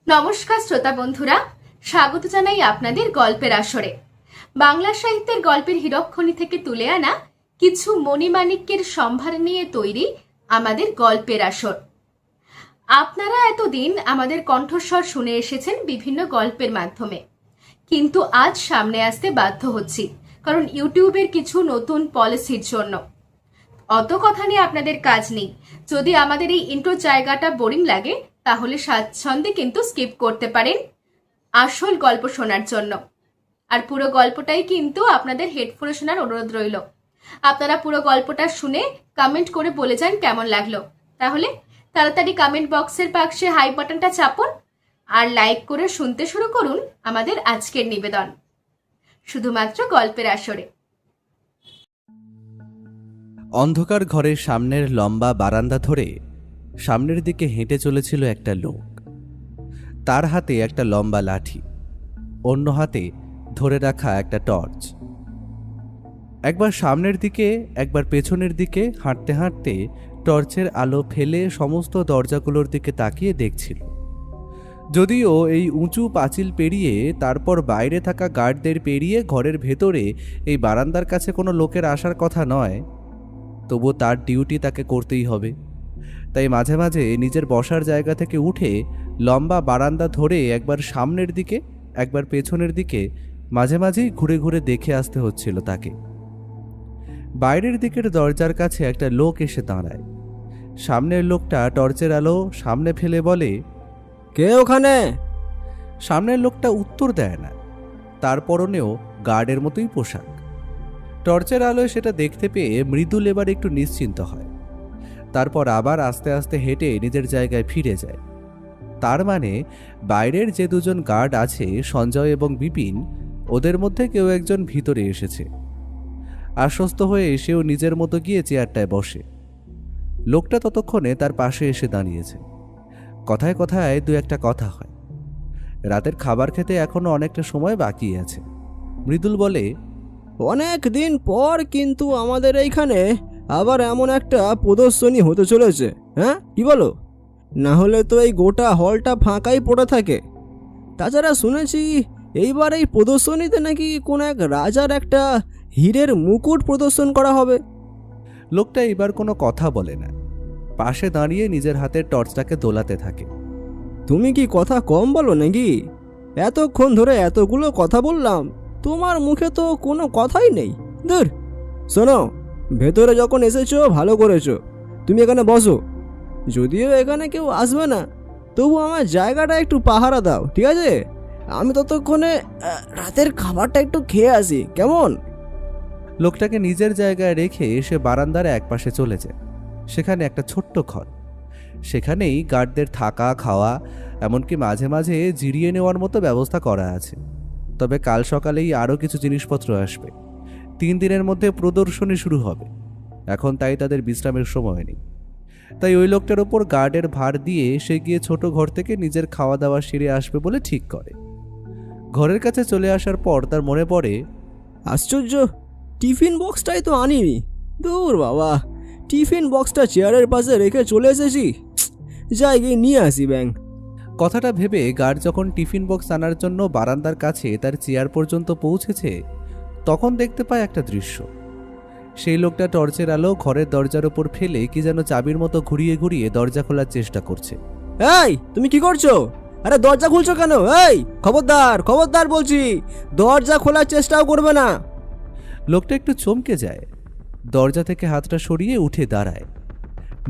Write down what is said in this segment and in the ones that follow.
নমস্কার শ্রোতা বন্ধুরা, স্বাগত জানাই আপনাদের গল্পের আসরে। বাংলা সাহিত্যের গল্পের হীরকখনি থেকে তুলে আনা কিছু মণিমাণিক্যের সম্ভার নিয়ে তৈরি আমাদের গল্পের আসর। আপনারা এতদিন আমাদের কণ্ঠস্বর শুনে এসেছেন বিভিন্ন গল্পের মাধ্যমে, কিন্তু আজ সামনে আসতে বাধ্য হচ্ছি, কারণ ইউটিউবের কিছু নতুন পলিসির জন্য। অত কথা নিয়ে আপনাদের কাজ নেই। যদি আমাদের এই ইন্ট্রো জায়গাটা বোরিং লাগে তাহলে স্বাচ্ছন্দ্যে কিন্তু স্কিপ করতে পারেন আসল গল্প শোনার জন্য। আর পুরো গল্পটাই কিন্তু আপনাদের হেডফোনে শোনার অনুরোধ রইল। আপনারা পুরো গল্পটা শুনে কমেন্ট করে বলে যান কেমন লাগলো। তাহলে তাড়াতাড়ি কমেন্ট বক্সের বাক্সে হাই বাটনটা চাপুন আর লাইক করে শুনতে শুরু করুন আমাদের আজকের নিবেদন, শুধুমাত্র গল্পের আসরে। অন্ধকার ঘরের সামনের লম্বা বারান্দা ধরে সামনের দিকে হেঁটে চলেছিল একটা লোক। তার হাতে একটা লম্বা লাঠি, অন্য হাতে ধরে রাখা একটা টর্চ। একবার সামনের দিকে একবার পেছনের দিকে হাঁটতে হাঁটতে টর্চের আলো ফেলে সমস্ত দরজাগুলোর দিকে তাকিয়ে দেখছিল। যদিও এই উঁচু পাঁচিল পেরিয়ে তারপর বাইরে থাকা গার্ডদের পেরিয়ে ঘরের ভেতরে এই বারান্দার কাছে কোনো লোকের আসার কথা নয়, তবু তার ডিউটি তাকে করতেই হবে। তাই মাঝে মাঝে নিজের বসার জায়গা থেকে উঠে লম্বা বারান্দা ধরে একবার সামনের দিকে একবার পেছনের দিকে মাঝে মাঝেই ঘুরে ঘুরে দেখে আসতে হচ্ছিল তাকে। বাইরের দিকের দরজার কাছে একটা লোক এসে দাঁড়ায়। সামনের লোকটা টর্চের আলো সামনে ফেলে বলে, কে ওখানে? সামনের লোকটা উত্তর দেয় না। তার পরনেও গার্ডের মতোই পোশাক। টর্চের আলোয় সেটা দেখতে পেয়ে মৃদুল এবার একটু নিশ্চিন্ত হয়। তারপর আবার আস্তে আস্তে হেঁটে নিজের জায়গায় ফিরে যায়। তার মানে বাইরের যে দুজন গার্ড আছে, সঞ্জয় এবং বিপিন, ওদের মধ্যে কেউ একজন ভিতরে এসেছে। আশ্বস্ত হয়ে সেও নিজের মতো গিয়ে চেয়ারটায় বসে। লোকটা ততক্ষণে তার পাশে এসে দাঁড়িয়েছে। কথায় কথায় দু একটা কথা হয়। রাতের খাবার খেতে এখনো অনেকটা সময় বাকি আছে। মৃদুল বলে, অনেক দিন পর কিন্তু আমাদের এইখানে আবার এমন একটা প্রদর্শনী হতে চলেছে। হ্যাঁ, কি বলো? না হলে তো এই গোটা হলটা ফাঁকাই পড়ে থাকে। তাছাড়া শুনেছি এইবার এই প্রদর্শনীতে নাকি কোনো এক রাজার একটা হীরের মুকুট প্রদর্শন করা হবে। লোকটা এবার কোনো কথা বলে না, পাশে দাঁড়িয়ে নিজের হাতের টর্চটাকে দোলাতে থাকে। তুমি কি কথা কম বলো নাকি? এতক্ষণ ধরে এতগুলো কথা বললাম, তোমার মুখে তো কোনো কথাই নেই। ধুর, শোনো, ভেতরে যখন এসেছো ভালো করেছো, তুমি এখানে বসো। যদিও এখানে কেউ আসবে না, তবু আমার জায়গাটা একটু পাহারা দাও, ঠিক আছে? আমি ততক্ষণে রাতের খাবারটা একটু খেয়ে আসি, কেমন? লোকটাকে নিজের জায়গায় রেখে সে বারান্দার একপাশে চলে যায়। সেখানে একটা ছোট্ট ঘর। সেখানেই গার্ডদের থাকা খাওয়া, এমনকি মাঝে মাঝে জিরিয়ে নেওয়ার মতো ব্যবস্থা করা আছে। তবে কাল সকালেই আরও কিছু জিনিসপত্র আসবে। 3 দিনের মধ্যে প্রদর্শনী শুরু হবে। এখন তাই তাদের বিশ্রামের সময় নেই। তাই ওই লোকটার ওপর গার্ডের ভার দিয়ে সে গিয়ে ছোট ঘর থেকে নিজের খাওয়া দাওয়া সেরে আসবে বলে ঠিক করে। ঘরের কাছে চলে আসার পর তার মনে পড়ে, আশ্চর্য, টিফিন বক্সটাই তো আনিনি। দূর বাবা, টিফিন বক্সটা চেয়ারের পাশে রেখে চলে এসেছি। যাই গিয়ে নিয়ে আসি ব্যাং। কথাটা ভেবে গার্ড যখন টিফিন বক্স আনার জন্য বারান্দার কাছে তার চেয়ার পর্যন্ত পৌঁছেছে, তখন দেখতে পায় একটা দৃশ্য। সেই লোকটা টর্চের আলো ঘরের দরজার ওপর ফেলে কি যেন চাবির মতো ঘুরিয়ে ঘুরিয়ে দরজা খোলার চেষ্টা করছে। এই, তুমি কি করছো? আরে দরজা খুলছো কেন? এই, খবরদার খবরদার বলছি, দরজা খোলার চেষ্টাও করবে না। লোকটা একটু চমকে যায়, দরজা থেকে হাতটা সরিয়ে উঠে দাঁড়ায়।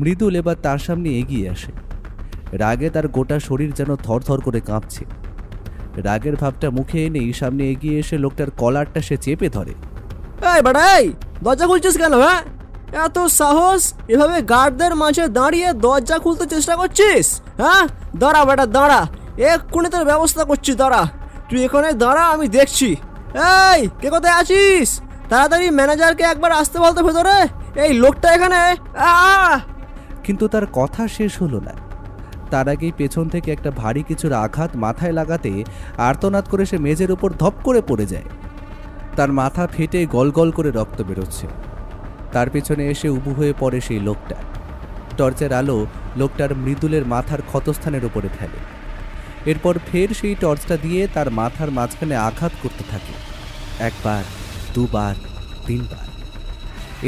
মৃদুল এবার তার সামনে এগিয়ে আসে। রাগে তার গোটা শরীর যেন থরথর করে কাঁপছে। রাগের ভাবটা মুখে এনেই সামনে এগিয়ে এসে লোকটার কলারটা সে চেপে ধরে। এই বেটা, এই, দরজা খুলছিস কেন? হ্যাঁ, এত সাহস? এভাবে গার্ডদের মাঝে দাঁড়িয়ে দরজা খুলতে চেষ্টা করছিস? হ্যাঁ, দাঁড়া বেটা দাঁড়া, এক্ষুনি তোর ব্যবস্থা করছি, দাঁড়া। তুই এখানে দাঁড়া, আমি দেখছি। এই, কে কোথায় আছিস? তাড়াতাড়ি ম্যানেজারকে একবার আসতে বলতো ভেতরে। এই লোকটা এখানে। কিন্তু তার কথা শেষ হলো না। তার আগেই পেছন থেকে একটা ভারী কিছুর আঘাত মাথায় লাগাতে আর্তনাদ করে সে মেঝের উপর ধপ করে পড়ে যায়। তার মাথা ফেটে গল গল করে রক্ত বেরোচ্ছে। তার পেছনে এসে উবু হয়ে পড়ে সেই লোকটা। টর্চের আলো লোকটার মৃদুলের মাথার ক্ষতস্থানের উপরে ফেলে। এরপর ফের সেই টর্চটা দিয়ে তার মাথার মাঝখানে আঘাত করতে থাকে, একবার, দুবার, তিনবার।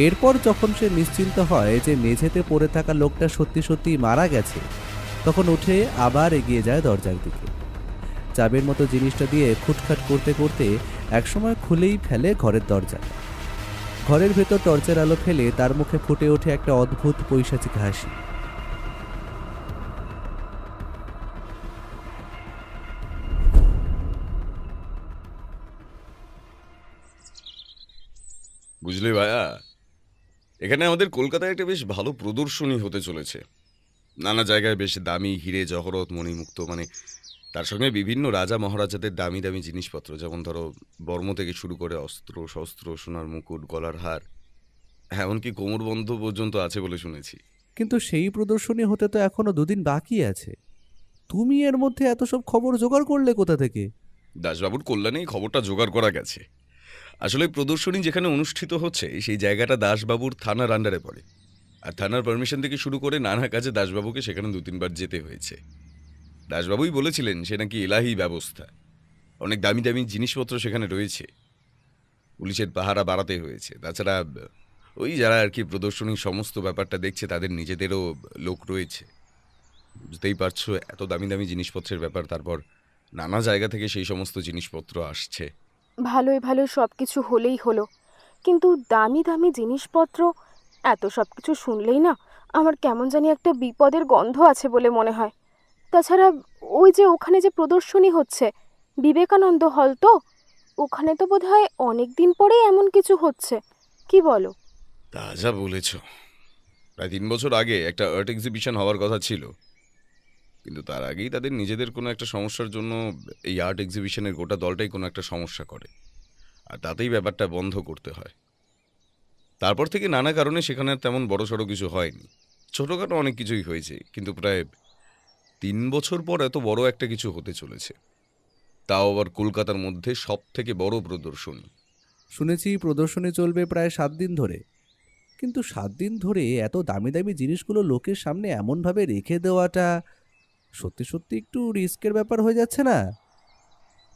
এরপর যখন সে নিশ্চিন্ত হয় যে মেঝেতে পড়ে থাকা লোকটা সত্যি সত্যি মারা গেছে, তখন উঠে আবার এগিয়ে যায় দরজার দিকে। চাবির মতো জিনিসটা দিয়ে খুটখাট করতে করতে একসময় খুলেই ফেলে ঘরের দরজা। ঘরের ভেতর টর্চের আলো ফেলে তার মুখে ফুটে ওঠে একটা অদ্ভুত পৈশাচিক হাসি। বুঝলি ভাইয়া, এখানে আমাদের কলকাতায় একটা বেশ ভালো প্রদর্শনী হতে চলেছে। নানা জায়গায় বেশ দামি হিরে জহরত মণিমুক্ত, মানে তার সঙ্গে বিভিন্ন রাজা মহারাজাদের দামি দামি জিনিসপত্র, যেমন ধরো বর্ম থেকে শুরু করে অস্ত্র শস্ত্র, সোনার মুকুট, গলার হার, এমনকি কোমরবন্ধ পর্যন্ত আছে বলে শুনেছি। কিন্তু সেই প্রদর্শনী হতে তো এখনো 2 দিন বাকি আছে। তুমি এর মধ্যে এত সব খবর জোগাড় করলে কোথা থেকে? দাসবাবুর কল্যাণেই খবরটা জোগাড় করা গেছে। আসলে প্রদর্শনী যেখানে অনুষ্ঠিত হচ্ছে সেই জায়গাটা দাসবাবুর থানার আন্ডারে পড়ে, আর থানার পারমিশন থেকে শুরু করে নানা কাজে দাসবাবুকে সেখানে 2-3 বার যেতে হয়েছে। দাসবাবুই বলেছিলেন সে নাকি এলাহি ব্যবস্থা, অনেক দামি দামি জিনিসপত্র সেখানে রয়েছে, পুলিশের পাহারা বাড়াতে হয়েছে। তাছাড়া ওই যারা আর কি প্রদর্শনীর সমস্ত ব্যাপারটা দেখছে তাদের নিজেদেরও লোক রয়েছে। বুঝতেই পারছো, এত দামি দামি জিনিসপত্রের ব্যাপার, তারপর নানা জায়গা থেকে সেই সমস্ত জিনিসপত্র আসছে। ভালোই ভালো সব কিছু হলেই হলো, কিন্তু দামি দামি জিনিসপত্র, এত সব কিছু শুনলেই না আমার কেমন জানি একটা বিপদের গন্ধ আছে বলে মনে হয়। তাছাড়া ওই যে ওখানে যে প্রদর্শনী হচ্ছে, বিবেকানন্দ হল, তো ওখানে তো বোধহয় অনেক দিন পরেই এমন কিছু হচ্ছে, কি বলো? তা যা বলেছ, প্রায় 3 বছর আগে একটা আর্ট এক্সিবিশন হওয়ার কথা ছিল, কিন্তু তার আগেই তাদের নিজেদের কোনো একটা সমস্যার জন্য এই আর্ট এক্সিবিশনের গোটা দলটাই কোনো একটা সমস্যা করে, আর তাতেই ব্যাপারটা বন্ধ করতে হয়। তারপর থেকে নানা কারণে সেখানে আর তেমন বড়সড় কিছু হয়নি, ছোটোখাটো অনেক কিছুই হয়েছে, কিন্তু প্রায় 3 বছর পর এত বড় একটা কিছু হতে চলেছে, তাও আবার কলকাতার মধ্যে সব থেকে বড় প্রদর্শনী। শুনেছি প্রদর্শনী চলবে প্রায় 7 দিন ধরে। কিন্তু 7 দিন ধরে এত দামি দামি জিনিসগুলো লোকের সামনে এমনভাবে রেখে দেওয়াটা সত্যি সত্যি একটু রিস্কের ব্যাপার হয়ে যাচ্ছে না?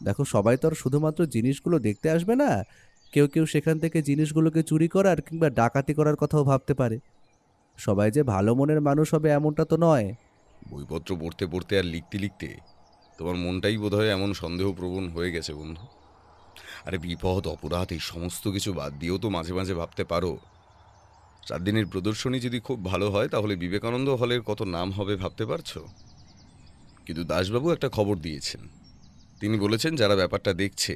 দেখো, সবাই তো আর শুধুমাত্র জিনিসগুলো দেখতে আসবে না। কেউ কেউ সেখান থেকে জিনিসগুলোকে চুরি করার কিংবা ডাকাতি করার কথাও ভাবতে পারে। সবাই যে ভালো মনের মানুষ হবে এমনটা তো নয়। বইপত্র পড়তে পড়তে আর লিখতে লিখতে তোমার মনটাই বোধহয় এমন সন্দেহপ্রবণ হয়ে গেছে বন্ধু। আরে বিপদ অপরাধ এই সমস্ত কিছু বাদ দিয়েও তো মাঝে মাঝে ভাবতে পারো, 4 দিনের প্রদর্শনী যদি খুব ভালো হয় তাহলে বিবেকানন্দ হলের কত নাম হবে ভাবতে পারছো? কিন্তু দাসবাবু একটা খবর দিয়েছেন, তিনি বলেছেন যারা ব্যাপারটা দেখছে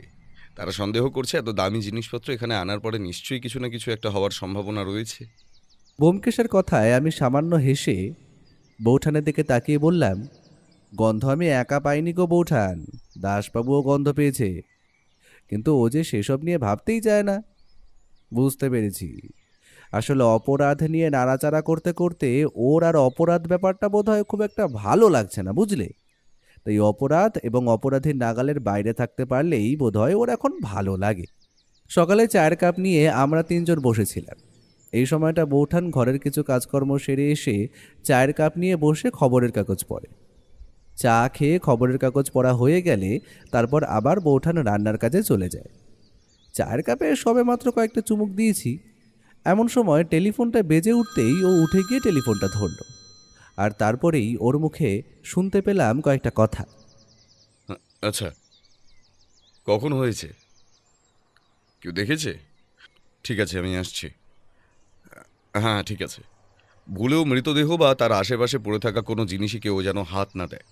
তারা সন্দেহ করছে এত দামি জিনিসপত্র এখানে আনার পরে নিশ্চয়ই কিছু না কিছু একটা হওয়ার সম্ভাবনা রয়েছে। ব্যোমকেশের কথায় আমি সামান্য হেসে বৌঠানের দিকে তাকিয়ে বললাম, গন্ধ আমি একা পাইনি গো বৌঠান, দাসবাবুও গন্ধ পেয়েছে। কিন্তু ও যে সেসব নিয়ে ভাবতেই চায় না। বুঝতে পেরেছি, আসলে অপরাধ নিয়ে নাড়াচাড়া করতে করতে ওর আর অপরাধ ব্যাপারটা বোধহয় খুব একটা ভালো লাগছে না, বুঝলে? তাই অপরাধ এবং অপরাধীর নাগালের বাইরে থাকতে পারলেই বোধহয় ওর এখন ভালো লাগে। সকালে চায়ের কাপ নিয়ে আমরা 3 জন বসেছিলাম। এই সময়টা বৌঠান ঘরের কিছু কাজকর্ম সেরে এসে চায়ের কাপ নিয়ে বসে খবরের কাগজ পড়ে। চা খেয়ে খবরের কাগজ পড়া হয়ে গেলে তারপর আবার বৌঠান রান্নার কাজে চলে যায়। চায়ের কাপে সবেমাত্র কয়েকটা চুমুক দিয়েছি, এমন সময় টেলিফোনটা বেজে উঠতেই ও উঠে গিয়ে টেলিফোনটা ধরল। আর তারপরেই ওর মুখে শুনতে পেলাম কয়েকটা কথা। আচ্ছা, কখন হয়েছে? কেউ দেখেছে? ঠিক আছে, আমি আসছি। হ্যাঁ ঠিক আছে, ভুলেও মৃতদেহ বা তার আশেপাশে পড়ে থাকা কোনো জিনিসই কেউ যেন হাত না দেয়।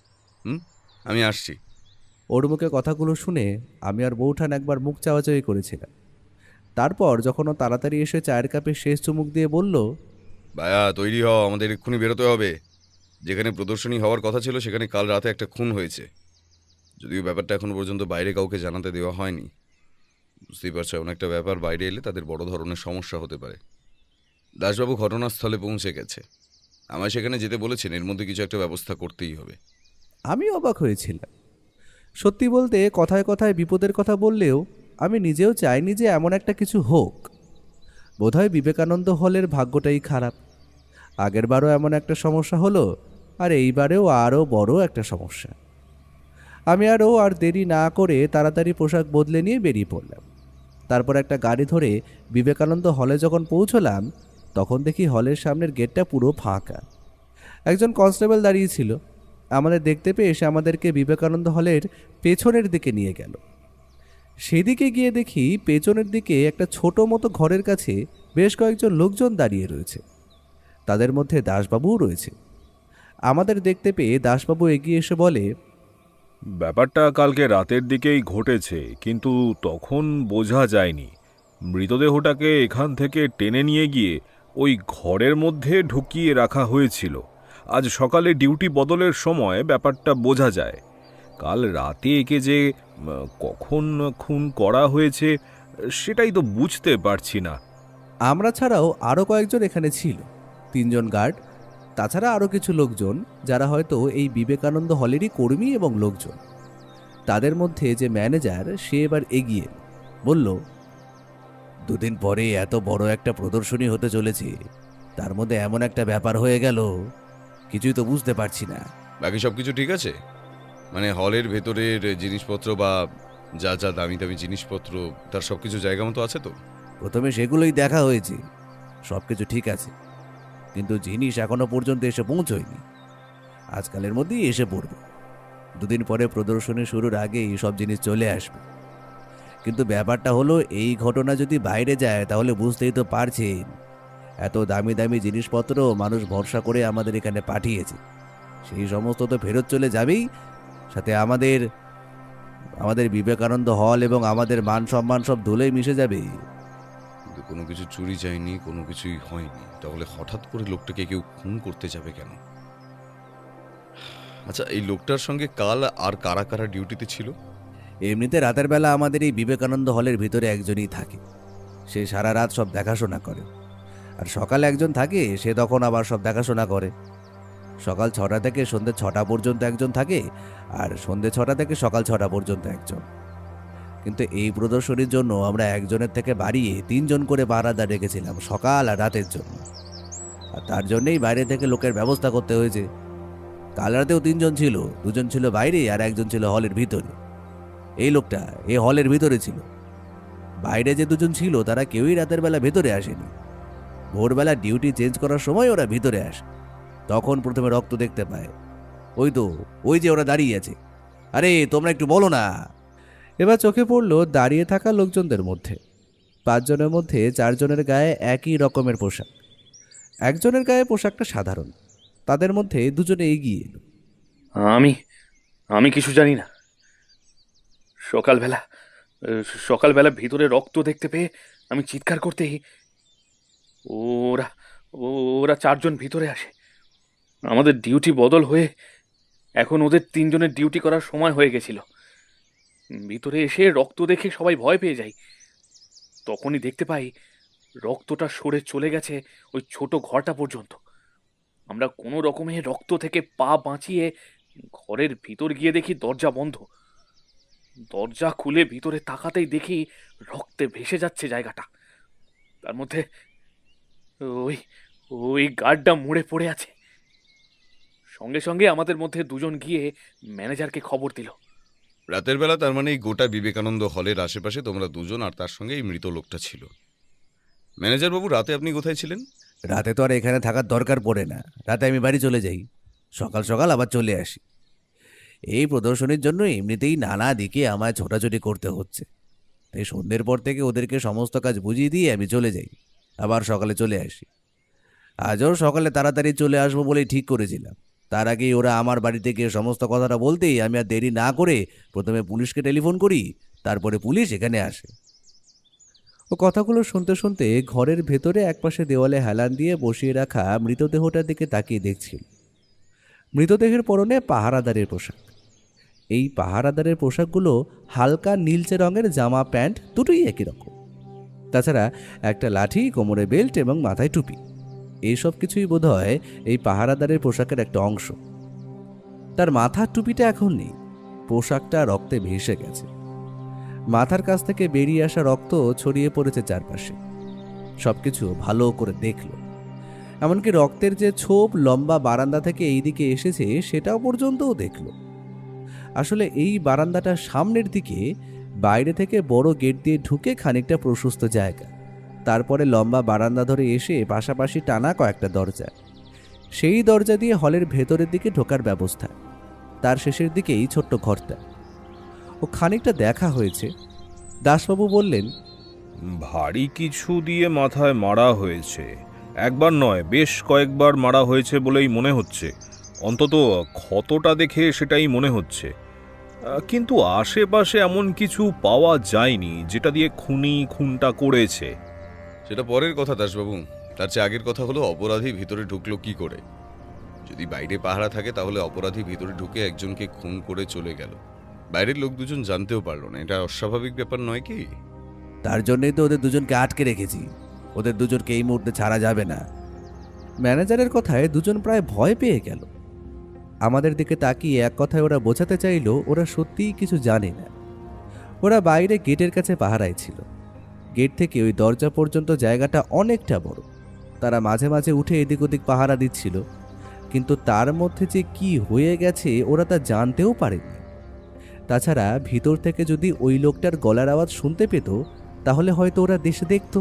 আমি আসছি। ওর মুখে কথাগুলো শুনে আমি আর বৌঠান একবার মুখ চাওয়াচাওয়ি করেছিলাম। তারপর যখন ও তাড়াতাড়ি এসে চায়ের কাপে শেষ চুমুক দিয়ে বলল, ভাইয়া তৈরি হও, আমাদের এক্ষুনি বেরোতে হবে। যেখানে প্রদর্শনী হওয়ার কথা ছিল সেখানে কাল রাতে একটা খুন হয়েছে, যদিও ব্যাপারটা এখনো পর্যন্ত বাইরে কাউকে জানাতে দেওয়া হয়নি। বুঝতেই পারছো, এমন একটা ব্যাপার বাইরে এলে তাদের বড় ধরনের সমস্যা হতে পারে। দাসবাবু ঘটনাস্থলে পৌঁছে গেছে, আমায় সেখানে যেতে বলেছেন, এর মধ্যে কিছু একটা ব্যবস্থা করতেই হবে। আমি অবাক হয়েছিলাম। সত্যি বলতে কথায় কথায় বিপদের কথা বললেও আমি নিজেও চাইনি যে এমন একটা কিছু হোক। বোধহয় বিবেকানন্দ হলের ভাগ্যটাই খারাপ। আগেরবারও এমন একটা সমস্যা হলো, আর এইবারেও আরও বড় একটা সমস্যা। আমি আর দেরি না করে তাড়াতাড়ি পোশাক বদলে নিয়ে বেরিয়ে পড়লাম। তারপর একটা গাড়ি ধরে বিবেকানন্দ হলে যখন পৌঁছলাম, তখন দেখি হলের সামনের গেটটা পুরো ফাঁকা। একজন কনস্টেবল দাঁড়িয়ে ছিল। আমাদের দেখতে পেয়ে এসে আমাদেরকে বিবেকানন্দ হলের পেছনের দিকে নিয়ে গেল। সেদিকে গিয়ে দেখি পেছনের দিকে একটা ছোট মতো ঘরের কাছে বেশ কয়েকজন লোকজন দাঁড়িয়ে রয়েছে। তাদের মধ্যে দাসবাবুও রয়েছে। আমাদের দেখতে পেয়ে দাসবাবু এগিয়ে এসে বলে, ব্যাপারটা কালকে রাতের দিকেই ঘটেছে, কিন্তু তখন বোঝা যায়নি। মৃতদেহটাকে এখান থেকে টেনে নিয়ে গিয়ে ওই ঘরের মধ্যে ঢুকিয়ে রাখা হয়েছিল। আজ সকালে ডিউটি বদলের সময় ব্যাপারটা বোঝা যায়। কাল রাতে একে যে কখন খুন করা হয়েছে সেটাই তো বুঝতে পারছি না। আমরা ছাড়াও আরও কয়েকজন এখানে ছিল, 3 জন গার্ড, তাছাড়া আরও কিছু লোকজন যারা হয়তো এই বিবেকানন্দ হলেরই কর্মী এবং লোকজন। তাদের মধ্যে যে ম্যানেজার, সে এবার এগিয়ে বলল, 2 দিন পরে এত বড় একটা প্রদর্শনী হতে চলেছে, তার মধ্যে এমন একটা ব্যাপার হয়ে গেল, কিছুই তো বুঝতে পারছি না। বাকি সব কিছু ঠিক আছে? মানে হলের ভেতরের জিনিসপত্র বা যা যা দামি দামি জিনিসপত্র, তার সব কিছু জায়গা মতো আছে তো? প্রথমে সেগুলোই দেখা হয়েছে, সব কিছু ঠিক আছে, কিন্তু জিনিস এখনো পর্যন্ত এসে পৌঁছয়নি। আজকালের মধ্যেই এসে পড়বে। 2 দিন পরে প্রদর্শনী শুরুর আগেই সব জিনিস চলে আসবে। কিন্তু ব্যাপারটা হলো, এই ঘটনা যদি বাইরে যায় তাহলে বুঝতেই তো পারছেন, এত দামি দামি জিনিসপত্র মানুষ ভরসা করে আমাদের এখানে পাঠিয়েছে, সেই সমস্ত তো ফেরত চলে যাবেই, সাথে আমাদের বিবেকানন্দ হল এবং আমাদের মান সম্মান সব ধুলোয় মিশে যাবে। কিন্তু কোনো কিছু চুরি যায়নি, কোনো কিছুই হয়নি, তাহলে হঠাৎ করে লোকটাকে কেউ খুন করতে যাবে কেন? আচ্ছা, এই লোকটার সঙ্গে কাল আর কারা কারা ডিউটিতে ছিল? এমনিতে রাতের বেলা আমাদের এই বিবেকানন্দ হলের ভিতরে একজনই থাকে, সে সারা রাত সব দেখাশোনা করে। আর সকালে একজন থাকে, সে তখন আবার সব দেখাশোনা করে। সকাল 6টা থেকে সন্ধ্যে 6টা পর্যন্ত একজন থাকে, আর সন্ধ্যে 6টা থেকে সকাল 6টা পর্যন্ত একজন। কিন্তু এই প্রদর্শনীর জন্য আমরা একজনের থেকে বাড়িয়ে 3 জন করে পাহারাদার রেখেছিলাম, সকাল আর রাতের জন্য। আর তার জন্যই বাইরে থেকে লোকের ব্যবস্থা করতে হয়েছে। কাল রাতেও 3 জন ছিল, 2 জন ছিল বাইরে আর একজন ছিল হলের ভিতরে। এই লোকটা এই হলের ভিতরে ছিল। বাইরে যে 2 জন ছিল তারা কেউই রাতের বেলা ভেতরে আসেনি। ভোরবেলা ডিউটি চেঞ্জ করার সময় ওরা ভিতরে আসে, তখন প্রথমে রক্ত দেখতে পায়। ওই যে ওরা দাঁড়িয়ে আছে, আরে তোমরা একটু বলো না। এবার চোখে পড়ল দাঁড়িয়ে থাকা লোকজনদের মধ্যে 5 জনের মধ্যে 4 জনের গায়ে একই রকমের পোশাক। একজনের গায়ে পোশাকটা সাধারণ। তাদের মধ্যে 2 জনে এগিয়ে এলো। আমি কিছু জানি না। সকালবেলা ভিতরে রক্ত দেখতে পেয়ে আমি চিৎকার করতেই ওরা ওরা 4 জন ভিতরে আসে। আমাদের ডিউটি বদল হয়ে এখন ওদের 3 জনের ডিউটি করার সময় হয়ে গেছিল। ভিতরে এসে রক্ত দেখে সবাই ভয় পেয়ে যায়। তখনই দেখতে পাই রক্তটা সরে চলে গেছে ওই ছোট ঘরটা পর্যন্ত। আমরা কোনো রকমে রক্ত থেকে পা বাঁচিয়ে ঘরের ভিতর গিয়ে দেখি দরজা বন্ধ। দরজা খুলে ভিতরে তাকাতেই দেখি রক্তে ভেসে যাচ্ছে জায়গাটা। তার মধ্যে ওই ওই গার্ডটা মুড়ে পড়ে আছে। সঙ্গে সঙ্গে আমাদের মধ্যে 2 জন গিয়ে ম্যানেজারকে খবর দিল। রাতের বেলা তার মানে এই গোটা বিবেকানন্দ হলের আশেপাশে তোমরা 2 জন আর তার সঙ্গে এই মৃত লোকটা ছিল। ম্যানেজার বাবু, রাতে আপনি কোথায় ছিলেন? রাতে তো আর এখানে থাকার দরকার পড়ে না, রাতে আমি বাড়ি চলে যাই, সকাল সকাল আবার চলে আসি। এই প্রদর্শনীর জন্য এমনিতেই নানা দিকে আমায় ছোটাছুটি করতে হচ্ছে, তাই সন্ধ্যের পর থেকে ওদেরকে সমস্ত কাজ বুঝিয়ে দিয়ে আমি চলে যাই, আবার সকালে চলে আসি। আজও সকালে তাড়াতাড়ি চলে আসবো বলেই ঠিক করেছিলাম। তার আগেই ওরা আমার বাড়িতে গিয়ে সমস্ত কথাটা বলতেই আমি আর দেরি না করে প্রথমে পুলিশকে টেলিফোন করি, তারপরে পুলিশ এখানে আসে। ও কথাগুলো শুনতে শুনতে ঘরের ভেতরে একপাশে দেওয়ালে হেলান দিয়ে বসিয়ে রাখা মৃতদেহটার দিকে তাকিয়ে দেখছিল। মৃতদেহের পরনে পাহারাদারের পোশাক। এই পাহারাদারের পোশাকগুলো হালকা নীলচে রঙের জামা প্যান্ট, দুটোই একই রকম। তাছাড়া একটা লাঠি, কোমরে বেল্ট এবং মাথায় টুপি, এইসব কিছুই বোধহয় এই পাহারাদারের পোশাকের একটা অংশ। তার মাথার টুপিটা এখন নেই, পোশাকটা রক্তে ভেসে গেছে। মাথার কাছ থেকে বেরিয়ে আসা রক্ত ছড়িয়ে পড়েছে চারপাশে। সবকিছু ভালো করে দেখল, এমনকি রক্তের যে ছোপ লম্বা বারান্দা থেকে এইদিকে এসেছে সেটাও পর্যন্তও দেখল। আসলে এই বারান্দাটার সামনের দিকে বাইরে থেকে বড় গেট দিয়ে ঢুকে খানিকটা প্রশস্ত জায়গা, তারপরে লম্বা বারান্দা ধরে এসে পাশাপাশি টানা কয়েকটা দরজা। সেই দরজা দিয়ে হলের ভেতরের দিকে ঢোকার ব্যবস্থা। তার শেষের দিকেই ছোট্ট ঘরটা। ও খানিকটা দেখা হয়েছে। দাসবাবু বললেন, ভারী কিছু দিয়ে মাথায় মারা হয়েছে। একবার নয়, বেশ কয়েকবার মারা হয়েছে বলেই মনে হচ্ছে। অন্তত ক্ষতটা দেখে সেটাই মনে হচ্ছে। কিন্তু আশেপাশে এমন কিছু পাওয়া যায়নি যেটা দিয়ে খুনটা করেছে। সেটা পরের কথা দাসবাবু। তার চেয়ে আগের কথা হলো অপরাধী ভিতরে ঢুকলো কি করে। যদি বাইরে পাহারা থাকে তাহলে অপরাধী ভিতরে ঢুকে একজনকে খুন করে চলে গেল, বাইরের লোক দুজন জানতেও পারলো না। এটা অস্বাভাবিক ব্যাপার নয় কি? তার জন্যই তো ওদের দুজনকে আটকে রেখেছি। ওদের দুজনকে এই মুহূর্তে ছাড়া যাবে না। ম্যানেজারের কথায় দুজন প্রায় ভয় পেয়ে গেল। আমাদের দিকে তাকিয়ে এক কথায় ওরা বোঝাতে চাইল ওরা সত্যিই কিছু জানে না। ওরা বাইরে গেটের কাছে পাহারায় ছিল। গেট থেকে ওই দরজা পর্যন্ত জায়গাটা অনেকটা বড়। তারা মাঝে মাঝে উঠে এদিক ওদিক পাহারা দিচ্ছিল, কিন্তু তার মধ্যে যে কি হয়ে গেছে ওরা তা জানতেও পারেনি। তাছাড়া ভিতর থেকে যদি ওই লোকটার গলার আওয়াজ শুনতে পেত তাহলে হয়তো ওরা দেশে দেখত,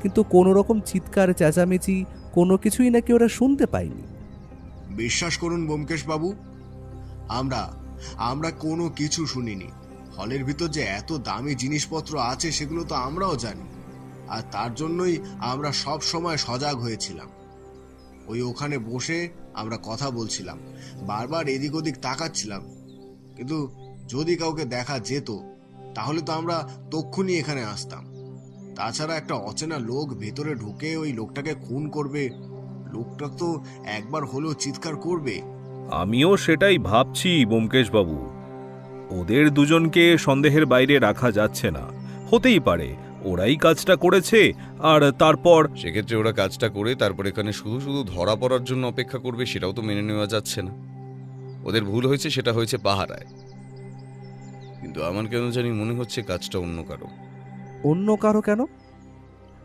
কিন্তু কোনো রকম চিৎকার চেঁচামেচি কোনো কিছুই নাকি ওরা শুনতে পায়নি। বিশ্বাস করুন ব্যোমকেশ বাবু, আমরা কোনো কিছু শুনিনি। হলের ভিতর যে এত দামি জিনিসপত্র আছে সেগুলো তো আমরাও জানি, আর তার জন্যই আমরা সব সময় সজাগ হয়েছিলাম। ওখানে বসে আমরা কথা বলছিলাম, বারবার এদিক ওদিক তাকাচ্ছিলাম, কিন্তু যদি কাউকে দেখা যেত তাহলে তো আমরা তক্ষুনি এখানে আসতাম। তাছাড়া একটা অচেনা লোক ভেতরে ঢুকে ওই লোকটাকে খুন করবে, লোকটা তো একবার হলেও চিৎকার করবে। আমিও সেটাই ভাবছি ব্যোমকেশ বাবু। ওদের দুজনকে সন্দেহের বাইরে রাখা যাচ্ছে না। হতেই পারে ওরাই কাজটা করেছে, আর তারপর সেক্ষেত্রে ওরা কাজটা করে তারপর এখানে শুধু শুধু ধরা পড়ার জন্য অপেক্ষা করবে, সেটাও তো মেনে নেওয়া যাচ্ছে না। ওদের ভুল হয়েছে, সেটা হয়েছে পাহারায়। কিন্তু আমার কেন জানি মনে হচ্ছে কাজটা অন্য কারো। অন্য কারো কেন?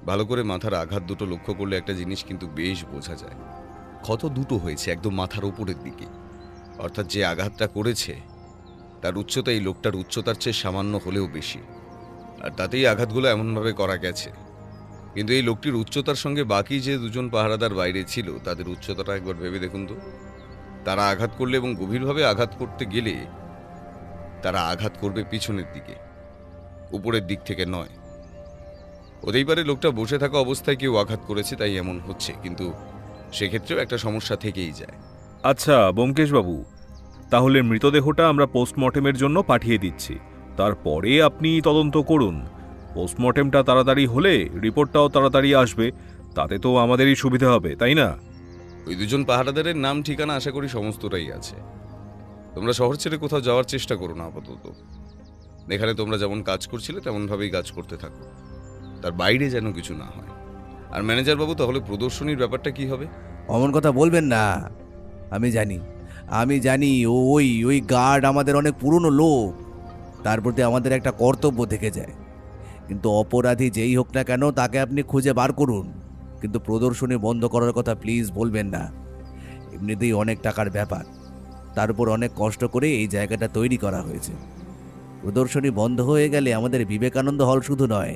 ভালো করে মাথার আঘাত দুটো লক্ষ্য করলে একটা জিনিস কিন্তু বেশ বোঝা যায়। ক্ষত দুটো হয়েছে একদম মাথার উপরের দিকে, অর্থাৎ যে আঘাতটা করেছে তার উচ্চতা এই লোকটার উচ্চতার চেয়ে সামান্য হলেও বেশি, আর তাতেই আঘাতগুলো এমনভাবে করা গেছে। কিন্তু এই লোকটির উচ্চতার সঙ্গে বাকি যে দুজন পাহারাদার বাইরে ছিল তাদের উচ্চতাটা একবার ভেবে দেখুন তো। তারা আঘাত করলে এবং গভীরভাবে আঘাত করতে গেলে তারা আঘাত করবে পিছনের দিকে, উপরের দিক থেকে নয়। হতেই পারে লোকটা বসে থাকা অবস্থায় কেউ আঘাত করেছে তাই এমন হচ্ছে, কিন্তু সেক্ষেত্রেও একটা সমস্যা থেকেই যায়। আচ্ছা ব্যোমকেশ বাবু, তাহলে মৃতদেহটা আমরা পোস্টমর্টেমের জন্য পাঠিয়ে দিচ্ছি। তারপরে আপনি তদন্ত করুন। পোস্টমর্টেমটা তাড়াতাড়ি হলে রিপোর্টটাও তাড়াতাড়ি আসবে, তাতে তো আমাদেরই সুবিধা হবে, তাই না? ওই দুজন পাহারাদারের নাম ঠিকানা আশা করি সমস্তটাই আছে। তোমরা শহর ছেড়ে কোথাও যাওয়ার চেষ্টা করো না আপাতত। এখানে তোমরা যেমন কাজ করছিলে তেমনভাবেই কাজ করতে থাকো, তার বাইরে যেন কিছু না হয়। আর ম্যানেজার বাবু, তাহলে প্রদর্শনীর ব্যাপারটা কি হবে? অমন কথা বলবেন না। আমি জানি ওই গার্ড আমাদের অনেক পুরনো লোক, তার প্রতি আমাদের একটা কর্তব্য থেকে যায়। কিন্তু অপরাধী যেই হোক না কেন তাকে আপনি খুঁজে বার করুন, কিন্তু প্রদর্শনী বন্ধ করার কথা প্লিজ বলবেন না। এমনিতেই অনেক টাকার ব্যাপার, তার উপর অনেক কষ্ট করে এই জায়গাটা তৈরি করা হয়েছে। প্রদর্শনী বন্ধ হয়ে গেলে আমাদের বিবেকানন্দ হল শুধু নয়,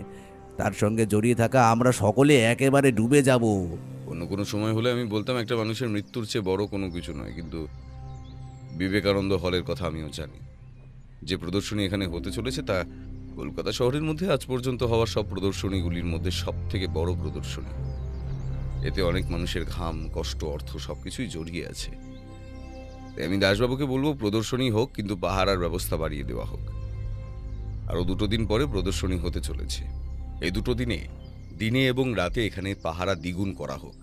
তার সঙ্গে জড়িয়ে থাকা আমরা সকলে একেবারে ডুবে যাব। অন্য কোনো সময় হলে আমি বলতাম একটা মানুষের মৃত্যুর চেয়ে বড় কোনো কিছু নয়, কিন্তু বিবেকানন্দ হলের কথা আমিও জানি। যে প্রদর্শনী এখানে হতে চলেছে তা কলকাতা শহরের মধ্যে আজ পর্যন্ত হওয়া সব প্রদর্শনীগুলির মধ্যে সব থেকে বড় প্রদর্শনী। এতে অনেক মানুষের ঘাম, কষ্ট, অর্থ সবকিছুই জড়িয়ে আছে। তাই আমি দাসবাবুকে বলবো প্রদর্শনী হোক, কিন্তু পাহারার ব্যবস্থা বাড়িয়ে দেওয়া হোক। আরও 2 দিন পরে প্রদর্শনী হতে চলেছে। এই 2 দিনে এবং রাতে এখানে পাহারা দ্বিগুণ করা হোক,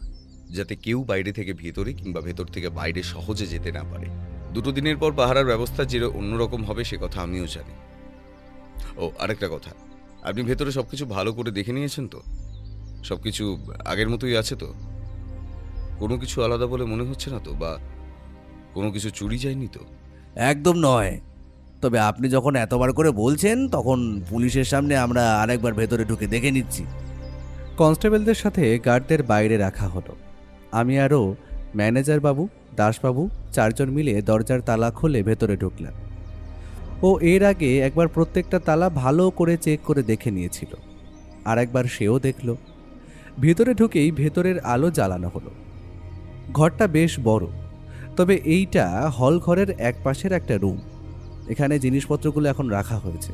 যাতে কেউ বাইরে থেকে ভেতরে কিংবা ভেতর থেকে বাইরে সহজে যেতে না পারে। 2 দিনের পর পাহারার ব্যবস্থা যে অন্যরকম হবে সে কথা আমিও জানি। ও আরেকটা কথা, আপনি ভেতরে সবকিছু ভালো করে দেখে নিয়েছেন তো? সবকিছু আগের মতোই আছে তো? কোনো কিছু আলাদা বলে মনে হচ্ছে না তো? বা কোনো কিছু চুরি যায়নি তো? একদম নয়। তবে আপনি যখন এতবার করে বলছেন তখন পুলিশের সামনে আমরা আরেকবার ভেতরে ঢুকে দেখে নিচ্ছি। কনস্টেবলদের সাথে গার্ডদের বাইরে রাখা হলো। আমি আরও ম্যানেজার বাবু, দাসবাবু 4 জন মিলে দরজার তালা খুলে ভেতরে ঢুকলাম। ও এর আগে একবার প্রত্যেকটা তালা ভালো করে চেক করে দেখে নিয়েছিল। আর একবার সেও দেখল। ভেতরে ঢুকেই ভেতরের আলো জ্বালানো হলো। ঘরটা বেশ বড়, তবে এইটা হল ঘরের এক পাশের একটা রুম। এখানে জিনিসপত্রগুলো এখন রাখা হয়েছে।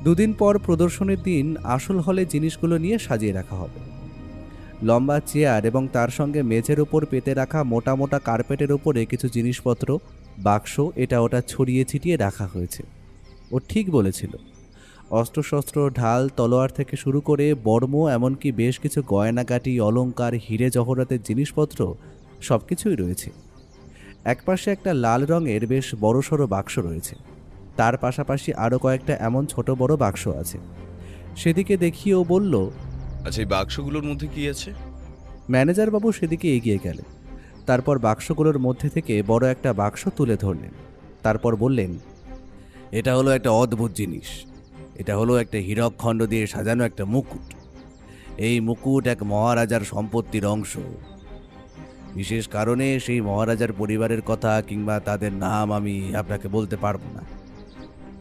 2 দিন পর প্রদর্শনীর দিন আসল হলে জিনিসগুলো নিয়ে সাজিয়ে রাখা হবে। লম্বা চেয়ার এবং তার সঙ্গে মেঝের ওপর পেতে রাখা মোটা মোটা কার্পেটের ওপরে কিছু জিনিসপত্র, বাক্স এটা ওটা ছড়িয়ে ছিটিয়ে রাখা হয়েছে। ও ঠিক বলেছিল। অস্ত্রশস্ত্র, ঢাল, তলোয়ার থেকে শুরু করে বর্ম, এমনকি বেশ কিছু গয়নাগাটি, অলংকার, হিরে জহরাতের জিনিসপত্র সব কিছুই রয়েছে। একপাশে একটা লাল রঙের বেশ বড়সড় বাক্স রয়েছে। তার পাশাপাশি আরও কয়েকটা এমন ছোট বড় বাক্স আছে। সেদিকে দেখিয়ে ও বলল, আচ্ছা, এই বাক্সগুলোর মধ্যে কি আছে? ম্যানেজার বাবু সেদিকে এগিয়ে গেলেন। তারপর বাক্সগুলোর মধ্যে থেকে বড় একটা বাক্স তুলে ধরলেন। তারপর বললেন, এটা হলো একটা অদ্ভুত জিনিস। এটা হলো একটা হীরক খণ্ড দিয়ে সাজানো একটা মুকুট। এই মুকুট এক মহারাজার সম্পত্তির অংশ। বিশেষ কারণে সেই মহারাজার পরিবারের কথা কিংবা তাদের নাম আমি আপনাকে বলতে পারবো না,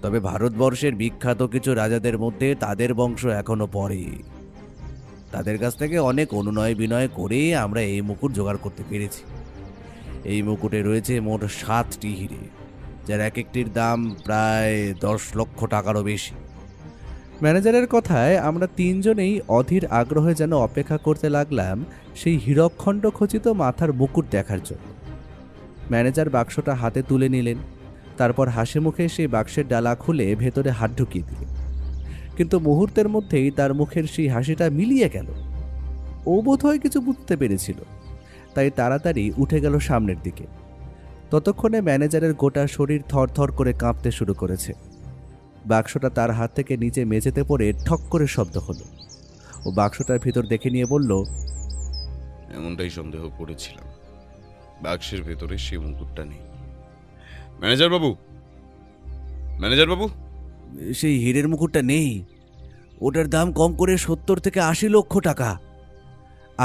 তবে ভারতবর্ষের বিখ্যাত কিছু রাজাদের মধ্যে তাদের বংশ এখনো পড়ে। তাদের কাছ থেকে অনেক অনুনয় বিনয় করে আমরা এই মুকুট জোগাড় করতে পেরেছি। এই মুকুটে রয়েছে মোট 7টি হিরে, যার এক একটির দাম প্রায় 10 লক্ষ টাকারও বেশি। ম্যানেজারের কথায় আমরা 3 জনেই অধীর আগ্রহে যেন অপেক্ষা করতে লাগলাম সেই হীরকখণ্ড খচিত মাথার মুকুট দেখার জন্য। ম্যানেজার বাক্সটা হাতে তুলে নিলেন। তারপর হাসি মুখে সেই বাক্সের ডালা খুলে ভেতরে হাত ঢুকিয়ে দিলেন। কিন্তু মুহূর্তের মধ্যেই তার মুখের সেই হাসিটা মিলিয়ে গেল। ও বোধহয় কিছু বুঝতে পেরেছিল, তাই তাড়াতাড়ি উঠে গেল সামনের দিকে। ততক্ষণে ম্যানেজারের গোটা শরীর থরথর করে কাঁপতে শুরু করেছে। বাক্সটা তার হাত থেকে নিচে মেঝেতে পড়ে ঠক করে শব্দ হলো। ও বাক্সটার ভিতর দেখে নিয়ে বলল, এমনটাই সন্দেহ করেছিলাম। বাক্সের ভেতরে সেই মুকুটটা নেই। ম্যানেজার বাবু, ম্যানেজার বাবু, সেই হীরের মুকুটটা নেই। ওটার দাম কম করে 70 থেকে 80 লক্ষ টাকা।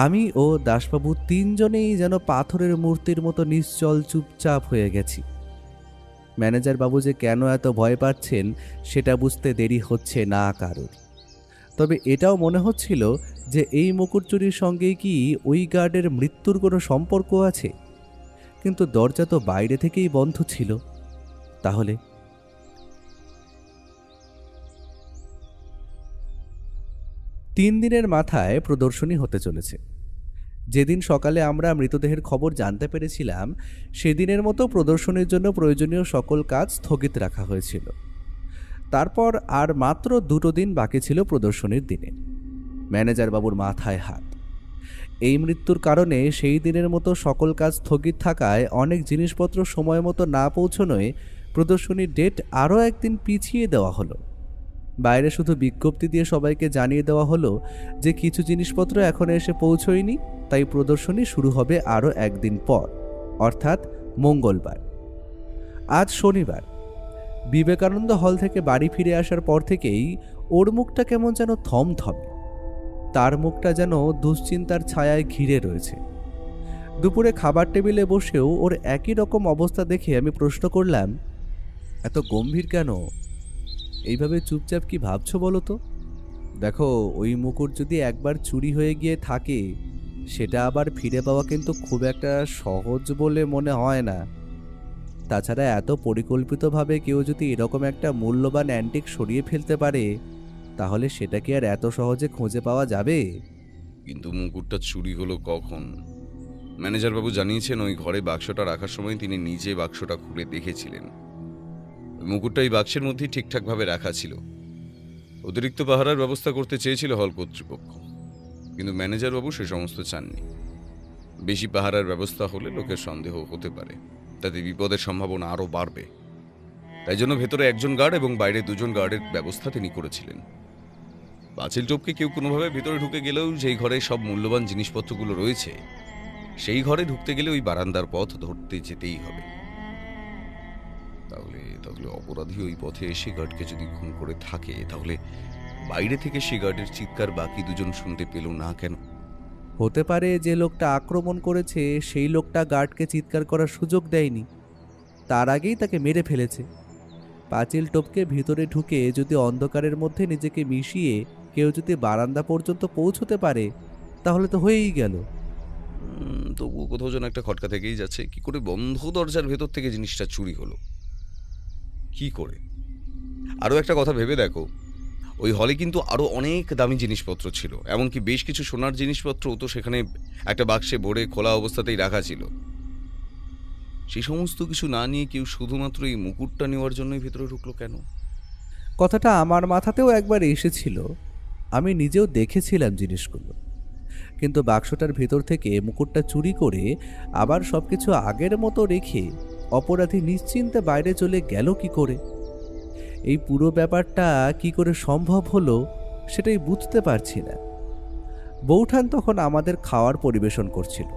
আমি ও দাসবাবু 3 জনেই যেন পাথরের মূর্তির মতো নিশ্চল চুপচাপ হয়ে গেছি। ম্যানেজার বাবু যে কেন এত ভয় পাচ্ছেন সেটা বুঝতে দেরি হচ্ছে না কারোর। তবে এটাও মনে হচ্ছিল যে এই মুকুট চুরির সঙ্গেই কি ওই গার্ডের মৃত্যুর কোনো সম্পর্ক আছে। কিন্তু দরজা তো বাইরে থেকেই বন্ধ ছিল। তাহলে 3 দিনের মাথায় প্রদর্শনী হতে চলেছে। যেদিন সকালে আমরা মৃতদেহের খবর জানতে পেরেছিলাম, সেদিনের মতো প্রদর্শনীর জন্য প্রয়োজনীয় সকল কাজ স্থগিত রাখা হয়েছিল। তারপর আর মাত্র 2 দিন বাকি ছিল প্রদর্শনীর দিনে। ম্যানেজার বাবুর মাথায় হাত। এই মৃত্যুর কারণে সেই দিনের মতো সকল কাজ স্থগিত থাকায় অনেক জিনিসপত্র সময় মতো না পৌঁছনোয় প্রদর্শনীর ডেট আরও একদিন পিছিয়ে দেওয়া হলো। বাইরে শুধু বিজ্ঞপ্তি দিয়ে সবাইকে জানিয়ে দেওয়া হলো যে কিছু জিনিসপত্র এখনো এসে পৌঁছয়নি, তাই প্রদর্শনী শুরু হবে আরও একদিন পর, অর্থাৎ মঙ্গলবার। আজ শনিবার। বিবেকানন্দ হল থেকে বাড়ি ফিরে আসার পর থেকেই ওর মুখটা কেমন যেন থমথমে। তার মুখটা যেন দুশ্চিন্তার ছায়ায় ঘিরে রয়েছে। দুপুরে খাবার টেবিলে বসেও ওর একই রকম অবস্থা দেখে আমি প্রশ্ন করলাম, এত গম্ভীর কেন? এইভাবে চুপচাপ কি ভাবছো বলো তো? দেখো, ওই মুকুট যদি একবার চুরি হয়ে গিয়ে থাকে, সেটা আবার ফিরে পাওয়া কিন্তু খুব একটা সহজ বলে মনে হয় না। তাছাড়া এত পরিকল্পিতভাবে কেউ যদি এরকম একটা মূল্যবান অ্যান্টিক সরিয়ে ফেলতে পারে, তাহলে সেটা কি আর এত সহজে খুঁজে পাওয়া যাবে? কিন্তু মুকুটটা চুরি হলো কখন? ম্যানেজার বাবু জানিয়েছেন ওই ঘরে বাক্সটা রাখার সময় তিনি নিজে বাক্সটা খুলে দেখেছিলেন। মুকুটটা এই বাক্সের মধ্যেই ঠিকঠাকভাবে রাখা ছিল। অতিরিক্ত পাহারার ব্যবস্থা করতে চেয়েছিল হল কর্তৃপক্ষ, কিন্তু ম্যানেজার বাবু সে সমস্ত চাননি। বেশি পাহারার ব্যবস্থা হলে লোকের সন্দেহ হতে পারে, তাতে বিপদের সম্ভাবনা আরও বাড়বে। তাই জন্য ভেতরে 1জন গার্ড এবং বাইরে 2জন গার্ডের ব্যবস্থা তিনি করেছিলেন। পাঁচিল টপকে কেউ কোনোভাবে ভেতরে ঢুকে গেলেও যেই ঘরে সব মূল্যবান জিনিসপত্রগুলো রয়েছে, সেই ঘরে ঢুকতে গেলে ওই বারান্দার পথ ধরতে যেতেই হবে। তাহলে অপরাধী ওই পথে এসে গার্ডকে যদি খুন করে থাকে, তাহলে বাইরে থেকে সে গার্ডের চিৎকার বাকি 2জন শুনতে পেল না কেন? হতে পারে যে লোকটা আক্রমণ করেছে সেই লোকটা গার্ডকে চিৎকার করার সুযোগ দেয়নি, তার আগেই তাকে মেরে ফেলেছে। পাঁচিল টপকে ভিতরে ঢুকে যদি অন্ধকারের মধ্যে নিজেকে মিশিয়ে কেউ যদি বারান্দা পর্যন্ত পৌঁছতে পারে তাহলে তো হয়েই গেল। তবুও কোথাও যেন একটা খটকা থেকেই যাচ্ছে। কি করে বন্ধ দরজার ভেতর থেকে জিনিসটা চুরি হলো? কি করে? আরও একটা কথা ভেবে দেখো, ওই হলে কিন্তু আরও অনেক দামি জিনিসপত্র ছিল, এমনকি বেশ কিছু সোনার জিনিসপত্রও তো সেখানে একটা বাক্সে ভরে খোলা অবস্থাতেই রাখা ছিল। সেই সমস্ত কিছু না নিয়ে কেউ শুধুমাত্র এই মুকুটটা নেওয়ার জন্যই ভেতরে ঢুকলো কেন? কথাটা আমার মাথাতেও একবার এসেছিল, আমি নিজেও দেখেছিলাম জিনিসগুলো, কিন্তু বাক্সটার ভেতর থেকে মুকুটটা চুরি করে আবার সব কিছু আগের মতো রেখে অপরাধী নিশ্চিন্তে বাইরে চলে গেল কি করে? এই পুরো ব্যাপারটা কি করে সম্ভব হলো সেটাই বুঝতে পারছি না। বৌঠান তখন আমাদের খাওয়ার পরিবেশন করছিল।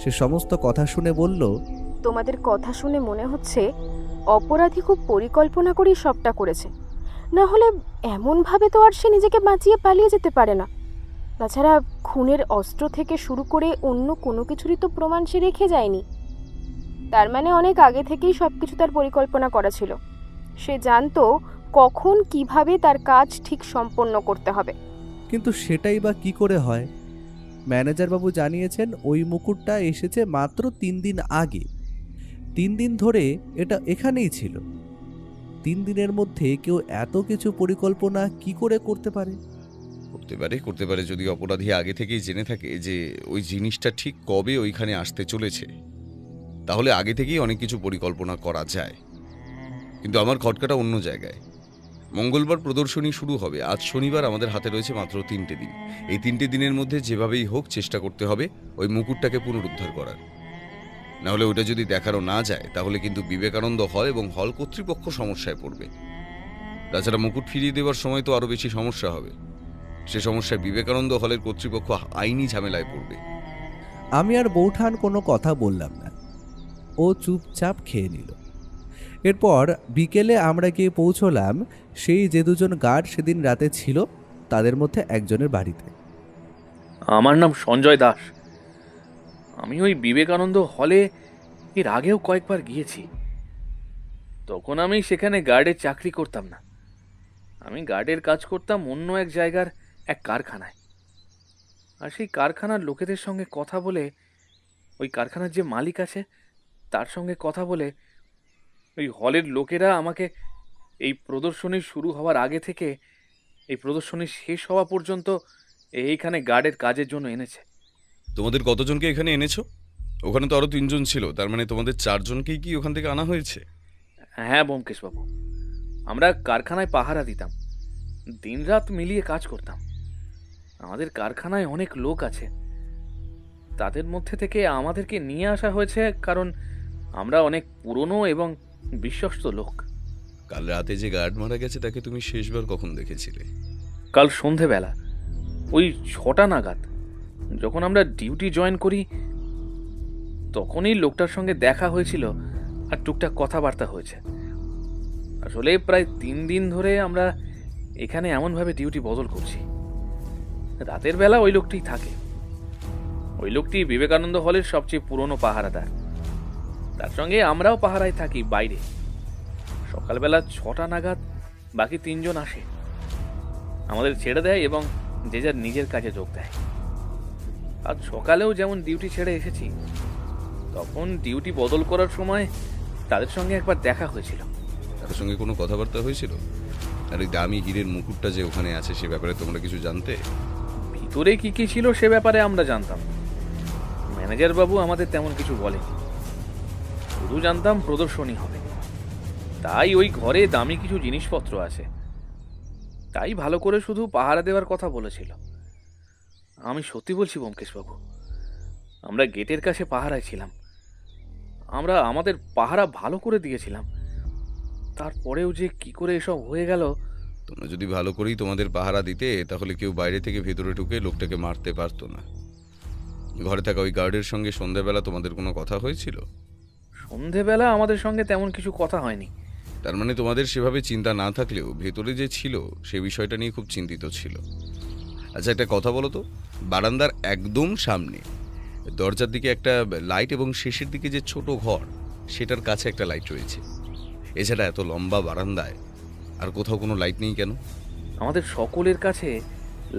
সে সমস্ত কথা শুনে বলল, তোমাদের কথা শুনে মনে হচ্ছে অপরাধী খুব পরিকল্পনা করেই সবটা করেছে, না হলে এমনভাবে তো আর সে নিজেকে বাঁচিয়ে পালিয়ে যেতে পারে না। তাছাড়া খুনের অস্ত্র থেকে শুরু করে অন্য কোনো কিছুরই তো প্রমাণ সে রেখে যায়নি। তার মানে অনেক আগে থেকেই সব কিছু তার পরিকল্পনা করা ছিল। সে জানতো কখন কিভাবে তার কাজ ঠিক সম্পন্ন করতে হবে। কিন্তু সেটাই বা কি করে হয়? ম্যানেজারবাবু জানিয়েছেন ওই মুকুটটা এসেছে মাত্র 3 দিন আগে। 3 দিন ধরে এটা এখানেই ছিল। 3 দিনের মধ্যে কেউ এত কিছু পরিকল্পনা কি করে করতে পারে? করতে পারে যদি অপরাধী আগে থেকেই জেনে থাকে যে ওই জিনিসটা ঠিক কবে ওইখানে আসতে চলেছে, তাহলে আগে থেকেই অনেক কিছু পরিকল্পনা করা যায়। কিন্তু আমার খটকাটা অন্য জায়গায়। মঙ্গলবার প্রদর্শনী শুরু হবে, আজ শনিবার, আমাদের হাতে রয়েছে মাত্র 3টে দিন। এই 3টে দিনের মধ্যে যেভাবেই হোক চেষ্টা করতে হবে ওই মুকুটটাকে পুনরুদ্ধার করার। নাহলে ওটা যদি দেখানো না যায় তাহলে কিন্তু বিবেকানন্দ হল এবং হল কর্তৃপক্ষ সমস্যায় পড়বে। তাছাড়া মুকুট ফিরিয়ে দেওয়ার সময় তো আরও বেশি সমস্যা হবে। সে সমস্যায় বিবেকানন্দ হলের কর্তৃপক্ষ আইনি ঝামেলায় পড়বে। আমি আর বৌঠান কোনো কথা বললাম না, ও চুপচাপ খেয়ে নিল। এরপর বিকেলে আমরা গিয়ে পৌঁছলাম সেই যে 2জন গার্ড সেদিন রাতে ছিল তাদের মধ্যে একজনের বাড়িতে। আমার নাম সঞ্জয় দাস। আমি ওই বিবেকানন্দ হলে এর আগেও কয়েকবার গিয়েছি। তখন আমি সেখানে গার্ডের চাকরি করতাম না, আমি গার্ডের কাজ করতাম অন্য এক জায়গার এক কারখানায়। আর সেই কারখানার লোকেদের সঙ্গে কথা বলে, ওই কারখানার যে মালিক আছে তার সঙ্গে কথা বলে, ওই হলের লোকেরা আমাকে এই প্রদর্শনী শুরু হওয়ার আগে থেকে এই প্রদর্শনী শেষ হওয়া পর্যন্ত এইখানে গার্ডের কাজের জন্য এনেছে। তোমাদের কতজনকে এখানে এনেছো? ওখানে তো আরও 3জন ছিল, তার মানে তোমাদের 4জনকেই কি ওখান থেকে আনা হয়েছে? হ্যাঁ ব্যোমকেশবাবু, আমরা কারখানায় পাহারা দিতাম, দিনরাত মিলিয়ে কাজ করতাম। আমাদের কারখানায় অনেক লোক আছে, তাদের মধ্যে থেকে আমাদেরকে নিয়ে আসা হয়েছে কারণ আমরা অনেক পুরনো এবং বিশ্বস্ত লোক। কাল রাতে যে গার্ড মারা গেছে তাকে তুমি শেষবার কখন দেখেছিলে? কাল সন্ধেবেলা ওই 6টা নাগাদ, যখন আমরা ডিউটি জয়েন করি তখনই লোকটার সঙ্গে দেখা হয়েছিল আর টুকটাক কথাবার্তা হয়েছে। আসলে প্রায় 3 দিন ধরে আমরা এখানে এমনভাবে ডিউটি বদল করছি, রাতের বেলা ওই লোকটিই থাকে। ওই লোকটি বিবেকানন্দ হলের সবচেয়ে পুরনো পাহারাদার, তার সঙ্গে আমরাও পাহারায় থাকি বাইরে। সকালবেলা 6টা নাগাদ বাকি 3জন আসে, আমাদের ছেড়ে দেয় এবং যে যার নিজের কাজে যোগ দেয়। আজ সকালেও যেমন ডিউটি ছেড়ে এসেছি, তখন ডিউটি বদল করার সময় তাদের সঙ্গে একবার দেখা হয়েছিল। তাদের সঙ্গে কোনো কথাবার্তা হয়েছিল? আর ওই দামি হীরের মুকুটটা যে ওখানে আছে সে ব্যাপারে তোমরা কিছু জানতে? ভিতরে কি কি ছিল সে ব্যাপারে আমরা জানতাম, ম্যানেজার বাবু আমাদের তেমন কিছু বলেনি। শুধু জানতাম প্রদর্শনী হবে, তাই ওই ঘরে দামি কিছু জিনিসপত্র আছে, তাই ভালো করে শুধু পাহারা দেওয়ার কথা বলেছিল। আমি সত্যি বলছি ব্যোমকেশবাবু, আমরা গেটের কাছে পাহারায় ছিলাম, আমরা আমাদের পাহারা ভালো করে দিয়েছিলাম। তারপরেও যে কি করে এসব হয়ে গেল। তোমরা যদি ভালো করেই তোমাদের পাহারা দিতে তাহলে কেউ বাইরে থেকে ভেতরে ঢুকে লোকটাকে মারতে পারতো না। ঘরে থাকা ওই গার্ডের সঙ্গে সন্ধ্যাবেলা তোমাদের কোনো কথা হয়েছিল? সন্ধেবেলা আমাদের সঙ্গে তেমন কিছু কথা হয়নি। তার মানে তোমাদের সেভাবে চিন্তা না থাকলেও ভেতরে যে ছিল সে বিষয়টা নিয়ে খুব চিন্তিত ছিল। আচ্ছা, একটা কথা বলো তো, বারান্দার একদম সামনে দরজার দিকে একটা লাইট এবং শেষের দিকে যে ছোট ঘর সেটার কাছে একটা লাইট রয়েছে, এছাড়া এত লম্বা বারান্দায় আর কোথাও কোনো লাইট নেই কেন? আমাদের সকলের কাছে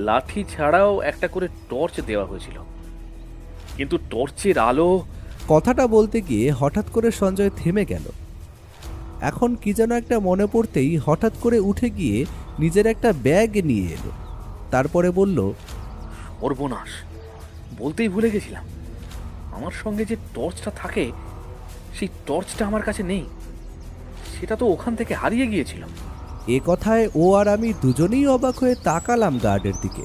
লাঠি ছাড়াও একটা করে টর্চ দেওয়া হয়েছিল, কিন্তু টর্চের আলো... কথাটা বলতে গিয়ে হঠাৎ করে সঞ্জয় থেমে গেল। এখন কি যেন একটা মনে পড়তেই হঠাৎ করে উঠে গিয়ে নিজের একটা ব্যাগ নিয়ে এলো। তারপরে বলল, সর্বনাশ, বলতেই ভুলে গেছিলাম, আমার সঙ্গে যে টর্চটা থাকে সেই টর্চটা আমার কাছে নেই। সেটা তো ওখান থেকে হারিয়ে গিয়েছিল। এ কথায় ও আর আমি দুজনেই অবাক হয়ে তাকালাম গার্ডের দিকে।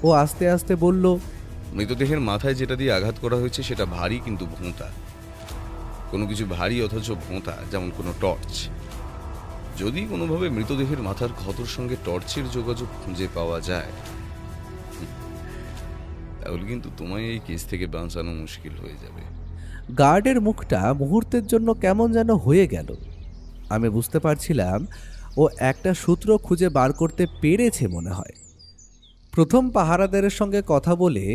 ও আস্তে আস্তে বলল, মৃতদেহের মাথায় যেটা দিয়ে আঘাত করা হয়েছে সেটা ভারী কিন্তু ভোঁতা। কোনো কিছু ভারী অথচ ভোঁতা, যেমন কোনো টর্চ। যদি কোনোভাবে মৃতদেহের মাথার ক্ষতর সঙ্গে টর্চের যোগাযোগ খুঁজে পাওয়া যায়, তাহলে কিন্তু তোমায় এই কেস থেকে বাঁচানো মুশকিল হয়ে যাবে। গার্ডের মুখটা মুহূর্তের জন্য কেমন যেন হয়ে গেল। আমি বুঝতে পারছিলাম ও একটা সূত্র খুঁজে বার করতে পেরেছে মনে হয়। প্রথম পাহারাদারের সঙ্গে কথা বলে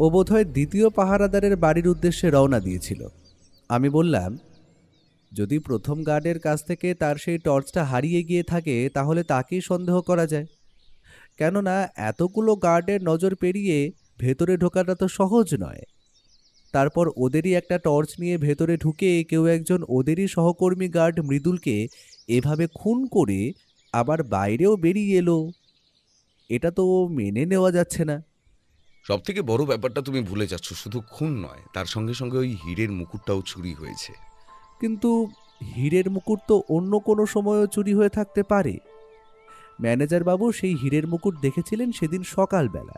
ও বোধহয় দ্বিতীয় পাহারাদারের বাড়ির উদ্দেশ্যে রওনা দিয়েছিল। আমি বললাম, যদি প্রথম গার্ডের কাছ থেকে তার সেই টর্চটা হারিয়ে গিয়ে থাকে তাহলে তাকেই সন্দেহ করা যায়, কেননা এতগুলো গার্ডের নজর পেরিয়ে ভেতরে ঢোকাটা তো সহজ নয়। তারপর ওদেরই একটা টর্চ নিয়ে ভেতরে ঢুকে কেউ একজন ওদেরই সহকর্মী গার্ড মৃদুলকে এভাবে খুন করে আবার বাইরেও বেরিয়ে এলো, এটা তো মেনে নেওয়া যাচ্ছে না। সব থেকে বড় ব্যাপারটা তুমি ভুলে যাচ্ছ, শুধু খুন নয়, তার সঙ্গে সঙ্গে ওই হীরের মুকুটটাও চুরি হয়েছে। কিন্তু হীরের মুকুট তো অন্য কোনো সময়ও চুরি হয়ে থাকতে পারে। ম্যানেজার বাবু সেই হীরের মুকুট দেখেছিলেন সেদিন সকালবেলা।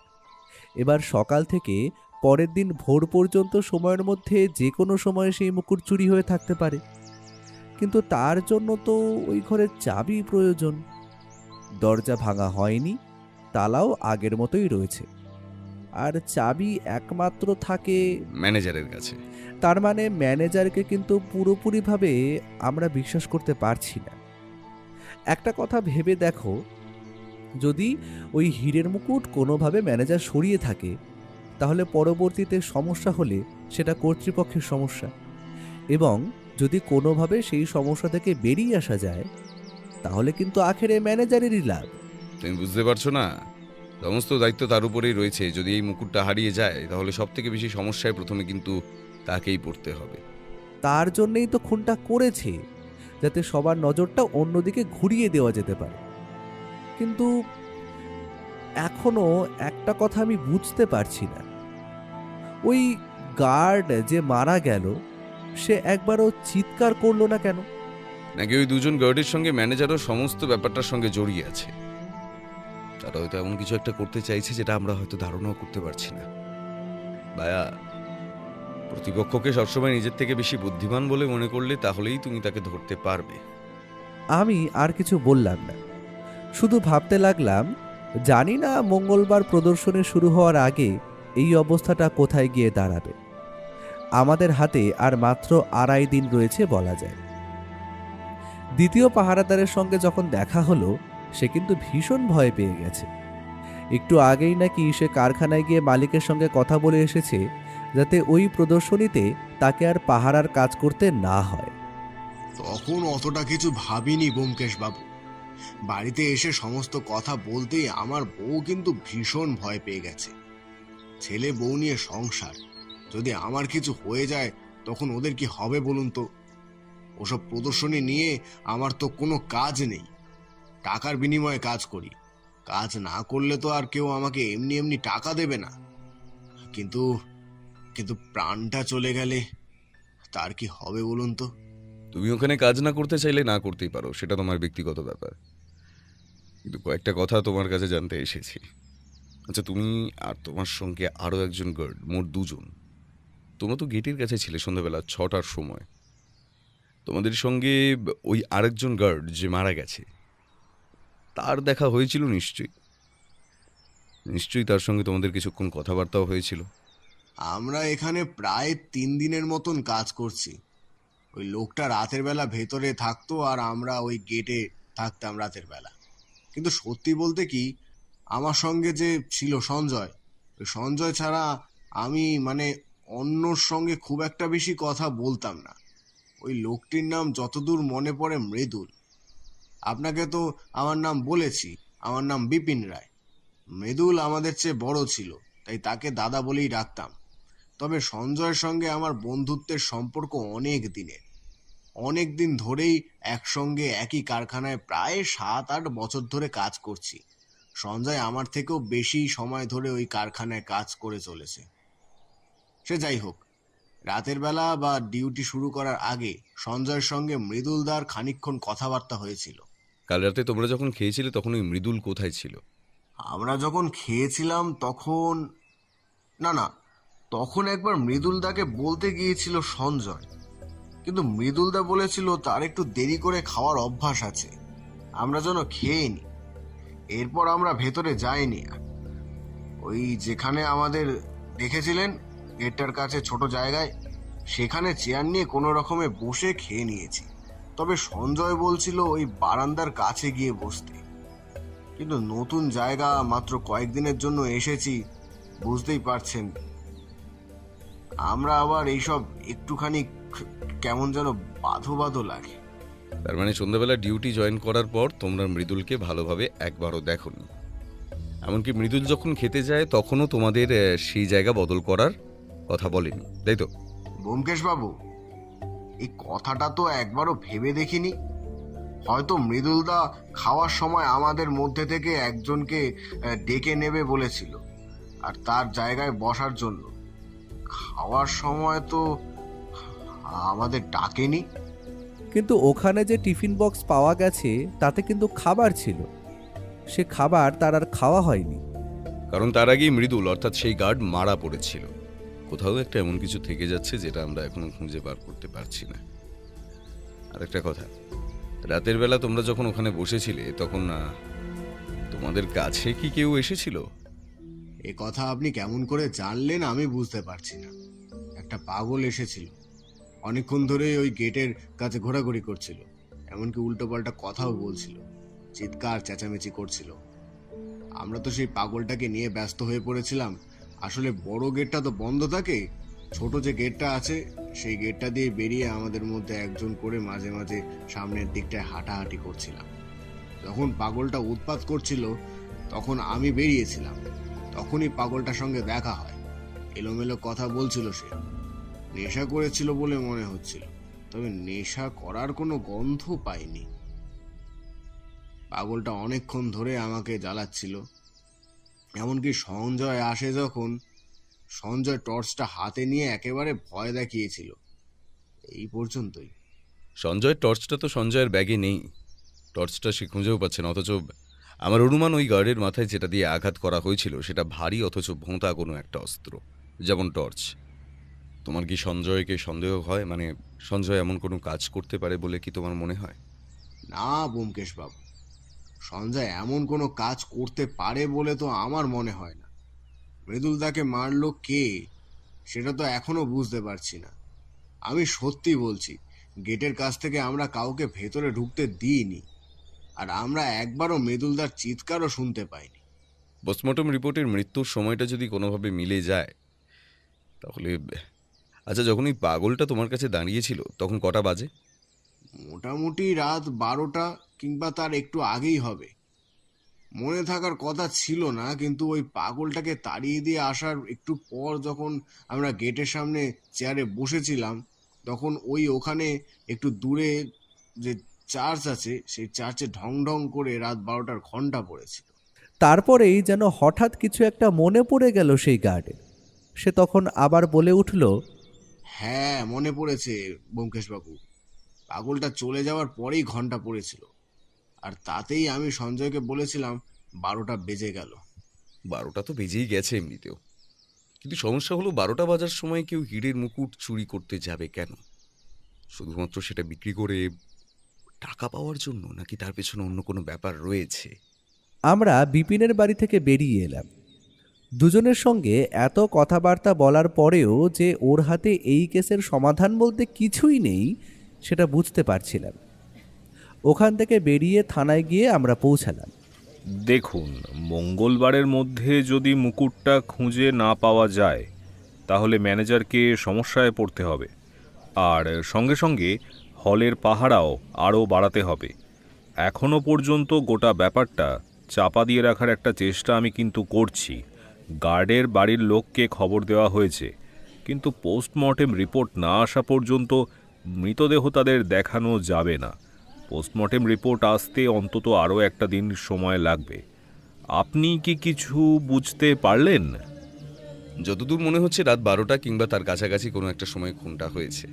এবার সকাল থেকে পরের দিন ভোর পর্যন্ত সময়ের মধ্যে যে কোনো সময়ে সেই মুকুট চুরি হয়ে থাকতে পারে। কিন্তু তার জন্য তো ওই ঘরের চাবি প্রয়োজন। দরজা ভাঙা হয়নি, তালাও আগের মতোই রয়েছে, আর চাবি একমাত্র থাকে ম্যানেজারের কাছে। তার মানে ম্যানেজারকে কিন্তু পুরোপুরিভাবে আমরা বিশ্বাস করতে পারছি না। একটা কথা ভেবে দেখো, যদি ওই হীরের মুকুট কোনোভাবে ম্যানেজার সরিয়ে থাকে, তাহলে পরবর্তীতে সমস্যা হলে সেটা কর্তৃপক্ষের সমস্যা, এবং যদি কোনোভাবে সেই সমস্যা থেকে বেরিয়ে আসা যায় তাহলে কিন্তু আখেরে ম্যানেজারেরই লাভ। তুমি বুঝতে পারছো না? সমস্ত দায়িত্ব তার উপরেই রয়েছে। যদি এই মুকুটটা হারিয়ে যায় তাহলে সব থেকে বেশি সমস্যায় প্রথমে কিন্তু তাকেই পড়তে হবে। তার জন্যেই তো খুনটা করেছে, যাতে সবার নজরটা অন্যদিকে ঘুরিয়ে দেওয়া যেতে পারে। কিন্তু এখনো একটা কথা আমি বুঝতে পারছি না, ওই গার্ড যে মারা গেল সে একবারও চিৎকার করলো না কেন? নাকি ওই দুজন গার্ডের সঙ্গে ম্যানেজারও সমস্ত ব্যাপারটার সঙ্গে জড়িয়ে আছে? তারা হয়তো এমন কিছু একটা করতে চাইছে যেটা আমরা হয়তো ধারণাও করতে পারছি না। ভায়া, প্রতিপক্ষকে সবসময় নিজের থেকে বেশি বুদ্ধিমান বলে মনে করলে তাহলেই তুমি তাকে ধরতে পারবে। আমি আর কিছু বললাম না, শুধু ভাবতে লাগলাম, জানি না মঙ্গলবার প্রদর্শনী শুরু হওয়ার আগে এই অবস্থাটা কোথায় গিয়ে দাঁড়াবে। আমাদের হাতে আর মাত্র 2.5 দিন রয়েছে বলা যায়। দ্বিতীয় পাহারাদারের সঙ্গে যখন দেখা হলো সে কিন্তু ভীষণ ভয় পেয়ে গেছে। একটু আগেই নাকি সে কারখানায় গিয়ে মালিকের সঙ্গে কথা বলে এসেছে যাতে ওই প্রদর্শনীতে তাকে আর পাহারার কাজ করতে না হয়। তখন অতটা কিছু ভাবিনি ব্যোমকেশ বাবু। বাড়িতে এসে সমস্ত কথা বলতেই আমার বউ কিন্তু ভীষণ ভয় পেয়ে গেছে। ছেলে বউ নিয়ে সংসার, যদি আমার কিছু হয়ে যায় তখন ওদের কি হবে বলুন তো? ওসব প্রদর্শনী নিয়ে আমার তো কোনো কাজ নেই, টাকার বিনিময়ে কাজ করি। কাজ না করলে তো আর কেউ আমাকে এমনি এমনি টাকা দেবে না। কিন্তু কিন্তু প্রাণটা চলে গেলে তার কি হবে বলুন তো? তুমি ওখানে কাজ না করতে চাইলে না করতেই পারো, সেটা তোমার ব্যক্তিগত ব্যাপার। কিন্তু কয়েকটা কথা তোমার কাছে জানতে এসেছি। আচ্ছা, তুমি আর তোমার সঙ্গে আরও একজন গার্ড, মোট 2 জন। তোমরা তো গেটের কাছে ছিলে সন্ধ্যাবেলা 6টার সময়। তোমাদের সঙ্গে ওই আরেকজন গার্ড যে মারা গেছে তার দেখা হয়েছিল নিশ্চয়ই? নিশ্চয়ই তার সঙ্গে তোমাদের কিছুক্ষণ কথাবার্তাও হয়েছিল। আমরা এখানে প্রায় 3 দিনের মতন কাজ করছি। ওই লোকটা রাতের বেলা ভেতরে থাকতো আর আমরা ওই গেটে থাকতাম রাতের বেলা। কিন্তু সত্যি বলতে কি, আমার সঙ্গে যে ছিল সঞ্জয়, ওই সঞ্জয় ছাড়া আমি অন্যর সঙ্গে খুব একটা বেশি কথা বলতাম না। ওই লোকটির নাম যতদূর মনে পড়ে মৃদুল। আপনাকে তো আমার নাম বলেছি, আমার নাম বিপিন রায়। মৃদুল আমাদের চেয়ে বড় ছিল, তাই তাকে দাদা বলেই ডাকতাম। তবে সঞ্জয়ের সঙ্গে আমার বন্ধুত্বের সম্পর্ক অনেক দিনের। অনেক দিন ধরেই একসঙ্গে একই কারখানায় প্রায় 7-8 বছর ধরে কাজ করছি। সঞ্জয় আমার থেকেও বেশি সময় ধরে ওই কারখানায় কাজ করে চলেছে। সে যাই হোক, রাতের বেলা বা ডিউটি শুরু করার আগে সঞ্জয়ের সঙ্গে মৃদুলদার খানিকক্ষণ কথাবার্তা হয়েছিল। কাল রাতে তোমরা যখন খেয়েছিলে তখন ওই মৃদুল কোথায় ছিল? আমরা যখন খেয়েছিলাম তখন না, তখন একবার মৃদুলদাকে বলতে গিয়েছিল সঞ্জয়, কিন্তু মৃদুলদা বলেছিল তার একটু দেরি করে খাওয়ার অভ্যাস আছে, আমরা যেন খেয়ে নি। এরপর আমরা ভেতরে যাইনি। ওই যেখানে আমাদের দেখেছিলেন গেটটার কাছে ছোট জায়গায়, সেখানে চেয়ার নিয়ে কোনো রকমে বসে খেয়ে নিয়েছি। তবে সঞ্জয় বলছিল ওই বারান্দার কাছে গিয়ে বসতে, কিন্তু নতুন জায়গা, মাত্র কয়েকদিনের জন্য এসেছি, বুঝতেই পারছেন। আমরা আবার এইসব একটুখানি কেমন যেন বাধো বাধো লাগে। তার মানে সন্ধ্যাবেলা ডিউটি জয়েন করার পর তোমরা মৃদুলকে ভালোভাবে একবারও দেখোনি। এমনকি মৃদুল যখন খেতে যায় তখনও তোমাদের সেই জায়গা বদল করার কথা বলেনি, তাই তো? ব্যোমকেশ বাবু, এই কথাটা তো একবারও ভেবে দেখিনি। হয়তো মৃদুলদা খাওয়ার সময় আমাদের মধ্যে থেকে একজনকে ডেকে নেবে বলেছিল আর তার জায়গায় বসার জন্য। খাওয়ার সময় তো আমাদের ডাকেনি। কিন্তু ওখানে যে টিফিন বক্স পাওয়া গেছে তাতে কিন্তু খাবার ছিল, সে খাবার তার আর খাওয়া হয়নি। কারণ তার আগেই মৃদুল অর্থাৎ সেই গার্ড মারা পড়েছিল। কোথাও একটা এমন কিছু থেকে যাচ্ছে যেটা আমরা এখনো খুঁজে বার করতে পারছি না। আর একটা কথা, রাতের বেলা তোমরা যখন ওখানে বসেছিলে তখন তোমাদের কাছে কি কেউ এসেছিল? এ কথা আপনি কেমন করে জানলেন আমি বুঝতে পারছি না। একটা পাগল এসেছিল, অনেকক্ষণ ধরে ওই গেটের কাছে ঘোরাঘুরি করছিল, এমনকি উল্টোপাল্টা কথাও বলছিল, চিৎকার চেঁচামেচি করছিল। আমরা তো সেই পাগলটাকে নিয়ে ব্যস্ত হয়ে পড়েছিলাম। আসলে বড় গেটটা তো বন্ধ থাকে, ছোট যে গেটটা আছে সেই গেটটা দিয়ে বেরিয়ে আমাদের মধ্যে একজন করে মাঝে মাঝে সামনের দিকটায় হাঁটাহাঁটি করছিলাম। যখন পাগলটা উৎপাত করছিল তখন আমি বেরিয়েছিলাম। তখনই পাগলটার সঙ্গে দেখা হয়। এলোমেলো কথা বলছিল, সে নেশা করেছিল বলে মনে হচ্ছিল, তবে নেশা করার কোনো গন্ধ পাইনি। পাগলটা অনেকক্ষণ ধরে আমাকে জ্বালাচ্ছিল। এমনকি সঞ্জয় আসে যখন, সঞ্জয় টর্চটা হাতে নিয়ে একেবারে ভয় দেখিয়েছিল। এই পর্যন্তই। সঞ্জয়ের টর্চটা তো সঞ্জয়ের ব্যাগে নেই, টর্চটা সে খুঁজেও পাচ্ছে না। অথচ আমার অনুমান ওই গার্ডের মাথায় যেটা দিয়ে আঘাত করা হয়েছিল সেটা ভারী অথচ ভোঁতা কোনো একটা অস্ত্র, যেমন টর্চ। তোমার কি সঞ্জয়কে সন্দেহ হয়? মানে সঞ্জয় এমন কোনো কাজ করতে পারে বলে কি তোমার মনে হয়? না ব্যোমকেশ বাবু, সঞ্জয় এমন কোনো কাজ করতে পারে বলে তো আমার মনে হয় না। মৃদুলদাকে মারলো কে সেটা তো এখনো বুঝতে পারছি না। আমি সত্যি বলছি, গেটের কাছ থেকে আমরা কাউকে ভেতরে ঢুকতে দিইনি, আর আমরা একবারও মৃদুলদার চিৎকারও শুনতে পাইনি। পোস্টমর্টম রিপোর্টের মৃত্যুর সময়টা যদি কোনোভাবে মিলে যায় তাহলে... আচ্ছা, যখন এই পাগলটা তোমার কাছে দাঁড়িয়েছিল তখন কটা বাজে? মোটামুটি রাত 12টা কিংবা তার একটু আগেই হবে। মনে থাকার কথা ছিল না, কিন্তু ওই পাগলটাকে তাড়িয়ে দিয়ে আসার একটু পর যখন আমরা গেটের সামনে চেয়ারে বসেছিলাম, তখন ওখানে একটু দূরে যে চার্চ আছে সেই চার্চে ঢং ঢং করে রাত 12টার ঘন্টা পড়েছিল। তারপরেই যেন হঠাৎ কিছু একটা মনে পড়ে গেল সেই গার্ডের। সে তখন আবার বলে উঠল, হ্যাঁ, মনে পড়েছে ব্যোমকেশ বাবু, পাগলটা চলে যাওয়ার পরেই ঘন্টা পড়েছিল, আর তাতেই আমি সঞ্জয়কে বলেছিলাম 12টা বেজে গেল। 12টা তো বেজেই গেছে এমনিতেও, কিন্তু সমস্যা হলো 12টা বাজার সময় কেউ হীরের মুকুট চুরি করতে যাবে কেন? শুধুমাত্র সেটা বিক্রি করে টাকা পাওয়ার জন্য, নাকি তার পেছনে অন্য কোনো ব্যাপার রয়েছে? আমরা বিপিনের বাড়ি থেকে বেরিয়ে এলাম। দুজনের সঙ্গে এত কথাবার্তা বলার পরেও যে ওর হাতে এই কেসের সমাধান বলতে কিছুই নেই সেটা বুঝতে পারছিলাম। ওখান থেকে বেরিয়ে থানায় গিয়ে আমরা পৌঁছালাম। দেখুন, মঙ্গলবারের মধ্যে যদি মুকুটটা খুঁজে না পাওয়া যায় তাহলে ম্যানেজারকে সমস্যায় পড়তে হবে। আর সঙ্গে সঙ্গে হলের পাহারাও আরও বাড়াতে হবে। এখনও পর্যন্ত গোটা ব্যাপারটা চাপা দিয়ে রাখার একটা চেষ্টা আমি কিন্তু করছি। গার্ডের বাড়ির লোককে খবর দেওয়া হয়েছে, কিন্তু পোস্টমর্টেম রিপোর্ট না আসা পর্যন্ত মৃতদেহ তাদের দেখানো যাবে না। পোস্টমর্টেম রিপোর্ট আসতে অন্তত আরও একটা দিন সময় লাগবে। আপনি কি কিছু বুঝতে পারলেন? যতদূর মনে হচ্ছে রাত 12টা কিংবা তার কাছাকাছি কোনো একটা সময় খুনটা হয়েছে।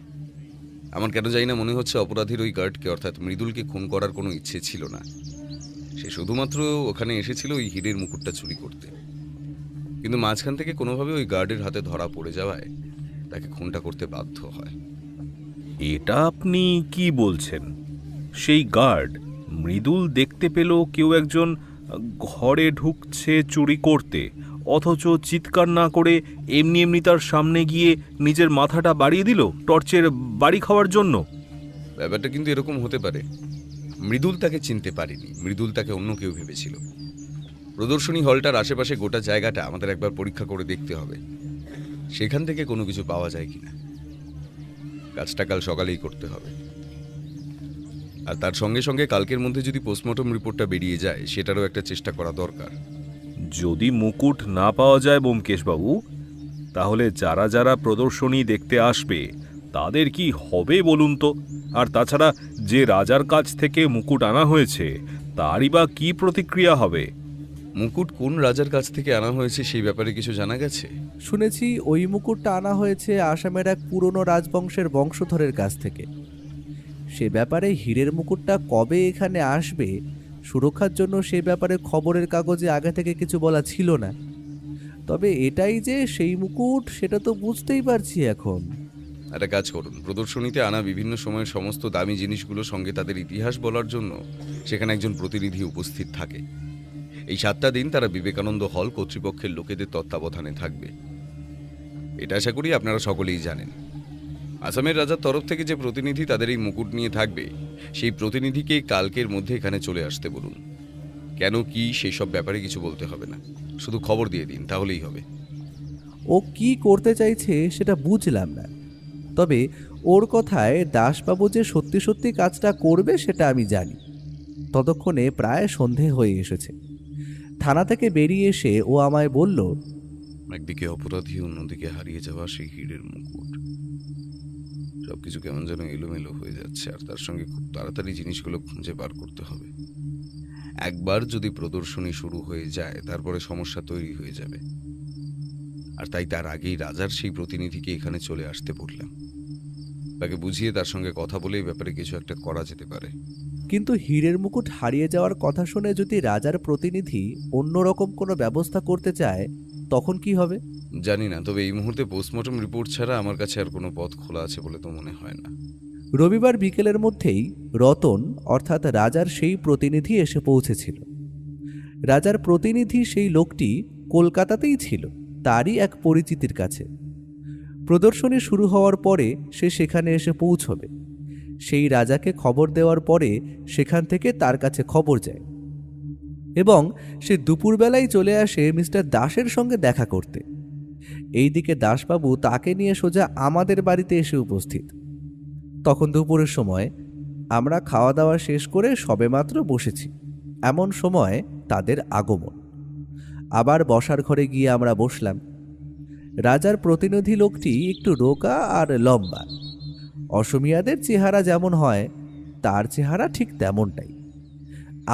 আমার কেন জানি না মনে হচ্ছে অপরাধীর ওই গার্ডকে অর্থাৎ মৃদুলকে খুন করার কোনো ইচ্ছে ছিল না। সে শুধুমাত্র ওখানে এসেছিল ওই হীরের মুকুটটা চুরি করতে, কিন্তু মাঝখান থেকে কোনোভাবে ওই গার্ডের হাতে ধরা পড়ে যাওয়ায় তাকে খুনটা করতে বাধ্য হয়। এটা আপনি কি বলছেন? সেই গার্ড মৃদুল দেখতে পেল কেউ একজন ঘরে ঢুকছে চুরি করতে, অথচ চিৎকার না করে এমনি এমনি তার সামনে গিয়ে নিজের মাথাটা বাড়িয়ে দিল টর্চের বাড়ি খাওয়ার জন্য। ব্যাপারটা কিন্তু এরকম হতে পারে। মৃদুল তাকে চিনতে পারেনি, মৃদুল তাকে অন্য কেউ ভেবেছিল। প্রদর্শনী হলটার আশেপাশে গোটা জায়গাটা আমাদের একবার পরীক্ষা করে দেখতে হবে, সেখান থেকে কোনো কিছু পাওয়া যায় কিনা। কাজটা কাল সকালেই করতে হবে, আর তার সঙ্গে সঙ্গে কালকের মধ্যে যদি পোস্টমর্টম রিপোর্টটা বেরিয়ে যায় সেটারও একটা চেষ্টা করা দরকার। যদি মুকুট না পাওয়া যায় ব্যোমকেশবাবু, তাহলে যারা যারা প্রদর্শনী দেখতে আসবে তাদের কি হবে বলুন তো? আর তাছাড়া যে রাজার কাছ থেকে মুকুট আনা হয়েছে তারই বা কি প্রতিক্রিয়া হবে? মুকুট কোন রাজার কাছ থেকে আনা হয়েছে সেই ব্যাপারে কিছু জানা গেছে? শুনেছি ওই মুকুটটা আনা হয়েছে আসামের এক পুরনো রাজবংশের বংশধরের কাছ থেকে। সে ব্যাপারে হীরের মুকুটটা কবে এখানে আসবে সুরক্ষার জন্য সে ব্যাপারে খবরের কাগজে আগে থেকে কিছু বলা ছিল না। তবে এটাই যে সেই মুকুট সেটা তো বুঝতেই পারছি এখন। একটা কাজ করুন, প্রদর্শনীতে আনা বিভিন্ন সময়ের সমস্ত দামি জিনিসগুলো সঙ্গে তাদের ইতিহাস বলার জন্য সেখানে একজন প্রতিনিধি উপস্থিত থাকে। এই 7টা দিন তারা বিবেকানন্দ হল কর্তৃপক্ষের লোকেদের তত্ত্বাবধানে থাকবে। এটা আশা করি আপনারা সকলেই জানেন। আসামের রাজার তরফ থেকে যে প্রতিনিধি তাদের এই মুকুট নিয়ে থাকবে, সেই প্রতিনিধিকে কালকের মধ্যে এখানে চলে আসতে বলুন। কেন কি সেই সব ব্যাপারে কিছু বলতে হবে না, শুধু খবর দিয়ে দিন, তাহলেই হবে। ও কি করতে চাইছে সেটা বুঝলাম না, তবে ওর কথায় দাসবাবু যে সত্যি সত্যি কাজটা করবে সেটা আমি জানি। ততক্ষণে প্রায় সন্ধে হয়ে এসেছে। থানা থেকে বেরিয়ে এসে ও আমায় বলল, একদিকে অপরাধী, অন্যদিকে হারিয়ে যাওয়া সেই হীরের মুকুট, সবকিছু কেমন যেন এলোমেলো হয়ে যাচ্ছে, আর তার সঙ্গে খুব তাড়াতাড়ি জিনিসগুলো খুঁজে বার করতে হবে। একবার যদি প্রদর্শনী শুরু হয়ে যায় তারপরে সমস্যা তৈরি হয়ে যাবে, আর তাই তার আগেই রাজার সেই প্রতিনিধিকে এখানে চলে আসতে বললাম। তাকে বুঝিয়ে তার সঙ্গে কথা বলে এই ব্যাপারে কিছু একটা করা যেতে পারে। কিন্তু হীরের মুকুট হারিয়ে যাওয়ার কথা শুনে যদি রাজার প্রতিনিধি অন্যরকম কোনো ব্যবস্থা করতে চায় তখন কি হবে জানি না, তবে এই মুহূর্তে পোস্টমর্টম রিপোর্ট ছাড়া আমার কাছে আর কোনো পথ খোলা আছে বলে তো মনে হয় না। রবিবার বিকেলের মধ্যেই রতন অর্থাৎ রাজার সেই প্রতিনিধি এসে পৌঁছেছিল। রাজার প্রতিনিধি সেই লোকটি কলকাতাতেই ছিল, তারই এক পরিচিতির কাছে। প্রদর্শনী শুরু হওয়ার পরে সে সেখানে এসে পৌঁছবে। সেই রাজাকে খবর দেওয়ার পরে সেখান থেকে তার কাছে খবর যায় এবং সে দুপুরবেলায় চলে আসে মিস্টার দাসের সঙ্গে দেখা করতে। এইদিকে দাসবাবু তাকে নিয়ে সোজা আমাদের বাড়িতে এসে উপস্থিত। তখন দুপুরের সময়, আমরা খাওয়া দাওয়া শেষ করে সবেমাত্র বসেছি, এমন সময় তাদের আগমন। আবার বসার ঘরে গিয়ে আমরা বসলাম। রাজার প্রতিনিধি লোকটি একটু রোগা আর লম্বা। অসমিয়াদের চেহারা যেমন হয় তার চেহারা ঠিক তেমনটাই।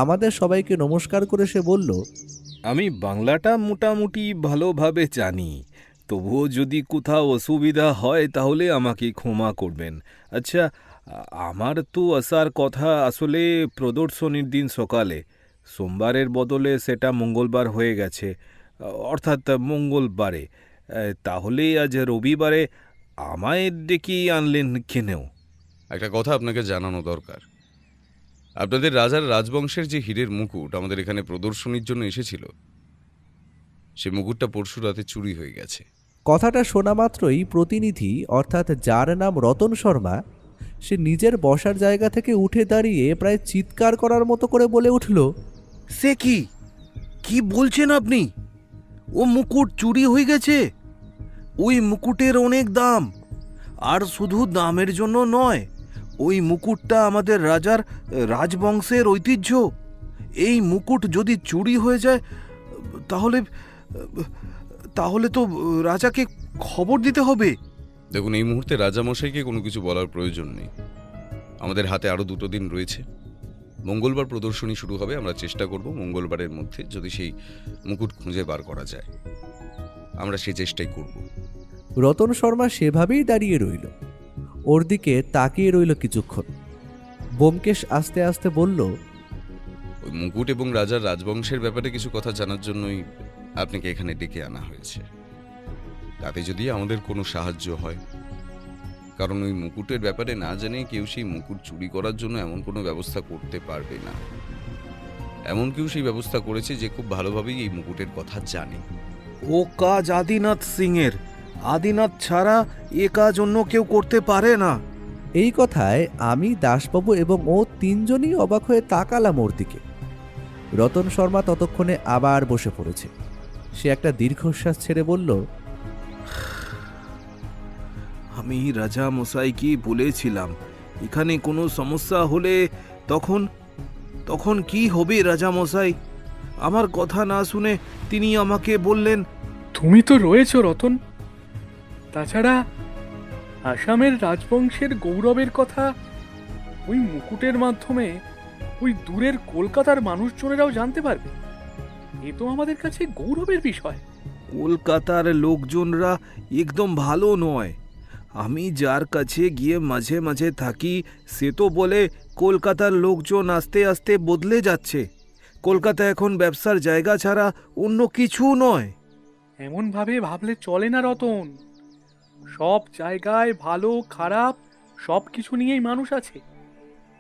আমাদের সবাইকে নমস্কার করে সে বলল, আমি বাংলাটা মোটামুটি ভালোভাবে জানি, তবুও যদি কোথাও অসুবিধা হয় তাহলে আমাকে ক্ষমা করবেন। আচ্ছা, আমার তো আসার কথা আসলে প্রদর্শনীর দিন সকালে, সোমবারের বদলে সেটা মঙ্গলবার হয়ে গেছে, অর্থাৎ মঙ্গলবারে। তাহলে আজ রবিবারে আমায় ডেকে আনলেন কেনেও? একটা কথা আপনাকে জানানো দরকার। আপনাদের রাজার রাজবংশের যে হীরের মুকুট আমাদের এখানে প্রদর্শনীর জন্য এসেছিল, সে মুকুটটা পরশু রাতে চুরি হয়ে গেছে। কথাটা শোনা মাত্রই প্রতিনিধি অর্থাৎ যার নাম রতন শর্মা, সে নিজের বসার জায়গা থেকে উঠে দাঁড়িয়ে প্রায় চিৎকার করার মতো করে বলে উঠল, সে কি বলছেন আপনি? ও মুকুট চুরি হয়ে গেছে? ওই মুকুটের অনেক দাম, আর শুধু দামের জন্য নয়, ওই মুকুটটা আমাদের রাজার রাজবংশের ঐতিহ্য। এই মুকুট যদি চুরি হয়ে যায় তাহলে তাহলে তো রাজাকে খবর দিতে হবে। দেখুন, এই মুহূর্তে রাজামশাইকে কোনো কিছু বলার প্রয়োজন নেই। আমাদের হাতে আরও 2 দিন রয়েছে। মঙ্গলবার প্রদর্শনী শুরু হবে। আমরা চেষ্টা করব মঙ্গলবারের মধ্যে যদি সেই মুকুট খুঁজে বার করা যায়, আমরা সেই চেষ্টাই করব। রতন শর্মা সেভাবেই দাঁড়িয়ে রইল, ওর দিকে তাকিয়ে রইল কিছুক্ষণ। ব্যোমকেশ আস্তে আস্তে বলল, ওই মুকুট এবং রাজার রাজবংশের ব্যাপারে কিছু কথা জানার জন্যই আপনাকে এখানে ডেকে আনা হয়েছে। তাতে যদি আমাদের কোনো সাহায্য হয়, কারণ ওই মুকুটের ব্যাপারে না জেনে কেউ সেই মুকুট চুরি করার জন্য এমন কোনো ব্যবস্থা করতে পারবে না। এমন কেউ সেই ব্যবস্থা করেছে যে খুব ভালোভাবেই এই মুকুটের কথা জানে। ও কাজ আদিনাথ সিং এর। আদিনাথ ছাড়া এ কাজ অন্য কেউ করতে পারে না। এই কথায় আমি, দাসবাবু এবং ও 3 জনই অবাক হয়ে তাকালাম ওর দিকে। রতন শর্মা ততক্ষণে আবার বসে পড়েছে। সে একটা দীর্ঘশ্বাস ছেড়ে বলল, আমি রাজা মশাইকে বলেছিলাম এখানে কোনো সমস্যা হলে তখন কি হবে রাজা মশাই? আমার কথা না শুনে তিনি আমাকে বললেন, তুমি তো রয়েছো রতন। তাছাড়া আসামের রাজবংশের গৌরবের কথা ওই মুকুটের মাধ্যমে ওই দূরের কলকাতার মানুষজনেরাও জানতে পারবে। এ তো আমাদের কাছে গৌরবের বিষয়। কলকাতার লোকজনরা একদম ভালো নয়। আমি যার কাছে গিয়ে মাঝে মাঝে থাকি সে তো বলে কলকাতার লোকজন আস্তে আস্তে বদলে যাচ্ছে। কলকাতা এখন ব্যবসার জায়গা ছাড়া অন্য কিছু নয়। এমনভাবে ভাবলে চলে না রতন। সব জায়গায় ভালো খারাপ সব কিছু নিয়েই মানুষ আছে।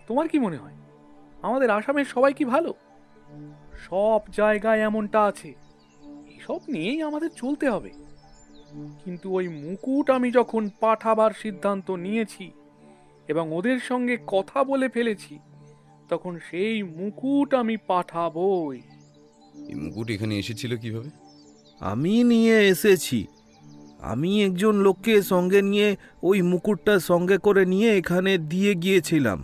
তোমার কি মনে হয় আমাদের আসামের সবাই কি ভালো? সব জায়গায় এমনটা আছে। এসব নিয়েই আমাদের চলতে হবে। কিন্তু ওই মুকুট আমি যখন পাঠাবার সিদ্ধান্ত নিয়েছি এবং ওদের সঙ্গে কথা বলে ফেলেছি, তখন সেই মুকুট আমি পাঠাবই। এই মুকুট এখানে এসেছিল কিভাবে? আমি নিয়ে এসেছি। আমি একজন লোককে সঙ্গে নিয়ে ওই মুকুটটা সঙ্গে করে নিয়ে এখানে দিয়ে গিয়েছিলাম।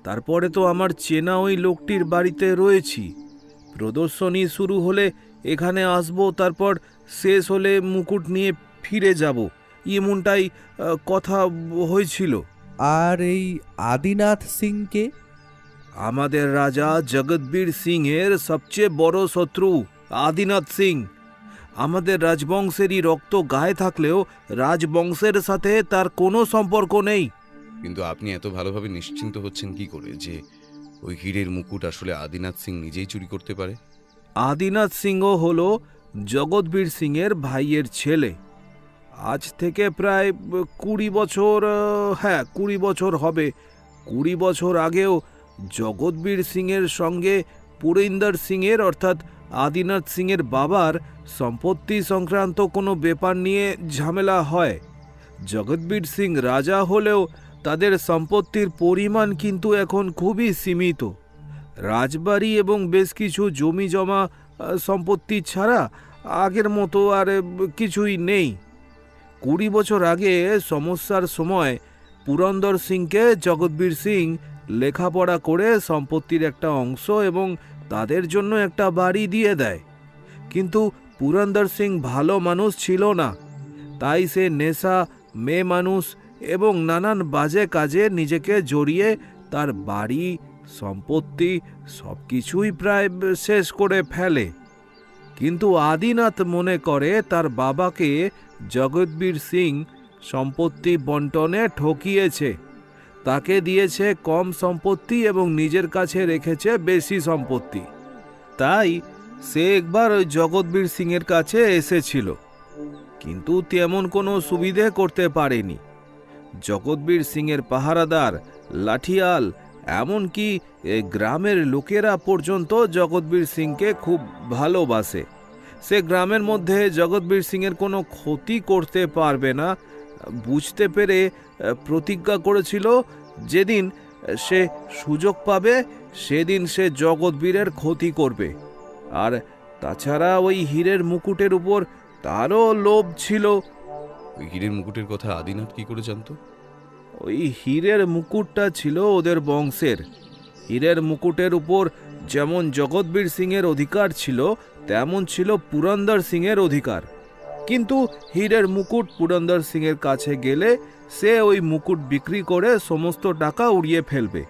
তারপরে তো আমার চেনা ওই লোকটির বাড়িতে রয়েছি। প্রদর্শনী শুরু হলে এখানে আসবো, তারপর শেষ হলে মুকুট নিয়ে ফিরে যাব, এমনটাই কথা হয়েছিল। আর এই আদিনাথ সিংকে? আমাদের রাজা জগৎবীর সিং এর সবচেয়ে বড় শত্রু আদিনাথ সিং। আমাদের রাজবংশেরই রক্ত গায়ে থাকলেও রাজবংশের সাথে তার কোনো সম্পর্ক নেই। কিন্তু আপনি এত ভালোভাবে নিশ্চিন্ত হচ্ছেন কি করে যে ওই হীরের মুকুট আসলে আদিনাথ সিং নিজেই চুরি করতে পারে? আদিনাথ সিংহ হল জগৎবীর সিং এর ভাইয়ের ছেলে। আজ থেকে প্রায় 20 বছর, 20 বছর হবে। 20 বছর আগেও জগৎবীর সিং এর সঙ্গে পুরিন্দর সিং এর অর্থাৎ আদিনাথ সিং এর বাবার সম্পত্তি সংক্রান্ত কোনো ব্যাপার নিয়ে ঝামেলা হয়। জগৎবীর সিং রাজা হলেও তাদের সম্পত্তির পরিমাণ কিন্তু এখন খুবই সীমিত। রাজবাড়ি এবং বেশ কিছু জমি জমা সম্পত্তি ছাড়া আগের মতো আর কিছুই নেই। 20 বছর আগে সমস্যার সময় পুরন্দর সিংকে জগৎবীর সিং লেখাপড়া করে সম্পত্তির একটা অংশ এবং তাদের জন্য একটা বাড়ি দিয়ে দেয়। কিন্তু পুরন্দর সিং ভালো মানুষ ছিল না, তাই সে নেশা, মেয়ে মানুষ এবং নানান বাজে কাজে নিজেকে জড়িয়ে তার বাড়ি, সম্পত্তি সব কিছুই প্রায় শেষ করে ফেলে। কিন্তু আদিনাথ মনে করে তার বাবাকে জগৎবীর সিং সম্পত্তি বন্টনে ঠকিয়েছে। তাকে দিয়েছে কম সম্পত্তি এবং নিজের কাছে রেখেছে বেশি সম্পত্তি। তাই সে একবার ওই জগৎবীর সিং এর কাছে এসেছিল, কিন্তু তেমন কোনো সুবিধে করতে পারেনি। জগৎবীর সিং এর পাহারাদার, লাঠিয়াল, এমনকি গ্রামের লোকেরা পর্যন্ত জগৎবীর সিংকে খুব ভালোবাসে। সে গ্রামের মধ্যে জগৎবীর সিং এর কোনো ক্ষতি করতে পারবে না বুঝতে পেরে প্রতিজ্ঞা করেছিল যেদিন সে সুযোগ পাবে সেদিন সে জগৎবীরের ক্ষতি করবে। আর তাছাড়া ওই হীরের মুকুটের উপর তারও লোভ ছিল। ওই হীরের মুকুটের কথা আদিনাথ কি করে জানতো? ওই হীরের মুকুটটা ছিল ওদের বংশের। হীরের মুকুটের উপর যেমন জগৎবীর সিংয়ের অধিকার ছিল, তেমন ছিল পুরন্দর সিংয়ের অধিকার। কিন্তু হীরের মুকুট পুরন্দর সিংয়ের কাছে গেলে সে ওই মুকুট বিক্রি করে সমস্ত টাকা উড়িয়ে ফেলবে।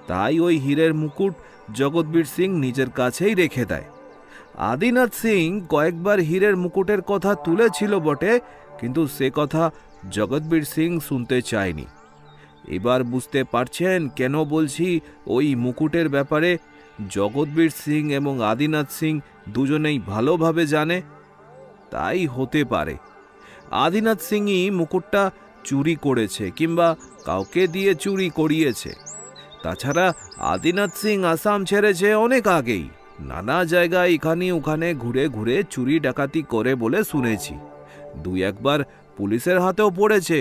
তাই ওই হীরের মুকুট জগৎবীর সিং নিজের কাছেই রেখে দেয়। আদিনাথ সিং কয়েকবার হীরের মুকুটের কথা তুলেছিল বটে, কিন্তু সে কথা জগৎবীর সিং শুনতে চায়নি। এবার বুঝতে পারছেন কেন বলছি ওই মুকুটের ব্যাপারে জগৎবীর সিং এবং আদিনাথ সিং দুজনেই ভালোভাবে জানে। তাই হতে পারে আদিনাথ সিংই মুকুটটা চুরি করেছে কিংবা কাউকে দিয়ে চুরি করিয়েছে। তাছাড়া আদিনাথ সিং আসাম ছেড়েছে অনেক আগেই, নানা জায়গায় এখানে ওখানে ঘুরে ঘুরে চুরি ডাকাতি করে বলে শুনেছি। দুই একবার পুলিশের হাতেও পড়েছে।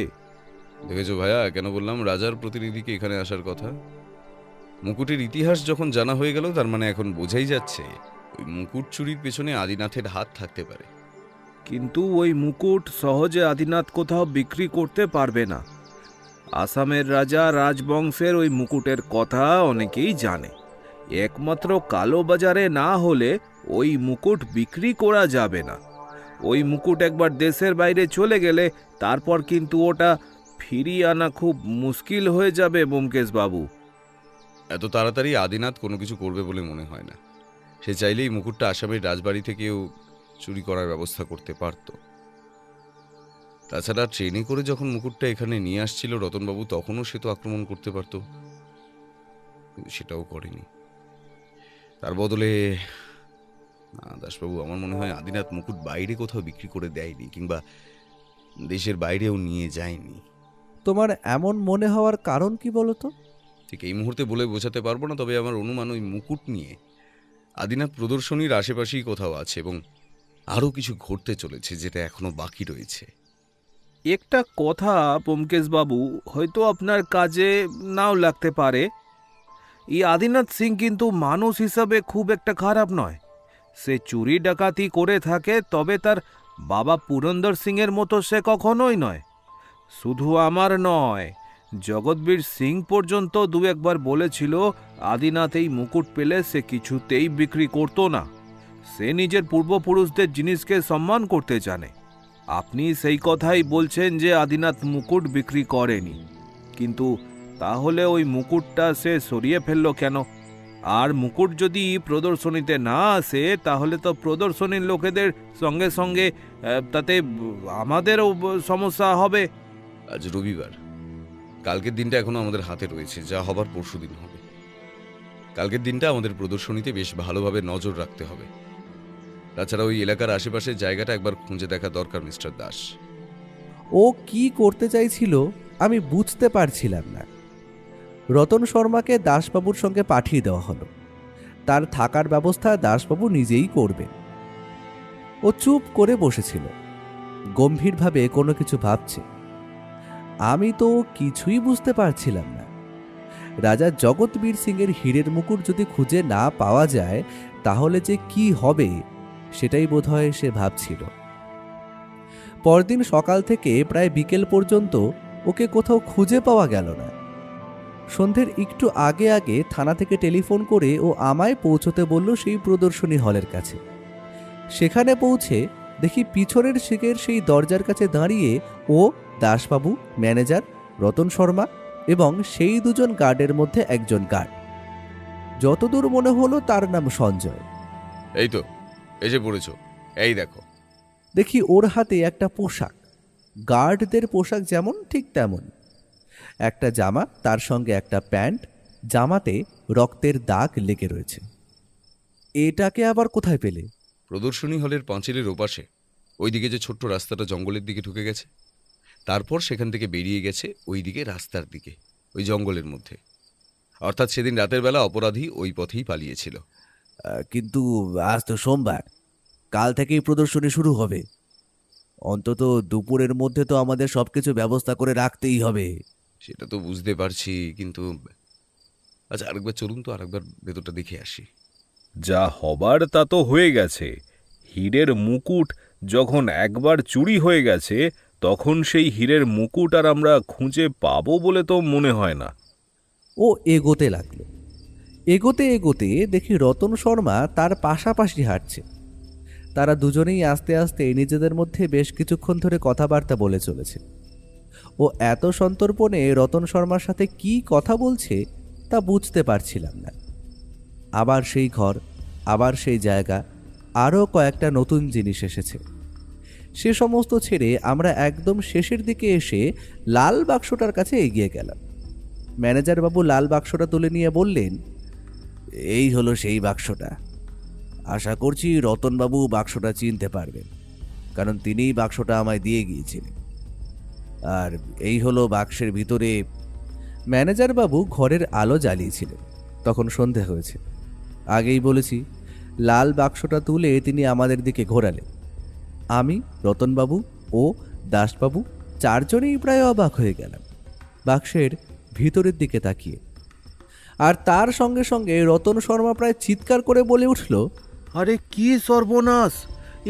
দেখেছো ভাইয়া, কেন বললাম রাজার প্রতিনিধিকে এখানে আসার কথা? মুকুটের ইতিহাস যখন জানা হয়ে গেল, তার মানে এখন বোঝাই যাচ্ছে ওই মুকুট চুরির পেছনে আদিনাথের হাত থাকতে পারে। কিন্তু ওই মুকুট সহজে আদিনাথ কোথাও বিক্রি করতে পারবে না। আসামের রাজা রাজবংশের ওই মুকুটের কথা অনেকেই জানে। একমাত্র কালো বাজারে না হলে ওই মুকুট বিক্রি করা যাবে না। ওই মুকুট একবার দেশের বাইরে চলে গেলে তারপর কিন্তু ওটা ফিরিয়ে আনা খুব মুশকিল হয়ে যাবে ব্যোমকেশ বাবু। এত তাড়াতাড়ি আদিনাথ কোনো কিছু করবে বলে মনে হয় না। সে চাইলেই মুকুটটা আসামের রাজবাড়ি থেকেও চুরি করার ব্যবস্থা করতে পারত। তাছাড়া ট্রেনে করে যখন মুকুটটা এখানে নিয়ে আসছিল রতনবাবু, তখনও সে তো আক্রমণ করতে পারত, কিন্তু সেটাও করেনি। তার বদলে না দাসবাবু, আমার মনে হয় আদিনাথ মুকুট বাইরে কোথাও বিক্রি করে দেয়নি, কিংবা দেশের বাইরেও নিয়ে যায়নি। তোমার এমন মনে হওয়ার কারণ কি বলো তো? ঠিক এই মুহূর্তে বলে বোঝাতে পারবো না, তবে আমার অনুমান ওই মুকুট নিয়ে আদিনাথ প্রদর্শনীর আশেপাশেই কোথাও আছে এবং আরও কিছু ঘটতে চলেছে যেটা এখনো বাকি রয়েছে। একটা কথা ব্যোমকেশ বাবু, হয়তো আপনার কাজে নাও লাগতে পারে। এই আদিনাথ সিং কিন্তু মানুষ হিসাবে খুব একটা খারাপ নয়। সে চুরি ডাকাতি করে থাকে, তবে তার বাবা পুরন্দর সিংয়ের মতো সে কখনোই নয়। শুধু আমার নয়, জগৎবীর সিং পর্যন্ত দু একবার বলেছিল আদিনাথ এই মুকুট পেলে সে কিছুতেই বিক্রি করতো না। সে নিজের পূর্বপুরুষদের জিনিসকে সম্মান করতে জানে। আপনি সেই কথাই বলছেন যে আদিনাথ মুকুট বিক্রি করেনি, কিন্তু তাহলে ওই মুকুটটা সে সরিয়ে ফেলল কেন? আর মুকুট যদি প্রদর্শনীতে না আসে, তাহলে তো প্রদর্শনীর লোকেদের সঙ্গে সঙ্গে তাতে আমাদেরও সমস্যা হবে। আজ রবিবার, কালকের দিনটা এখনো আমাদের হাতে রয়েছে, যা হবার পরশু দিন হবে। কালকের দিনটা আমাদের প্রদর্শনীতে বেশ ভালোভাবে নজর রাখতে হবে। তাছাড়া ওই এলাকার আশেপাশের জায়গাটা একবার খুঁজে দেখা দরকার মিস্টার দাস। ও কি করতে চাইছিল আমি বুঝতে পারছিলাম না। রতন শর্মাকে দাসবাবুর সঙ্গে পাঠিয়ে দেওয়া হলো। তার থাকার ব্যবস্থা দাসবাবু নিজেই করবেন। ও চুপ করে বসেছিল, গম্ভীরভাবে কোনো কিছু ভাবছে। আমি তো কিছুই বুঝতে পারছিলাম না। রাজা জগৎবীর সিংয়ের হীরের মুকুট যদি খুঁজে না পাওয়া যায়, তাহলে যে কি হবে সেটাই বোধহয় সে ভাবছিল। পরদিন সকাল থেকে প্রায় বিকেল পর্যন্ত ওকে কোথাও খুঁজে পাওয়া গেল না। সন্ধ্যের একটু আগে আগে থানা থেকে টেলিফোন করে ও আমায় পৌঁছতে বলল সেই প্রদর্শনী হলের কাছে। সেখানে পৌঁছে দেখি পিছনের সিটের সেই দরজার কাছে দাঁড়িয়ে ও, দাসবাবু, ম্যানেজার, রতন শর্মা এবং সেই দুজন গার্ডের মধ্যে একজন গার্ড। যতদূর মনে হলো তার নাম সঞ্জয়। এই তো এসে পড়েছো, এই দেখো। দেখি ওর হাতে একটা পোশাক, গার্ডদের পোশাক যেমন ঠিক তেমন। একটা জামা, তার সঙ্গে একটা প্যান্ট, জামাতে রক্তের দাগ লেগে রয়েছে। এটাকে আবার কোথায় পেলে? প্রদর্শনী হলের পাঁচিলের ওপাশে ওইদিকে যে ছোট্ট রাস্তাটা জঙ্গলের দিকে ঢুকে গেছে, তারপর সেখান থেকে বেরিয়ে গেছে ওই দিকে রাস্তার দিকে, ওই জঙ্গলের মধ্যে। অর্থাৎ সেদিন রাতের বেলা অপরাধী ওই পথেই পালিয়েছিল। কিন্তু আজ তো সোমবার, কাল থেকেই প্রদর্শনী শুরু হবে। অন্তত দুপুরের মধ্যে তো আমাদের সবকিছু ব্যবস্থা করে রাখতেই হবে। সেটা তো বুঝতে পারছি, কিন্তু আচ্ছা আরেকবার চলুন তো, আরেকবার ভেতরটা দেখে আসি। যা হবার তা তো হয়ে গেছে। হীরের মুকুট যখন একবার চুরি হয়ে গেছে, তখন সেই হীরের মুকুট আর আমরা খুঁজে পাবো বলে তো মনে হয় না। ও এগোতে লাগলো। এগোতে এগোতে দেখি রতন শর্মা তার পাশাপাশি হাঁটছে। তারা দুজনেই আস্তে আস্তে নিজেদের মধ্যে বেশ কিছুক্ষণ ধরে কথাবার্তা বলে চলেছে। ও এত সন্তর্পণে রতন শর্মার সাথে কি কথা বলছে তা বুঝতে পারছিলাম না। আবার সেই ঘর, আবার সেই জায়গা, আরও কয়েকটা নতুন জিনিস এসেছে। সে সমস্ত ছেড়ে আমরা একদম শেষের দিকে এসে লাল বাক্সটার কাছে এগিয়ে গেলাম। ম্যানেজার বাবু লাল বাক্সটা তুলে নিয়ে বললেন, এই হলো সেই বাক্সটা। আশা করছি রতনবাবু বাক্সটা চিনতে পারবেন, কারণ তিনিই বাক্সটা আমায় দিয়ে গিয়েছিলেন। আর এই হলো বাক্সের ভিতরে। ম্যানেজার বাবু ঘরের আলো জ্বালিয়েছিলেন, তখন সন্ধে হয়েছে। আগেই বলেছি, লাল বাক্সটা তুলে তিনি আমাদের দিকে ঘোরালেন। আমি, রতনবাবু ও দাসবাবু চারজনেই প্রায় অবাক হয়ে গেলাম বাক্সের ভিতরের দিকে তাকিয়ে। আর তার সঙ্গে সঙ্গে রতন শর্মা প্রায় চিৎকার করে বলে উঠল, আরে কি সর্বনাশ!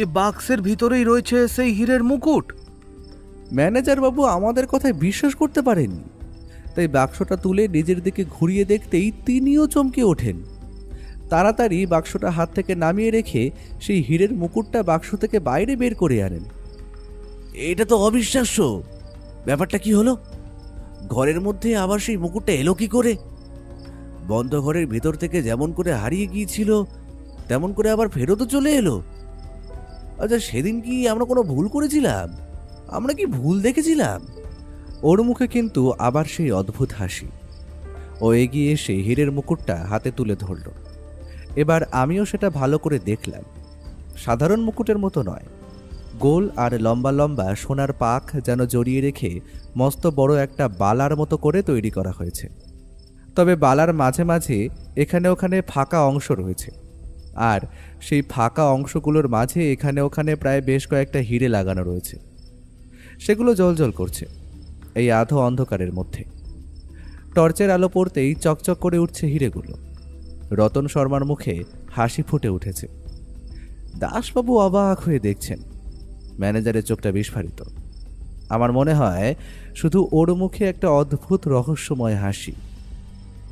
এ বাক্সের ভিতরেই রয়েছে সেই হীরের মুকুট। ম্যানেজার বাবু আমাদের কথায় বিশ্বাস করতে পারেননি, তাই বাক্সটা তুলে নিজের দিকে ঘুরিয়ে দেখতেই তিনিও চমকে ওঠেন। তাড়াতাড়ি বাক্সটা হাত থেকে নামিয়ে রেখে সেই হীরের মুকুটটা বাক্স থেকে বাইরে বের করে আনেন। এটা তো অবিশ্বাস্য! ব্যাপারটা কি হলো? ঘরের মধ্যে আবার সেই মুকুটটা এলো কি করে? বন্ধ ঘরের ভেতর থেকে যেমন করে হারিয়ে গিয়েছিল তেমন করে আবার ফেরতও চলে এলো। আচ্ছা, সেদিন কি আমরা কোনো ভুল করেছিলাম? আমরা কি ভুল দেখেছিলাম? ওর মুখে কিন্তু আবার সেই অদ্ভুত হাসি। ও এগিয়ে এসে হীরের মুকুটটা হাতে তুলে ধরল। এবার আমিও সেটা ভালো করে দেখলাম। সাধারণ মুকুটের মতো নয়, গোল আর লম্বা লম্বা সোনার পাখ যেন জড়িয়ে রেখে মস্ত বড় একটা বালার মতো করে তৈরি করা হয়েছে। তবে বালার মাঝে মাঝে এখানে ওখানে ফাঁকা অংশ রয়েছে, আর সেই ফাঁকা অংশগুলোর মাঝে এখানে ওখানে প্রায় বেশ কয়েকটা হিরে লাগানো রয়েছে। সেগুলো জ্বলজ্বল করছে এই আধো অন্ধকারের মধ্যে। টর্চের আলো পড়তেই চকচক করে উঠছে হিরেগুলো। রতন শর্মার মুখে হাসি ফুটে উঠেছে। দাসবাবু অবাক হয়ে দেখছেন। ম্যানেজারের চোখটা বিস্ফারিত। আমার মনে হয় শুধু ওর মুখে একটা অদ্ভুত রহস্যময় হাসি।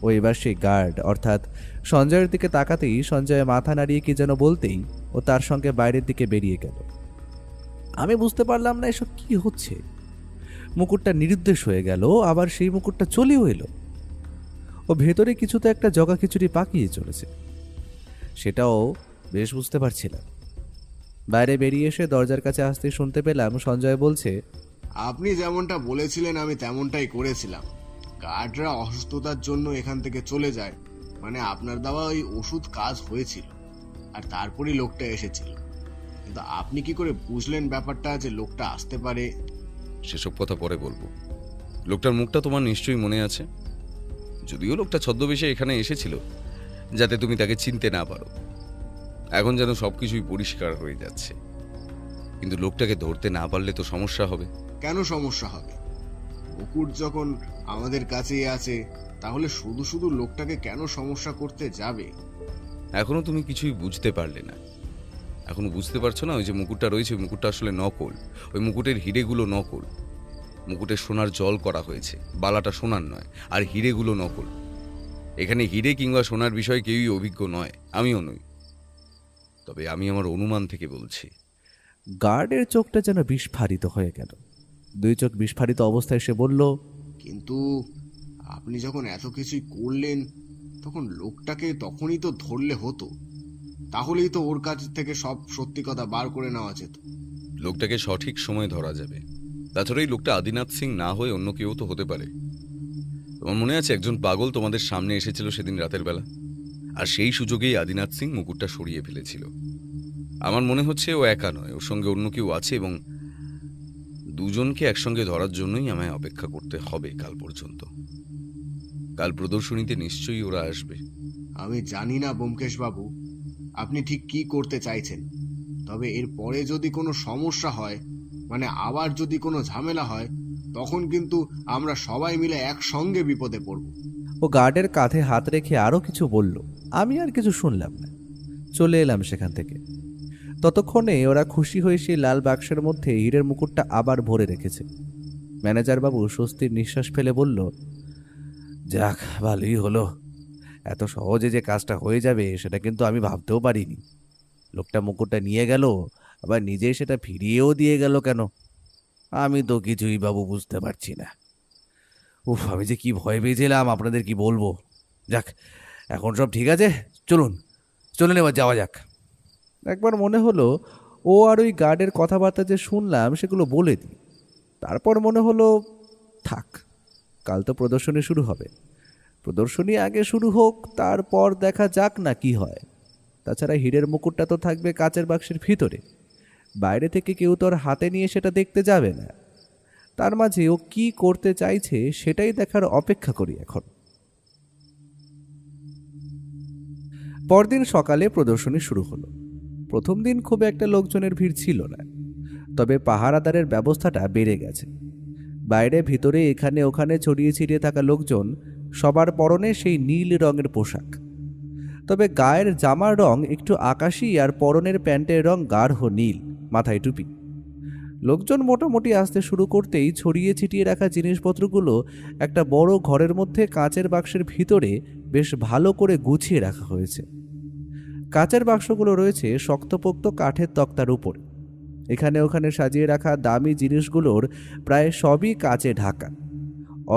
ও এবার সেই গার্ড অর্থাৎ সঞ্জয়ের দিকে তাকাতেই সঞ্জয় মাথা নাড়িয়ে কি যেন বলতেই ও তার সঙ্গে বাইরের দিকে বেরিয়ে গেল। আমি বুঝতে পারলাম না এসব কি হচ্ছে। মুকুটটা নিরুদ্দেশ হয়ে গেল, আবার সেই মুকুটটা চলেও এলো। ও ভেতরে কিছু তো একটা জগা খিচুড়ি পাকিয়ে চলেছে, সেটাও বেশ বুঝতে পারছিলাম। বাইরে বেরিয়ে এসে দরজার কাছে আসতে শুনতে পেলাম সঞ্জয় বলছে, আপনি যেমনটা বলেছিলেন আমি তেমনটাই করেছিলাম। গার্ডরা অসুস্থতার জন্য এখান থেকে চলে যায়, মানে আপনার দেওয়া ওই ওষুধ কাজ হয়েছিল, আর তারপরই লোকটা এসেছিল। কিন্তু আপনি কি করে বুঝলেন ব্যাপারটা যে লোকটা আসতে পারে? সেসব কথা পরে বলবো। লোকটার মুখটা তোমার নিশ্চয়ই মনে আছে। যদিও লোকটা ছদ্মবেশে এখানে এসেছিল যাতে তুমি তাকে চিনতে না পারো। এখন যেন সবকিছুই পরিষ্কার হয়ে যাচ্ছে, কিন্তু লোকটাকে ধরতে না পারলে তো সমস্যা হবে। কেন সমস্যা হবে? মুকুট যখন আমাদের কাছেই আছে, তাহলে শুধু শুধু লোকটাকে কেন সমস্যা করতে যাবে? এখনো তুমি কিছুই বুঝতে পারলে না। এখনো বুঝতে পারছো না ওই যে মুকুটটা রয়েছে, ওই মুকুটটা আসলে নকল। ওই মুকুটের হিরেগুলো নকল। মুকুটের সোনার জল করা হয়েছে, বালাটা সোনার নয়, আর হিরেগুলো নকল। এখানে হিরে কিংবা সোনার বিষয়ে কেউই অভিজ্ঞ নয়, আমিও নই। তবে আমি আমার অনুমান থেকে বলছি। গার্ডের চোখটা যেন বিস্ফারিত হয়ে গেল। দুই চোখ বিস্ফারিত অবস্থায় সে বলল, কিন্তু আপনি যখন এত কিছুই করলেন তখন লোকটাকে তখনই তো ধরলে হতো, তাহলেই তো ওর কাছ থেকে সব সত্যি কথা বার করে নেওয়া যেত। লোকটাকে সঠিক সময় ধরা যাবে। তাছাড়া এই লোকটা আদিনাথ সিং না হয়ে অন্য কেউ তো হতে পারে। তোমার মনে আছে একজন পাগল তোমাদের সামনে এসেছিল সেদিন রাতের বেলা, আর সেই সুযোগেই আদিনাথ সিং মুকুটটা সরিয়ে ফেলেছিল। আমার মনে হচ্ছে ও একা নয়, ওর সঙ্গে অন্য কেউ আছে, এবং দুজনকে একসঙ্গে ধরার জন্যই আমায় অপেক্ষা করতে হবে কাল পর্যন্ত। কাল প্রদর্শনীতে নিশ্চয়ই ওরা আসবে। আমি জানি না ব্যোমকেশ বাবু আপনি ঠিক কি করতে চাইছেন, তবে এর পরে যদি কোনো সমস্যা হয়, মানে আবার যদি কোনো ঝামেলা হয়, তখন কিন্তু আমরা সবাই মিলে একসঙ্গে বিপদে পড়ব। ও গার্ডের কাঁধে হাত রেখে আরও কিছু বলল। আমি আর কিছু শুনলাম না, চলে এলাম সেখান থেকে। ততক্ষণে ওরা খুশি হয়ে সেই লাল বাক্সের মধ্যে হীরের মুকুটটা আবার ভরে রেখেছে। ম্যানেজার বাবু স্বস্তির নিঃশ্বাস ফেলে বলল, যাক, ভালোই হলো। এত সহজে যে কাজটা হয়ে যাবে সেটা কিন্তু আমি ভাবতেও পারিনি। লোকটা মুকুটটা নিয়ে গেল, আবার নিজেই সেটা ফিরিয়েও দিয়ে গেল কেন? আমি তো কিছুই বাবু বুঝতে পারছি না। উফ, আমি যে কি ভয় পেয়েছিলাম আপনাদের কি বলবো। যাক, এখন সব ঠিক আছে, চলুন চলুন এবার যাওয়া যাক। একবার মনে হলো ও আর ওই গার্ডের কথাবার্তা যে শুনলাম সেগুলো বলে দিই। তারপর মনে হলো থাক, কাল তো প্রদর্শনী শুরু হবে। প্রদর্শনী আগে শুরু হোক, তারপর দেখা যাক না কি হয়। তাছাড়া হীরের মুকুটটা তো থাকবে কাচের বাক্সের ভিতরে, বাইরে থেকে কেউ তো আর হাতে নিয়ে সেটা দেখতে যাবে না। তার মাঝে ও কি করতে চাইছে সেটাই দেখার অপেক্ষা করি এখন। পরদিন সকালে প্রদর্শনী শুরু হলো। প্রথম দিন খুব একটা লোকজনের ভিড় ছিল না, তবে পাহারাদারের ব্যবস্থাটা বেড়ে গেছে। বাইরে ভিতরে এখানে ওখানে ছড়িয়ে ছিটিয়ে থাকা লোকজন সবার পরনে সেই নীল রঙের পোশাক, তবে গায়ের জামার রং একটু আকাশি আর পরনের প্যান্টের রং গাঢ় নীল, মাথায় টুপি। লোকজন মোটামুটি আসতে শুরু করতেই ছড়িয়ে ছিটিয়ে রাখা জিনিসপত্রগুলো একটা বড় ঘরের মধ্যে কাচের বাক্সের ভিতরে বেশ ভালো করে গুছিয়ে রাখা হয়েছে। কাচের বাক্সগুলো রয়েছে শক্তপোক্ত কাঠের তক্তার উপর। এখানে ওখানে সাজিয়ে রাখা দামি জিনিসগুলোর প্রায় সবই কাচে ঢাকা।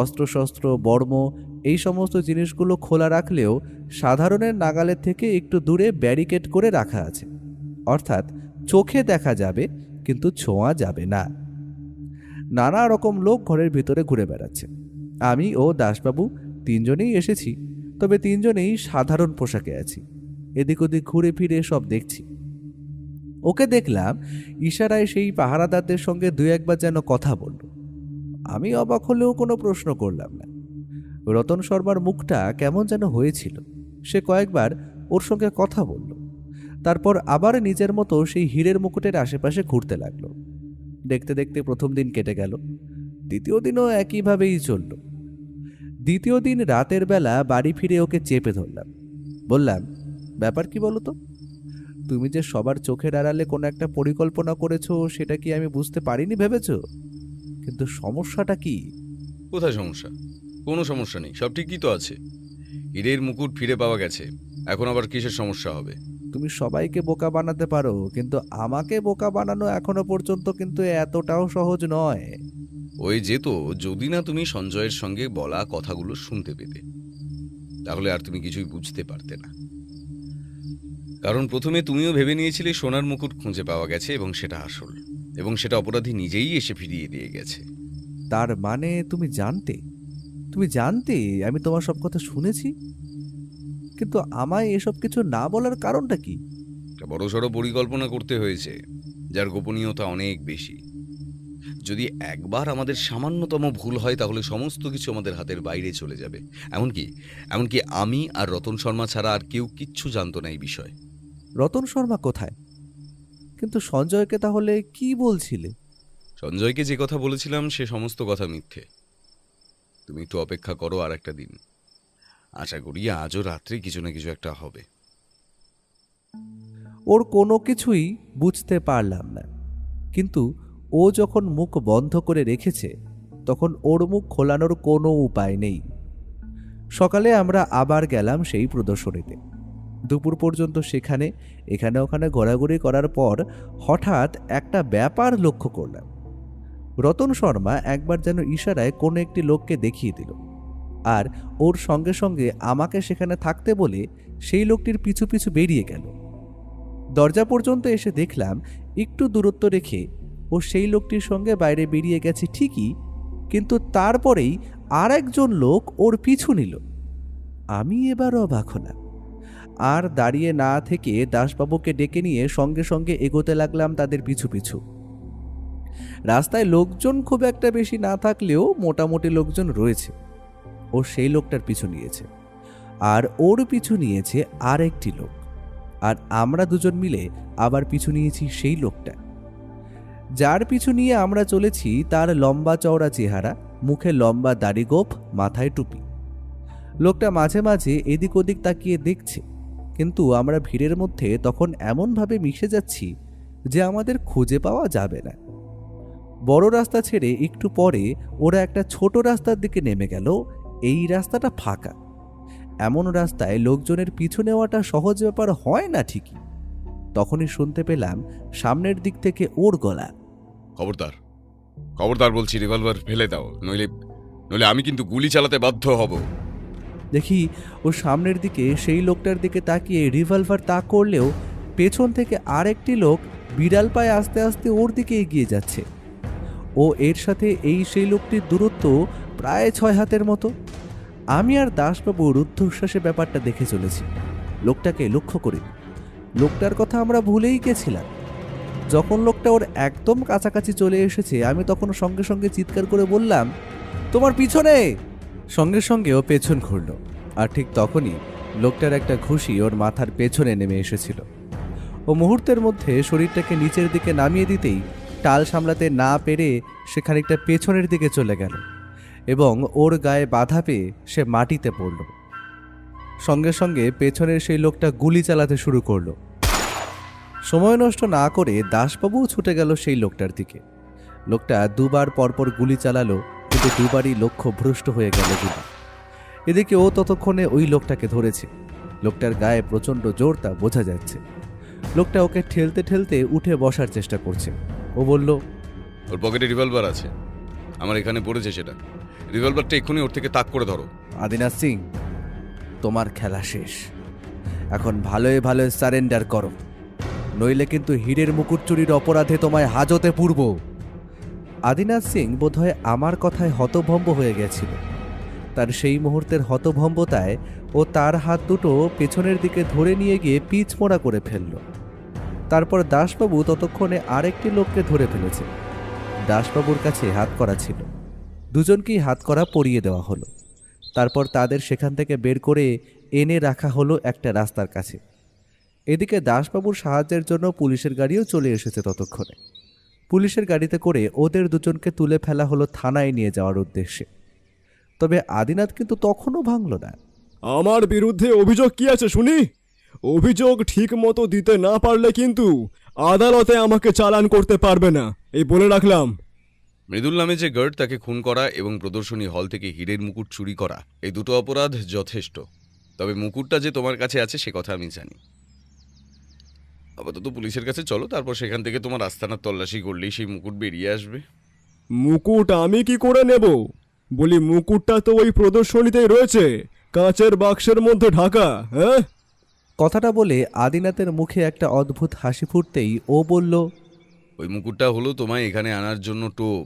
অস্ত্রশস্ত্র, বর্ম, এই সমস্ত জিনিসগুলো খোলা রাখলেও সাধারণের নাগালের থেকে একটু দূরে ব্যারিকেড করে রাখা আছে, অর্থাৎ চোখে দেখা যাবে কিন্তু ছোঁয়া যাবে না। নানা রকম লোক ঘরের ভিতরে ঘুরে বেড়াচ্ছে। আমি ও দাসবাবু তিনজনেই এসেছি, তবে তিনজনেই সাধারণ পোশাকে আছি। এদিক ওদিক ঘুরে ফিরে সব দেখছি। ওকে দেখলাম ইশারায় সেই পাহারাদারদের সঙ্গে দু একবার যেন কথা বলল। আমি অবাক হলেও কোনো প্রশ্ন করলাম না। রতন শর্মার মুখটা কেমন যেন হয়েছিল। সে কয়েকবার ওর সঙ্গে কথা বলল, তারপর আবার নিজের মতো সেই হীরের মুকুটের আশেপাশে ঘুরতে লাগলো। দেখতে দেখতে প্রথম দিন কেটে গেল। দ্বিতীয় দিনও একইভাবেই চলল। দ্বিতীয় দিন রাতের বেলা বাড়ি ফিরে ওকে চেপে ধরলাম। বললাম, ব্যাপার কি বলো তো? তুমি যে সবার চোখের আড়ালে কোনো একটা পরিকল্পনা করেছো সেটা কি আমি বুঝতে পারিনি ভেবেছো? কিন্তু সমস্যাটা কি? কোথায় সমস্যা? কোনো সমস্যা নেই, সব ঠিকই তো আছে। হীরের মুকুট ফিরে পাওয়া গেছে, এখন আবার কিসের সমস্যা হবে? তুমি সবাইকে বোকা বানাতে পারো, কিন্তু আমাকে বোকা বানানো এখনো পর্যন্ত কিন্তু এতটাও সহজ নয়। ওই যেত যদি না তুমি সঞ্জয়ের সঙ্গে বলা কথাগুলো শুনতে পেতে, তাহলে আর তুমি কিছুই বুঝতে পারতে না। কারণ প্রথমে তুমিও ভেবে নিয়েছিলে সোনার মুকুট খুঁজে পাওয়া গেছে এবং সেটা আসল, এবং সেটা অপরাধী নিজেই এসে ফিরিয়ে দিয়ে গেছে। তার মানে তুমি জানতে আমি তোমার সব কথা শুনেছি, কিন্তু আমায় এসব কিছু না বলার কারণটা কি? একটা বড়সড় পরিকল্পনা করতে হয়েছে, যার গোপনীয়তা অনেক বেশি। যদি একবার আমাদের সামান্যতম ভুল হয় তাহলে সমস্ত কিছু আমাদের হাতের বাইরে চলে যাবে। এমনকি আমি আর রতন শর্মা ছাড়া আর কেউ কিচ্ছু জানতো না এই বিষয়। রতন শর্মা কোথায়? কিন্তু সঞ্জয়কে তাহলে কি বলছিলে? সঞ্জয়কে যে কথা বলেছিলাম সে সমস্ত কথা মিথ্যে। তুমি একটু অপেক্ষা করো আর একটা দিন, আশা করি আজও রাত্রে কিছু না কিছু একটা হবে। ওর কোনো কিছুই বুঝতে পারলাম না, কিন্তু ও যখন মুখ বন্ধ করে রেখেছে তখন ওর মুখ খোলানোর কোনো উপায় নেই। সকালে আমরা আবার গেলাম সেই প্রদর্শনীতে। দুপুর পর্যন্ত এখানে ওখানে ঘোরাঘুরি করার পর হঠাৎ একটা ব্যাপার লক্ষ্য করলাম। রতন শর্মা একবার যেন ইশারায় কোনো একটি লোককে দেখিয়ে দিল, আর ওর সঙ্গে সঙ্গে আমাকে সেখানে থাকতে বলে সেই লোকটির পিছু পিছু বেরিয়ে গেল। দরজা পর্যন্ত এসে দেখলাম একটু দূরত্ব রেখে ও সেই লোকটির সঙ্গে বাইরে বেরিয়ে গেছে ঠিকই, কিন্তু তারপরেই আর একজন লোক ওর পিছু নিল। আমি এবার অবাক হলাম। আর দাঁড়িয়ে না থেকে দাসবাবুকে ডেকে নিয়ে সঙ্গে সঙ্গে এগোতে লাগলাম তাদের পিছু পিছু। রাস্তায় লোকজন খুব একটা বেশি না থাকলেও মোটামুটি লোকজন রয়েছে। ও সেই লোকটার পিছু নিয়েছে, আর ওর পিছু নিয়েছে আর একটি লোক, আর আমরা দুজন মিলে আবার পিছু নিয়েছি সেই লোকটা। যার পিছু নিয়ে আমরা চলেছি তার লম্বা চওড়া চেহারা, মুখে লম্বা দাড়িগোঁফ, মাথায় টুপি। লোকটা মাঝে মাঝে এদিক ওদিক তাকিয়ে দেখছে, কিন্তু আমরা ভিড়ের মধ্যে তখন এমনভাবে মিশে যাচ্ছি যে আমাদের খুঁজে পাওয়া যাবে না। বড় রাস্তা ছেড়ে একটু পরে ওরা একটা ছোট রাস্তার দিকে নেমে গেল। এই রাস্তাটা ফাঁকা। এমন রাস্তায় লোকজনের পিছু নেওয়াটা সহজ ব্যাপার হয় না ঠিকই। তখনই শুনতে পেলাম সামনের দিক থেকে ওর গলা। খবরদার, খবরদার বলছি, রিভলভার ফেলে দাও, নইলে নইলে আমি কিন্তু গুলি চালাতে বাধ্য হব। দেখি ও সামনের দিকে সেই লোকটার দিকে তাকিয়ে রিভলভার তাক করলেও পেছন থেকে আরেকটি লোক বিড়াল পায়ে আস্তে আস্তে ওর দিকে এগিয়ে যাচ্ছে। ও এর সাথে সেই লোকটির দূরত্ব প্রায় 6 হাতের মতো। আমি আর দাসবাবু রুদ্ধশ্বাসে ব্যাপারটা দেখে চলেছি, লোকটাকে লক্ষ্য করি। লোকটার কথা আমরা ভুলেই গেছিলাম। যখন লোকটা ওর একদম কাছাকাছি চলে এসেছে, আমি তখন সঙ্গে সঙ্গে চিৎকার করে বললাম, তোমার পিছনে! সঙ্গে সঙ্গে ও পেছন ঘুরল, আর ঠিক তখনই লোকটার একটা ঘুষি ওর মাথার পেছনে নেমে এসেছিল। ও মুহূর্তের মধ্যে শরীরটাকে নিচের দিকে নামিয়ে দিতেই টাল সামলাতে না পেরে সে খানিকটা পেছনের দিকে চলে গেল এবং ওর গায়ে বাধা পেয়ে সে মাটিতে পড়ল। সঙ্গে সঙ্গে পেছনের সেই লোকটা গুলি চালাতে শুরু করলো। সময় নষ্ট না করে দাসবাবুও ছুটে গেল সেই লোকটার দিকে। লোকটা দুবার পরপর গুলি চালালো, কিন্তু দুবারই লক্ষ্য ভ্রষ্ট হয়ে গেল গুলি। এদিকে ও ততক্ষণে ওই লোকটাকে ধরেছে। লোকটার গায়ে প্রচণ্ড জোর তা বোঝা যাচ্ছে। লোকটা ওকে ঠেলতে ঠেলতে উঠে বসার চেষ্টা করছে। ও বলল, ওর পকেটে রিভলভার আছে, আমার এখানে পড়েছে সেটা। রিভলভারটা এক্ষুনি ওর থেকে তাক করে ধরো। আদিনাথ সিং, তোমার খেলা শেষ। এখন ভালোই ভালোই সারেন্ডার করো, নইলে কিন্তু হীরের মুকুট চুরির অপরাধে তোমায় হাজতে পুরব। আদিনাথ সিং বোধহয় আমার কথায় হতভম্ব হয়ে গেছিল। তার সেই মুহূর্তের হতভম্বতায় ও তার হাত দুটো পেছনের দিকে ধরে নিয়ে গিয়ে পিছমোড়া করে ফেলল। তারপর দাসবাবু ততক্ষণে আরেকটি লোককে ধরে ফেলেছে। দাসবাবুর কাছে হাত করা ছিল। দুজনকেই হাত করা পরিয়ে দেওয়া হলো। তারপর তাদের সেখান থেকে বের করে এনে রাখা হলো একটা রাস্তার কাছে। এদিকে দাসবাবুর সাহায্যের জন্য পুলিশের গাড়িও চলে এসেছে ততক্ষণে। পুলিশের গাড়িতে করে ওদের দুজনকে তুলে ফেলা হলো থানায় নিয়ে যাওয়ার উদ্দেশ্যে। তবে আদিনাথ কিন্তু তখনও ভাঙল না। আমার বিরুদ্ধে অভিযোগ কি আছে শুনি? অভিযোগ ঠিক মতো দিতে না পারলে কিন্তু আদালতে আমাকে চালান করতে পারবে না, এই বলে রাখলাম। মৃদুল নামে যে গার্ড, তাকে খুন করা এবং প্রদর্শনী হল থেকে হীরের মুকুট চুরি করা, এই দুটো অপরাধ যথেষ্ট। তবে মুকুটটা যে তোমার কাছে আছে সে কথা আমি জানি। আপাতত পুলিশের কাছে চলো, তারপর সেখান থেকে তোমার আস্তানার তল্লাশি করলেই সেই মুকুট বেরিয়ে আসবে। মুকুট আমি কি করে নেব? বলি, মুকুটটা তো ওই প্রদর্শনীতেই রয়েছে, কাঁচের বাক্সের মধ্যে ঢাকা। হ্যাঁ, কথাটা বলে আদিনাথের মুখে একটা অদ্ভুত হাসি ফুটতেই ও বলল, ওই মুকুটটা হলো তোমায় এখানে আনার জন্য টোপ।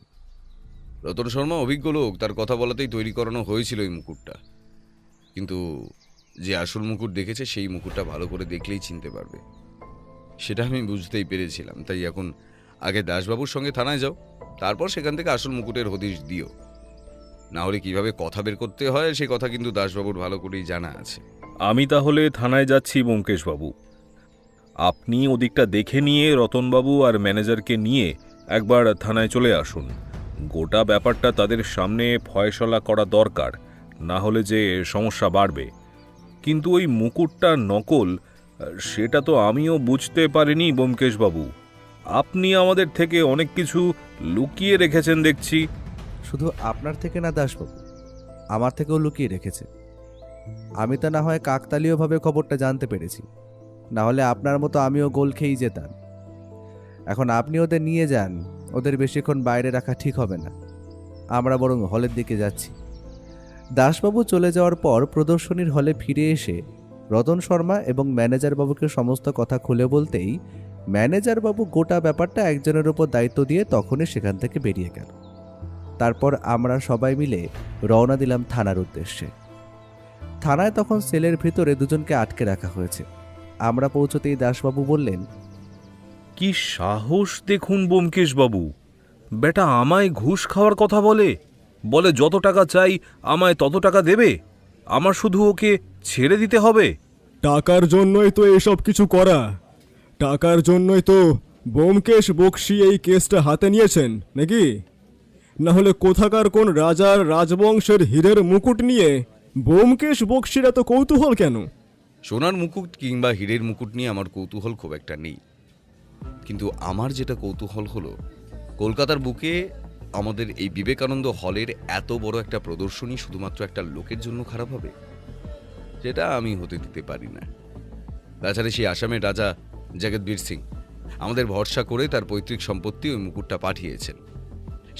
রতন শর্মা অভিজ্ঞ লোক, তার কথা বলাতেই তৈরি করানো হয়েছিল এই মুকুটটা। কিন্তু যে আসল মুকুট দেখেছে সেই মুকুটটা ভালো করে দেখলেই চিনতে পারবে, সেটা আমি বুঝতেই পেরেছিলাম। তাই এখন আগে দাসবাবুর সঙ্গে থানায় যাও, তারপর সেখান থেকে আসল মুকুটের হদিশ দিও। না হলে কিভাবে কথা বের করতে হয় সে কথা কিন্তু দাসবাবুর ভালো করেই জানা আছে। আমি তাহলে থানায় যাচ্ছি ব্যোমকেশবাবু। আপনি ওদিকটা দেখে নিয়ে রতনবাবু আর ম্যানেজারকে নিয়ে একবার থানায় চলে আসুন। গোটা ব্যাপারটা তাদের সামনে ফয়সলা করা দরকার, না হলে যে সমস্যা বাড়বে। কিন্তু ওই মুকুটটা নকল, সেটা তো আমিও বুঝতে পারিনি ব্যোমকেশবাবু। আপনি আমাদের থেকে অনেক কিছু লুকিয়ে রেখেছেন দেখছি। শুধু আপনার থেকে না দাসবাবু, আমার থেকেও লুকিয়ে রেখেছে। আমি তো না হয় কাকতালীয়ভাবে খবরটা জানতে পেরেছি, না হলে আপনার মতো আমিও গোল খেয়েই যেতাম। এখন আপনি ওদের নিয়ে যান, ওদের বেশিক্ষণ বাইরে রাখা ঠিক হবে না। আমরা বরং হলের দিকে যাচ্ছি। দাসবাবু চলে যাওয়ার পর প্রদর্শনীর হলে ফিরে এসে রতন শর্মা এবং ম্যানেজার বাবুকে সমস্ত কথা খুলে বলতেই ম্যানেজার বাবু গোটা ব্যাপারটা একজনের উপর দায়িত্ব দিয়ে তখনই সেখান থেকে বেরিয়ে গেল। তারপর আমরা সবাই মিলে রওনা দিলাম থানার উদ্দেশ্যে। থানায় তখন সেলের ভিতরে দুজনকে আটকে রাখা হয়েছে। আমরা পৌঁছতেই দাসবাবু বললেন, কি সাহস দেখুন ব্যোমকেশবাবু, বেটা আমায় ঘুষ খাওয়ার কথা বলে যত টাকা চাই আমায় তত টাকা দেবে, আমার শুধু ওকে ছেড়ে দিতে হবে। টাকার জন্যই তো এসব কিছু করা। টাকার জন্যই তো ব্যোমকেশ বক্সী এই কেসটা হাতে নিয়েছেন নাকি? না হলে কোথাকার কোন রাজার রাজবংশের হীরের মুকুট নিয়ে ব্যোমকেশ বক্সীর এত কৌতূহল কেন? সোনার মুকুট কিংবা হীরের মুকুট নিয়ে আমার কৌতূহল খুব একটা নেই। কিন্তু আমার যেটা কৌতূহল হলো, কলকাতার বুকে আমাদের এই বিবেকানন্দ হলের এত বড় একটা প্রদর্শনী শুধুমাত্র একটা লোকের জন্য খারাপ হবে, যেটা আমি হতে দিতে পারি না। তাছাড়া সেই আসামের রাজা জগৎবীর সিং আমাদের ভরসা করে তার পৈতৃক সম্পত্তি ওই মুকুটটা পাঠিয়েছেন।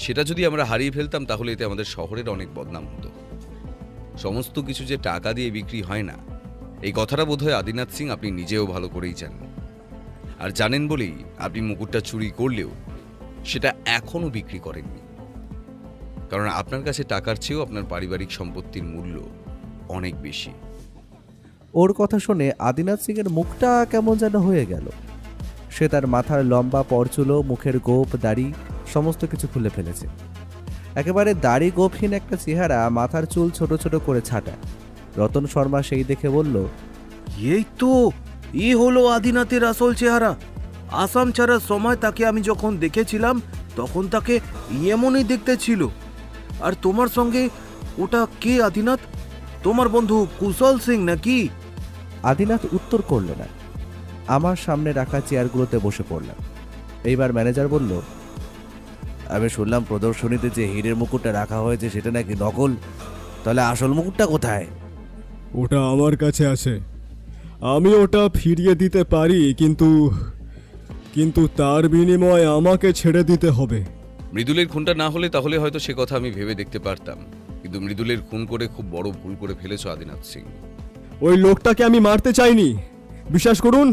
সেটা যদি আমরা হারিয়ে ফেলতাম তাহলে এতে আমাদের শহরের অনেক বদনাম হতো। সমস্ত কিছু যে টাকা দিয়ে বিক্রি হয় না, এই কথাটা বোধহয় আদিনাথ সিং আপনি নিজেও ভালো করেই জানেন। আর জানেন বলেই আপনি মুকুটটা চুরি করলেও সেটা এখনো বিক্রি করেননি, কারণ আপনার কাছে টাকার চেয়েও আপনার পারিবারিক সম্পত্তির মূল্য অনেক বেশি। ওর কথা শুনে আদিনাথ সিংয়ের মুখটা কেমন যেন হয়ে গেল। সে তার মাথার লম্বা পরচুলো, মুখের গোপ, দাড়ি সমস্ত কিছু খুলে ফেলেছে। একেবারে দাড়ি গোপহীন একটা চেহারা, মাথার চুল ছোট ছোট করে ছাটা। রতন শর্মা সেই দেখে বলল, এই তো হলো আদিনাথের আসল চেহারা। আসাম ছাড়ার সময় তাকে আমি যখন দেখেছিলাম তখন তাকে এমনই দেখতে ছিল। আর তোমার সঙ্গে ওটা কে আদিনাথ? তোমার বন্ধু কুশল সিং নাকি? আদিনাথ উত্তর করল না। আমার সামনে রাখা চেয়ারগুলোতে বসে পড়লাম। এইবার ম্যানেজার বলল, আমি শুনলাম প্রদর্শনীতে যে হীরের মুকুটটা রাখা হয়েছে সেটা নাকি নকল। তাহলে আসল মুকুটটা কোথায়? ওটা আমার কাছে আছে, আমি ওটা ফিরিয়ে দিতে পারি, কিন্তু কিন্তু তার বিনিময়ে আমাকে ছেড়ে দিতে হবে। মৃদুলের খুনটা না হলে তাহলে হয়তো সে কথা আমি ভেবে দেখতে পারতাম, কিন্তু মৃদুলের খুন করে খুব বড় ভুল করে ফেলেছো আদিনাথ সিং। ওই লোকটাকে আমি মারতে চাইনি, বিশ্বাস করুন,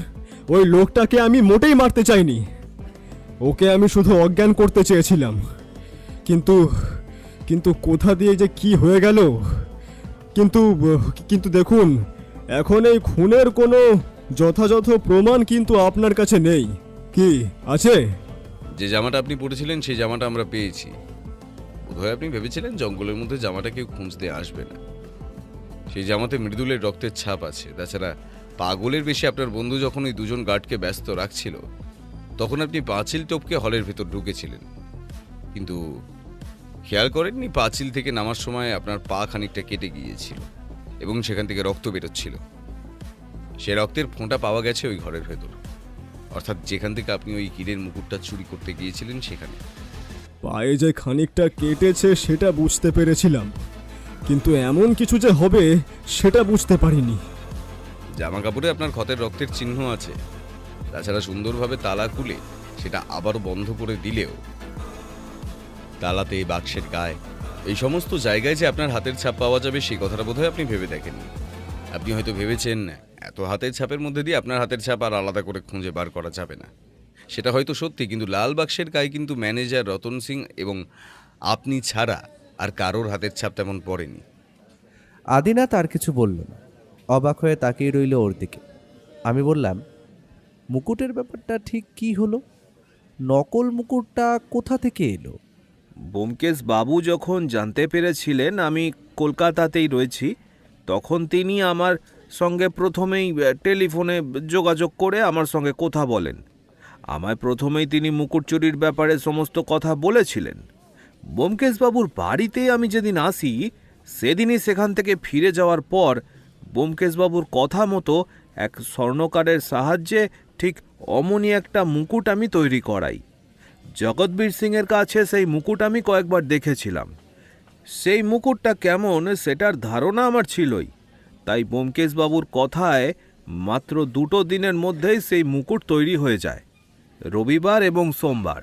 ওই লোকটাকে আমি মোটেই মারতে চাইনি। ওকে আমি শুধু অজ্ঞান করতে চেয়েছিলাম, কিন্তু কিন্তু কোথা দিয়ে যে কি হয়ে গেল। কিন্তু কিন্তু দেখুন, এখন এই খুনের কোনো যথাযথ প্রমাণ কিন্তু আপনার কাছে নেই। কি আছে? যে জামাটা আপনি পরেছিলেন সেই জামাটা আমরা পেয়েছি। বোধহয় আপনি ভেবেছিলেন জঙ্গলের মধ্যে জামাটা কেউ খুঁজতে আসবে না। সেই জামাতে মৃদুলের রক্তের ছাপ আছে। তাছাড়া পাগলের বেশি আপনার বন্ধু যখন ওই দুজন গার্ডকে ব্যস্ত রাখছিল তখন আপনি পাঁচিল টপকে হলের ভেতর ঢুকেছিলেন, কিন্তু খেয়াল করেননি পাঁচিল থেকে নামার সময় আপনার পা খানিকটা কেটে গিয়েছিল এবং সেখান থেকে রক্ত বেরোচ্ছিল। সে রক্তের ফোঁটা পাওয়া গেছে ওই ঘরের ভেতর, অর্থাৎ যেখান থেকে আপনি ওই হীরের মুকুটটা চুরি করতে গিয়েছিলেন সেখানে। পায়ে যে খানিকটা কেটেছে সেটা বুঝতে পেরেছিলাম, কিন্তু এমন কিছু যে হবে সেটা বুঝতে পারিনি। জামা কাপড়ে আপনার ক্ষতের রক্তের চিহ্ন আছে। তাছাড়া সুন্দরভাবে তালা খুলে সেটা আবার বন্ধ করে দিলেও তালাতে, বাক্সের গায়ে, এই সমস্ত জায়গায় যে আপনার হাতের ছাপ পাওয়া যাবে সেই কথাটা বোধহয় আপনি ভেবে দেখেননি। আপনি হয়তো ভেবেছেন এত হাতের ছাপের মধ্যে দিয়ে আপনার হাতের ছাপ আর আলাদা করে খুঁজে বার করা যাবে না। সেটা হয়তো সত্যি, কিন্তু লাল বাক্সের গায়ে কিন্তু ম্যানেজার রতন সিং এবং আপনি ছাড়া আর কারোর হাতের ছাপ তেমন পড়েনি। আদিনাথ আর কিছু বলল না, অবাক হয়ে তাকিয়ে রইল ওর দিকে। আমি বললাম, মুকুটের ব্যাপারটা ঠিক কি হলো? নকল মুকুটটা কোথা থেকে এলো? ব্যোমকেশ বাবু যখন জানতে পেরেছিলেন আমি কলকাতাতেই রয়েছি, তখন তিনি আমার সঙ্গে প্রথমেই টেলিফোনে যোগাযোগ করে আমার সঙ্গে কথা বলেন। আমায় প্রথমেই তিনি মুকুট চুরির ব্যাপারে সমস্ত কথা বলেছিলেন। ব্যোমকেশ বাবুর বাড়িতে আমি যেদিন আসি সেদিনই সেখান থেকে ফিরে যাওয়ার পর ব্যোমকেশ বাবুর কথা মতো এক স্বর্ণকারের সাহায্যে ঠিক অমনি একটা মুকুট আমি তৈরি করাই। জগৎবীর সিংয়ের কাছে সেই মুকুট আমি কয়েকবার দেখেছিলাম। সেই মুকুটটা কেমন সেটার ধারণা আমার ছিলই, তাই ব্যোমকেশ বাবুর কথায় মাত্র 2 দিনের মধ্যেই সেই মুকুট তৈরি হয়ে যায়, রবিবার এবং সোমবার।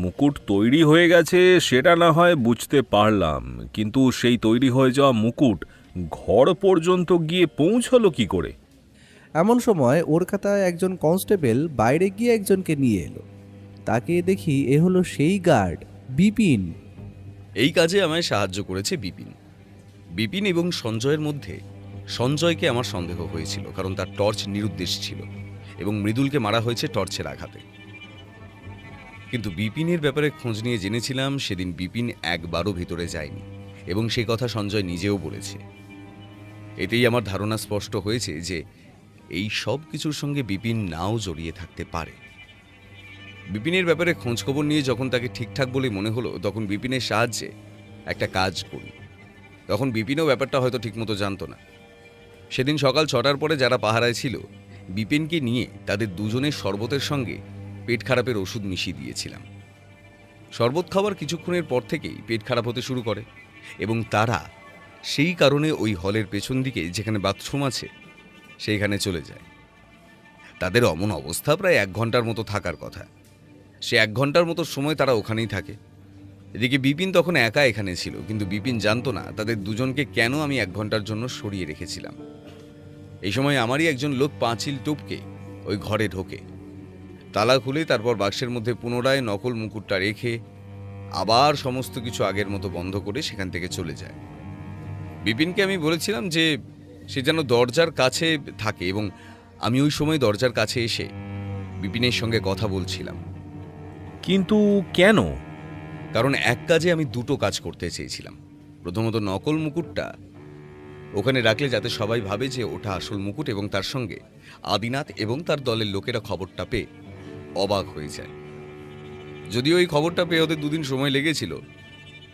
মুকুট তৈরি হয়ে গেছে সেটা না হয় বুঝতে পারলাম, কিন্তু সেই তৈরি হয়ে যাওয়া মুকুট ঘর পর্যন্ত গিয়ে পৌঁছলো কি করে? এমন সময় ওর খাতায় একজন কনস্টেবল বাইরে গিয়ে একজনকে নিয়ে এলো। তাকে দেখি এ হলো সেই গার্ড বিপিন। এই কাজে আমায় সাহায্য করেছে বিপিন। বিপিন এবং সঞ্জয়ের মধ্যে সঞ্জয়কে আমার সন্দেহ হয়েছিল, কারণ তার টর্চ নিরুদ্দেশ ছিল এবং মৃদুলকে মারা হয়েছে টর্চের আঘাতে। কিন্তু বিপিনের ব্যাপারে খোঁজ নিয়ে জেনেছিলাম সেদিন বিপিন একবারও ভেতরে যায়নি এবং সে কথা সঞ্জয় নিজেও বলেছে। এতেই আমার ধারণা স্পষ্ট হয়েছে যে এই সব কিছুর সঙ্গে বিপিন নাও জড়িয়ে থাকতে পারে। বিপিনের ব্যাপারে খোঁজখবর নিয়ে যখন তাকে ঠিকঠাক বলে মনে হলো, তখন বিপিনের সাহায্যে একটা কাজ করি। তখন বিপিনও ব্যাপারটা হয়তো ঠিকমতো জানতো না। সেদিন সকাল 6টার পরে যারা পাহারায় ছিল বিপিনকে নিয়ে তাদের দুজনের শরবতের সঙ্গে পেট খারাপের ওষুধ মিশিয়ে দিয়েছিলাম। শরবত খাওয়ার কিছুক্ষণের পর থেকেই পেট খারাপ হতে শুরু করে এবং তারা সেই কারণে ওই হলের পেছন দিকে যেখানে বাথরুম আছে সেইখানে চলে যায়। তাদের অমন অবস্থা প্রায় 1 ঘন্টার মতো থাকার কথা। সে 1 ঘন্টার মতো সময় তারা ওখানেই থাকে। এদিকে বিপিন তখন একা এখানে ছিল, কিন্তু বিপিন জানতো না তাদের দুজনকে কেন আমি 1 ঘন্টার জন্য সরিয়ে রেখেছিলাম। এই সময় আমারই একজন লোক পাঁচিল টপকে ওই ঘরে ঢোকে, তালা খুলে তারপর বাক্সের মধ্যে পুনরায় নকল মুকুটটা রেখে আবার সমস্ত কিছু আগের মতো বন্ধ করে সেখান থেকে চলে যায়। বিপিনকে আমি বলেছিলাম যে সে যেন দরজার কাছে থাকে এবং আমি ওই সময় দরজার কাছে এসে বিপিনের সঙ্গে কথা বলছিলাম। কিন্তু কেন? কারণ এক কাজে আমি 2টো কাজ করতে চেয়েছিলাম। প্রথমত নকল মুকুটটা ওখানে রাখলে যাতে সবাই ভাবে যে ওটা আসল মুকুট এবং তার সঙ্গে আদিনাথ এবং তার দলের লোকেরা খবরটা পেয়ে অবাক হয়ে যায়। যদিও এই খবরটা পেয়ে ওদের 2 দিন সময় লেগেছিল,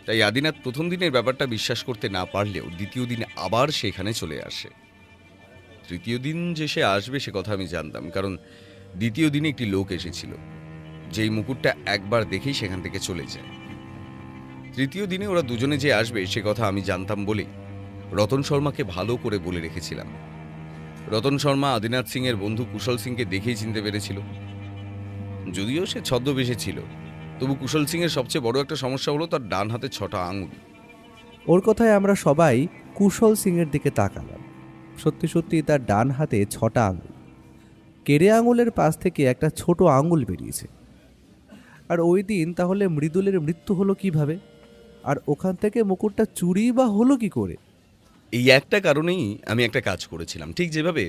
তাই আদিনাথ প্রথম দিনের ব্যাপারটা বিশ্বাস করতে না পারলেও দ্বিতীয় দিন আবার সেখানে চলে আসে। তৃতীয় দিন যে সে আসবে সে কথা আমি জানতাম, কারণ দ্বিতীয় দিনে একটি লোক এসেছিল যেই মুকুটটা একবার দেখেই সেখান থেকে চলে যায়। তৃতীয় দিনে ওরা দুজনে যে আসবে সে কথা আমি জানতাম বলেই রতন শর্মাকে ভালো করে বলে রেখেছিলাম। রতন শর্মা আদিনাথ সিং এর বন্ধু কুশল সিংকে দেখেই চিনতে পেরেছিল। যদিও সে ছদ্মবেশে ছিল, তবু কুশল সিং এর সবচেয়ে বড় একটা সমস্যা হলো তার ডান হাতে 6টা আঙুল। ওর কথায় আমরা সবাই কুশল সিংয়ের দিকে তাকালাম। সত্যি সত্যি তার ডান হাতে 6টা আঙুল। কেড়ে আঙুলের পাশ থেকে একটা ছোট আঙুল বেরিয়েছে। আর ওই দিন তাহলে মৃদুলের মৃত্যু হলো কিভাবে? আর ওখান থেকে মুকুটটা চুরি বা হলো কি করে? এই একটা কারণেই আমি একটা কাজ করেছিলাম। ঠিক যেভাবে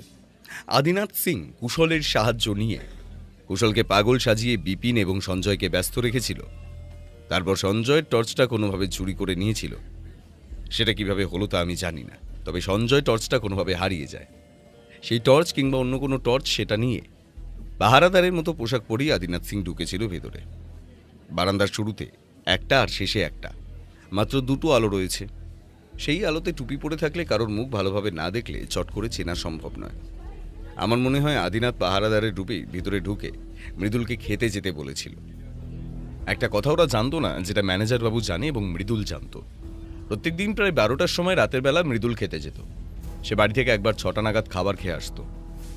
আদিনাথ সিং কুশলের সাহায্য নিয়ে কুশলকে পাগল সাজিয়ে বিপিন এবং সঞ্জয়কে ব্যস্ত রেখেছিল, তারপর সঞ্জয়ের টর্চটা কোনোভাবে চুরি করে নিয়েছিল। সেটা কিভাবে হলো তা আমি জানি না, তবে সঞ্জয় টর্চটা কোনোভাবে হারিয়ে যায়। সেই টর্চ কিংবা অন্য কোনো টর্চ সেটা নিয়ে পাহারাদারের মতো পোশাক পরেই আদিনাথ সিং ঢুকেছিল ভেতরে। বারান্দার শুরুতে একটা আর শেষে একটা, মাত্র 2টো আলো রয়েছে। সেই আলোতে টুপি পরে থাকলে কারোর মুখ ভালোভাবে না দেখলে চট করে চেনা সম্ভব নয়। আমার মনে হয় আদিনাথ পাহারাদারের রূপেই ভিতরে ঢুকে মৃদুলকে খেতে যেতে বলেছিল। একটা কথা ওরা জানতো না, যেটা ম্যানেজার বাবু জানে এবং মৃদুল জানতো। প্রত্যেকদিন প্রায় 12টার সময় রাতের বেলা মৃদুল খেতে যেত। সে বাড়ি থেকে একবার 6টা নাগাদ খাবার খেয়ে আসতো,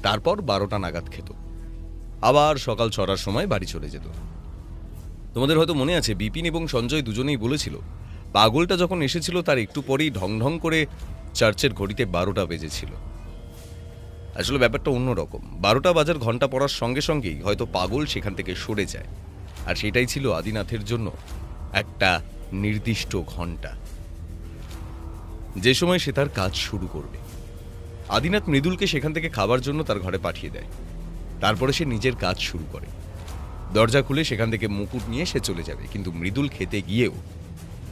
তারপর 12টা নাগাদ খেত, আবার সকাল 6টার সময় বাড়ি চলে যেত। তোমাদের হয়তো মনে আছে বিপিন এবং সঞ্জয় দুজনেই বলেছিল পাগলটা যখন এসেছিল তার একটু পরেই ঢং ঢং করে চার্চের ঘড়িতে 12টা বেজেছিল। আসলে ব্যাপারটা অন্যরকম। 12টা বাজার ঘন্টা পড়ার সঙ্গে সঙ্গেই হয়তো পাগল সেখান থেকে সরে যায়, আর সেটাই ছিল আদিনাথের জন্য একটা নির্দিষ্ট ঘন্টা, যে সময় সে তার কাজ শুরু করবে। আদিনাথ মৃদুলকে সেখান থেকে খাবার জন্য তার ঘরে পাঠিয়ে দেয়। তারপরে সে নিজের কাজ শুরু করে। দরজা খুলে সেখান থেকে মুকুট নিয়ে সে চলে যাবে, কিন্তু মৃদুল খেতে গিয়েও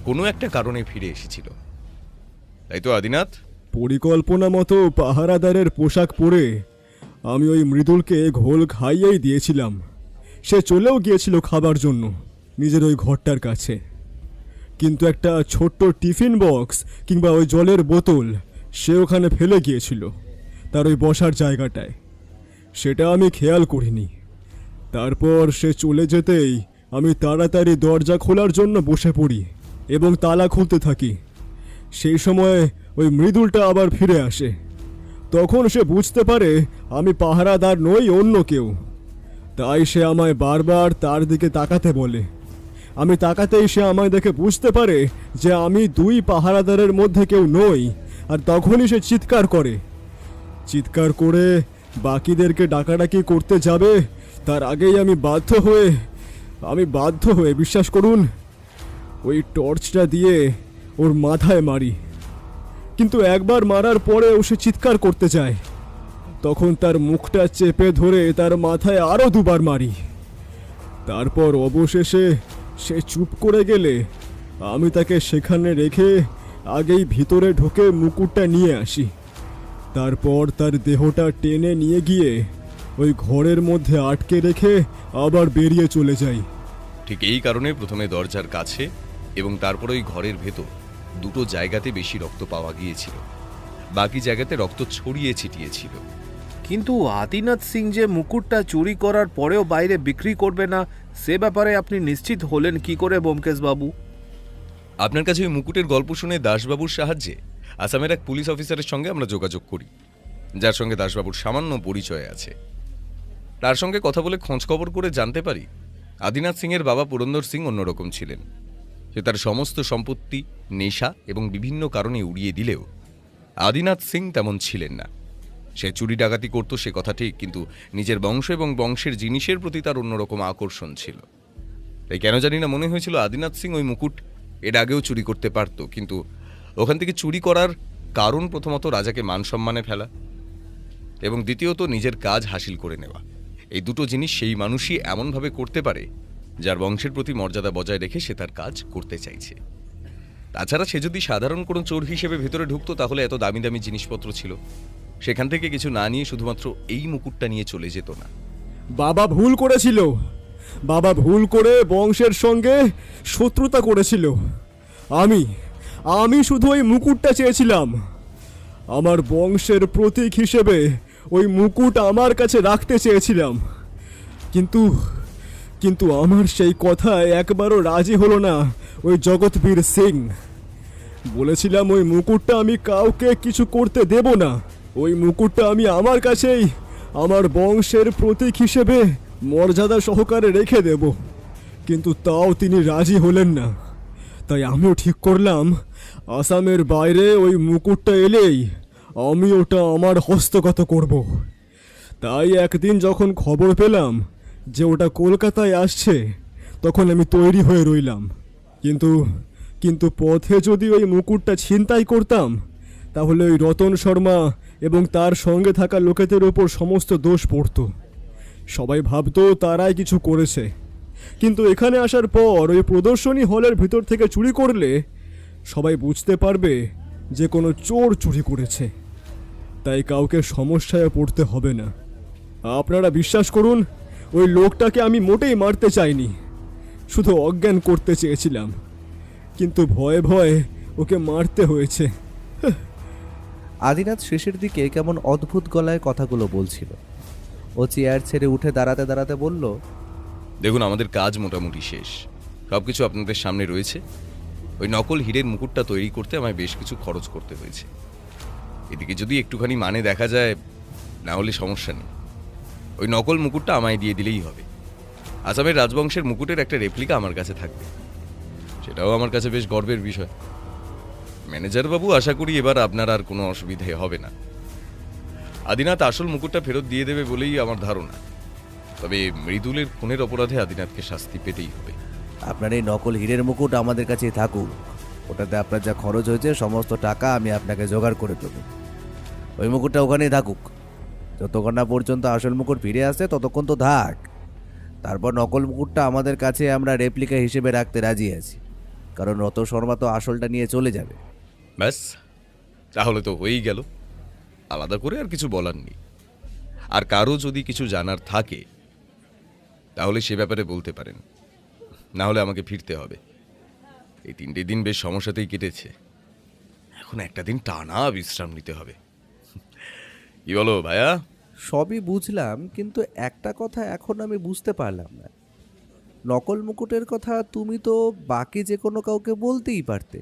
কোনো একটা কারণে ফিরে এসেছিল। তাই তো আদিনাথ? পরিকল্পনা মতো পাহারাদারের পোশাক পরে আমি ওই মৃদুলকে ঘোল খাইয়েই দিয়েছিলাম। সে চলেও গিয়েছিল খাবার জন্য নিজের ওই ঘরটার কাছে, কিন্তু একটা ছোট্ট টিফিন বক্স কিংবা ওই জলের বোতল সে ওখানে ফেলে গিয়েছিল তার ওই বসার জায়গাটায়। সেটা আমি খেয়াল করিনি। তারপর সে চলে যেতেই আমি তাড়াতাড়ি দরজা খোলার জন্য বসে পড়ি এবং তালা খুলতে থাকি। সেই সময় ওই মৃদুলটা আবার ফিরে আসে। তখন সে বুঝতে পারে আমি পাহারাদার নই, অন্য কেউ। তাই সে আমায় বারবার তার দিকে তাকাতে বলে। আমি তাকাতেই সে আমায় দেখে বুঝতে পারে যে আমি 2 পাহারাদারের মধ্যে কেউ নই, আর তখনই সে চিৎকার করে। চিৎকার করে বাকিদেরকে ডাকাডাকি করতে যাবে, তার আগেই আমি বাধ্য হয়ে বিশ্বাস করুন ওই টর্চটা দিয়ে ওর মাথায় মারি। কিন্তু একবার মারার পরেও সে চিৎকার করতে যায়। তখন তার মুখটা চেপে ধরে তার মাথায় আরও 2বার মারি। তারপর অবশেষে সে চুপ করে গেলে আমি তাকে সেখানে রেখে আগেই ভিতরে ঢুকে মুকুটটা নিয়ে আসি। তারপর তার দেহটা টেনে নিয়ে গিয়ে ওই ঘরের মধ্যে আটকে রেখে আবার বেরিয়ে চলে যাই। ঠিক এই কারণে প্রথমে দরজার কাছে এবং তারপর ওই ঘরের ভেতর 2টো জায়গাতে বেশি রক্ত পাওয়া গিয়েছিল, বাকি জায়গাতে রক্ত ছড়িয়ে ছিটিয়ে ছিল। কিন্তু আদিনাথ সিং যে মুকুটটা চুরি করার পরেও বাইরে বিক্রি করবে না, সে ব্যাপারে আপনি নিশ্চিত হলেন কি করে ব্যোমকেশ বাবু? আপনার কাছে ওই মুকুটের গল্প শুনে দাসবাবুর সাহায্যে আসামের এক পুলিশ অফিসারের সঙ্গে আমরা যোগাযোগ করি, যার সঙ্গে দাসবাবুর সামান্য পরিচয় আছে। তার সঙ্গে কথা বলে খোঁজখবর করে জানতে পারি আদিনাথ সিংয়ের বাবা পুরন্দর সিং অন্যরকম ছিলেন। সে তার সমস্ত সম্পত্তি, নেশা এবং বিভিন্ন কারণে উড়িয়ে দিলেও আদিনাথ সিং তেমন ছিলেন না। সে চুরি ডাকাতি করত সে কথা ঠিক, কিন্তু নিজের বংশ এবং বংশের জিনিসের প্রতি তার অন্যরকম আকর্ষণ ছিল। তাই কেন জানি না মনে হয়েছিল আদিনাথ সিং ওই মুকুট এর আগেও চুরি করতে পারত, কিন্তু ওখান থেকে চুরি করার কারণ প্রথমত রাজাকে মান সম্মানে ফেলা এবং দ্বিতীয়ত নিজের কাজ হাসিল করে নেওয়া। এই দুটো জিনিস সেই মানুষই এমনভাবে করতে পারে যার বংশের প্রতি মর্যাদা বজায় রেখে সে তার কাজ করতে চাইছে। তাছাড়া সে যদি সাধারণ কোনো চোর হিসেবে ভেতরে ঢুকতো তাহলে এত দামি দামি জিনিসপত্র ছিল, সেখান থেকে কিছু না নিয়ে শুধুমাত্র এই মুকুটটা নিয়ে চলে যেত না। বাবা ভুল করেছিল। বাবা ভুল করে বংশের সঙ্গে শত্রুতা করেছিল। আমি শুধু ওই মুকুটটা চেয়েছিলাম। আমার বংশের প্রতীক হিসেবে ওই মুকুট আমার কাছে রাখতে চেয়েছিলাম, কিন্তু আমার সেই কথায় একবারও রাজি হলো না ওই জগৎবীর সিং। বলেছিলাম ওই মুকুটটা আমি কাউকে কিছু করতে দেব না, ওই মুকুটটা আমি আমার কাছেই আমার বংশের প্রতীক হিসেবে মর্যাদা সহকারে রেখে দেব, কিন্তু তাও তিনি রাজি হলেন না। তাই আমিও ঠিক করলাম আসামের বাইরে ওই মুকুটটা এলেই আমি ওটা আমার হস্তগত করব। তাই একদিন যখন খবর পেলাম যে ওটা কলকাতায় আসছে, তখন আমি তৈরি হয়ে রইলাম। কিন্তু পথে যদি ওই মুকুটটা ছিনতাই করতাম তাহলে ওই রতন শর্মা এবং তার সঙ্গে থাকা লোকেদের ওপর সমস্ত দোষ পড়তো। সবাই ভাবতো তারাই কিছু করেছে, কিন্তু এখানে আসার পর ওই প্রদর্শনী হলের ভিতর থেকে চুরি করলে সবাই বুঝতে পারবে যে কোনো চোর চুরি করেছে। তাই কাউকে সমস্যায় পড়তে হবে না। আপনারা বিশ্বাস করুন, ওই লোকটাকে আমি মোটেই মারতে চাইনি, শুধু অজ্ঞান করতে চেয়েছিলাম, কিন্তু ভয়ে ভয়ে ওকে মারতে হয়েছে। আদিনাথ শেষের দিকে কেমন অদ্ভুত গলায় কথাগুলো বলছিল। ও চেয়ার ছেড়ে উঠে দাঁড়াতে দাঁড়াতে বলল, দেখুন, আমাদের কাজ মোটামুটি শেষ, সবকিছু আপনাদের সামনে রয়েছে। ওই নকল হীরের মুকুটটা তৈরি করতে আমায় বেশ কিছু খরচ করতে হয়েছে। এদিকে যদি একটুখানি মানে দেখা যায়, না হলে সমস্যা নেই, ওই নকল মুকুটটা আমায় দিয়ে দিলেই হবে। আসামের রাজবংশের মুকুটের একটা রেপ্লিকা আমার কাছে থাকবে, সেটাও আমার কাছে বেশ গর্বের বিষয়। ম্যানেজার বাবু, আশা করি এবার আপনার আর কোনো অসুবিধে হবে না। আদিনাথ আসল মুকুটটা ফেরত দিয়ে দেবে বলেই আমার ধারণা, তবে মৃদুলের খুনের অপরাধে আদিনাথকে শাস্তি পেতেই হবে। আপনার এই নকল হীরের মুকুট আমাদের কাছেই থাকুক, ওটাতে আপনার যা খরচ হয়েছে সমস্ত টাকা আমি আপনাকে জোগাড় করে দেবো। ওই মুকুটটা ওখানেই থাকুক, যতক্ষণ না পর্যন্ত আসল মুকুট ফিরে আসে ততক্ষণ তো থাক। তারপর নকল মুকুটটা আমাদের কাছে আমরা রেপ্লিকা হিসেবে রাখতে রাজি আছি, কারণ রতন শর্মা তো আসলটা নিয়ে চলে যাবে। ব্যাস, তাহলে তো হয়েই গেল, আলাদা করে আর কিছু বলার নেই। আর কারো যদি কিছু জানার থাকে তাহলে সে ব্যাপারে বলতে পারেন, না হলে আমাকে ফিরতে হবে। এই 3টে দিন বেশ সমস্যাতেই কেটেছে, এখন একটা দিন টানা বিশ্রাম নিতে হবে। কি বলো ভাইয়া? সবই বুঝলাম, কিন্তু একটা কথা এখন আমি বুঝতে পারলাম না। নকল মুকুটের কথা তুমি তো বাকি যে কোনো কাউকে বলতেই পারতে।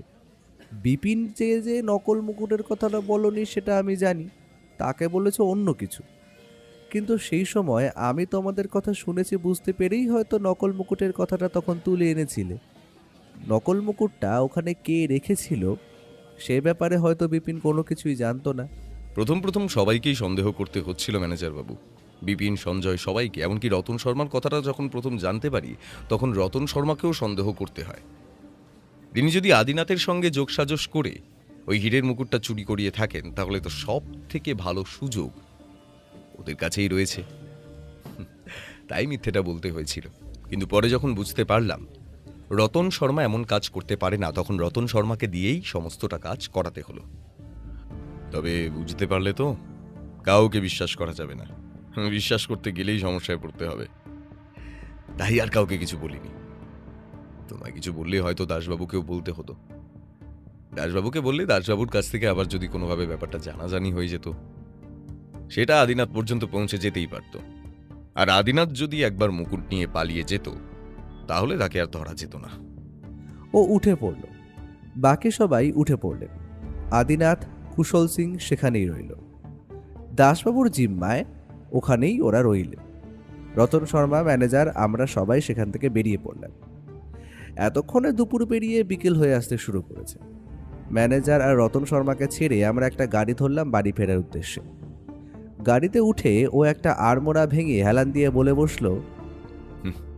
বিপিন যে নকল মুকুটের কথাটা বলনি সেটা আমি জানি, তাকে বলেছ অন্য কিছু, কিন্তু সেই সময় আমি তোমাদের কথা শুনেছি বুঝতে পেরেই হয়তো নকল মুকুটের কথাটা তখন তুলে এনেছিলে। নকল মুকুটটা ওখানে কে রেখেছিল সে ব্যাপারে হয়তো বিপিন কোনো কিছুই জানতো না। প্রথম সবাইকেই সন্দেহ করতে হচ্ছিল ম্যানেজার বাবু, বিপিন, সঞ্জয়, সবাইকে। এমনকি রতন শর্মার কথাটা যখন প্রথম জানতে পারি তখন রতন শর্মাকেও সন্দেহ করতে হয়। তিনি যদি আদিনাথের সঙ্গে যোগসাজশ করে ওই হীরের মুকুটটা চুরি করিয়ে থাকেন তাহলে তো সব থেকে ভালো সুযোগ ওদের কাছেই রয়েছে। তাই মিথ্যেটা বলতে হয়েছিল, কিন্তু পরে যখন বুঝতে পারলাম রতন শর্মা এমন কাজ করতে পারে না, তখন রতন শর্মাকে দিয়েই সমস্তটা কাজ করাতে হলো। তবে বুঝতে পারলে তো কাউকে বিশ্বাস করা যাবে না, বিশ্বাস করতে গেলেই সমস্যায় পড়তে হবে। তাই আর কাউকে কিছু বলিনি। তোমায় কিছু বললে হয়তো দাসবাবুকেও বলতে হতো। দাসবাবুকে বললে দাসবাবুর কাছ থেকে আবার যদি কোনোভাবে ব্যাপারটা জানাজানি হয়ে যেত, সেটা আদিনাথ পর্যন্ত পৌঁছে যেতেই পারত। আর আদিনাথ যদি একবার মুকুট নিয়ে পালিয়ে যেত তাহলে তাকে আর ধরা যেত না। ও উঠে পড়ল। বাকি সবাই উঠে পড়লেন। আদিনাথ, কুশল সিং সেখানেই রইল। দাসবাবুর জিম্মায় ওখানেই ওরা রইলেন। রতন শর্মা, ম্যানেজার, আমরা সবাই সেখান থেকে বেরিয়ে পড়লাম। এতক্ষণে দুপুর পেরিয়ে বিকেল হয়ে আসতে শুরু করেছে। ম্যানেজার আর রতন শর্মাকে ছেড়ে আমরা একটা গাড়ি ধরলাম বাড়ি ফেরার উদ্দেশ্যে। গাড়িতে উঠে ও একটা আড়মোড়া ভেঙে হেলান দিয়ে বলে বসলো,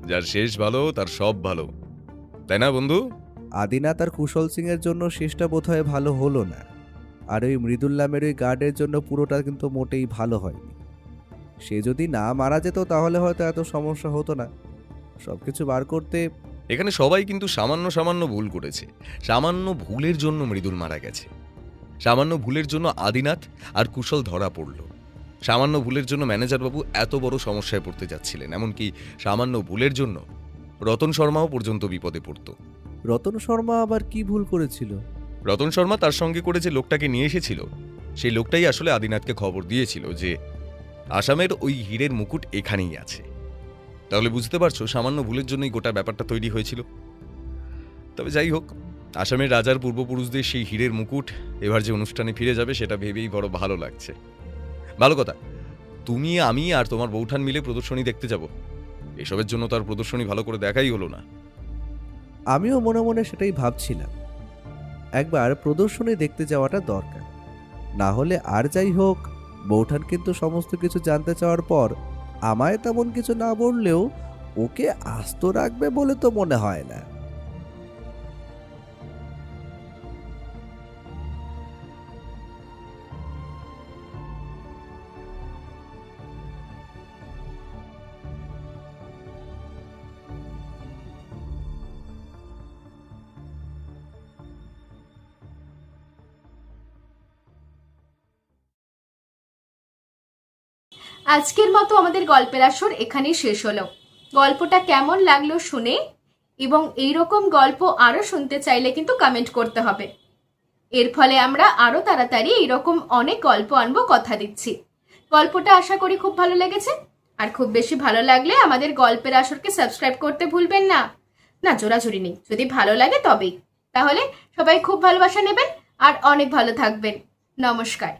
যার শেষ ভালো তার সব ভালো, তাই না বন্ধু? আদিনাথ আর কুশল সিং এর জন্য শেষটা বোধহয় ভালো হলো না, আর ওই মৃদুল নামের ওই গার্ডের জন্য পুরোটা কিন্তু মোটেই ভালো হয়নি। সে যদি না মারা যেত তাহলে হয়তো এত সমস্যা হতো না। সবকিছু বার করতে এখানে সবাই কিন্তু সামান্য সামান্য ভুল করেছে। সামান্য ভুলের জন্য মৃদুল মারা গেছে। সামান্য ভুলের জন্য আদিনাথ আর কুশল ধরা পড়ল। সামান্য ভুলের জন্য ম্যানেজারবাবু এত বড় সমস্যায় পড়তে যাচ্ছিলেন। এমনকি সামান্য ভুলের জন্য রতন শর্মাও পর্যন্ত বিপদে পড়ত। রতন শর্মা আবার কি ভুল করেছিল? রতন শর্মা তার সঙ্গে করে যে লোকটাকে নিয়ে এসেছিল, সেই লোকটাই আসলে আদিনাথকে খবর দিয়েছিল যে আসামের ওই হীরের মুকুট এখানেই আছে। তাহলে বুঝতে পারছো সামান্য ভুলের জন্যই গোটা ব্যাপারটা তৈরি হয়েছিল। তবে যাই হোক, আসামের রাজার পূর্বপুরুষদের সেই হীরের মুকুট এবার যে অনুষ্ঠানে ফিরে যাবে সেটা ভেবেই বড় ভালো লাগছে। ভালো কথা, তুমি, আমি আর তোমার বৌঠান মিলে প্রদর্শনী দেখতে যাব। এসবের জন্য তার প্রদর্শনী ভালো করে দেখাই হলো না। আমিও মনে মনে সেটাই ভাবছিলাম, একবার প্রদর্শনী দেখতে যাওয়াটা দরকার। না হলে আর যাই হোক, বৌঠান কিন্তু সমস্ত কিছু জানতে চাওয়ার পর আমায় তেমন কিছু না বললেও ওকে আস্ত রাখবে বলে তো মনে হয় না। আজকের মতো আমাদের গল্পের আসর এখানেই শেষ হলো। গল্পটা কেমন লাগলো শুনে এবং এইরকম গল্প আরও শুনতে চাইলে কিন্তু কমেন্ট করতে হবে। এর ফলে আমরা আরও তাড়াতাড়ি এইরকম অনেক গল্প আনবো, কথা দিচ্ছি। গল্পটা আশা করি খুব ভালো লেগেছে। আর খুব বেশি ভালো লাগলে আমাদের গল্পের আসরকে সাবস্ক্রাইব করতে ভুলবেন না। না, জোরাজুরি নেই, যদি ভালো লাগে তবেই। তাহলে সবাই খুব ভালোবাসা নেবেন আর অনেক ভালো থাকবেন। নমস্কার।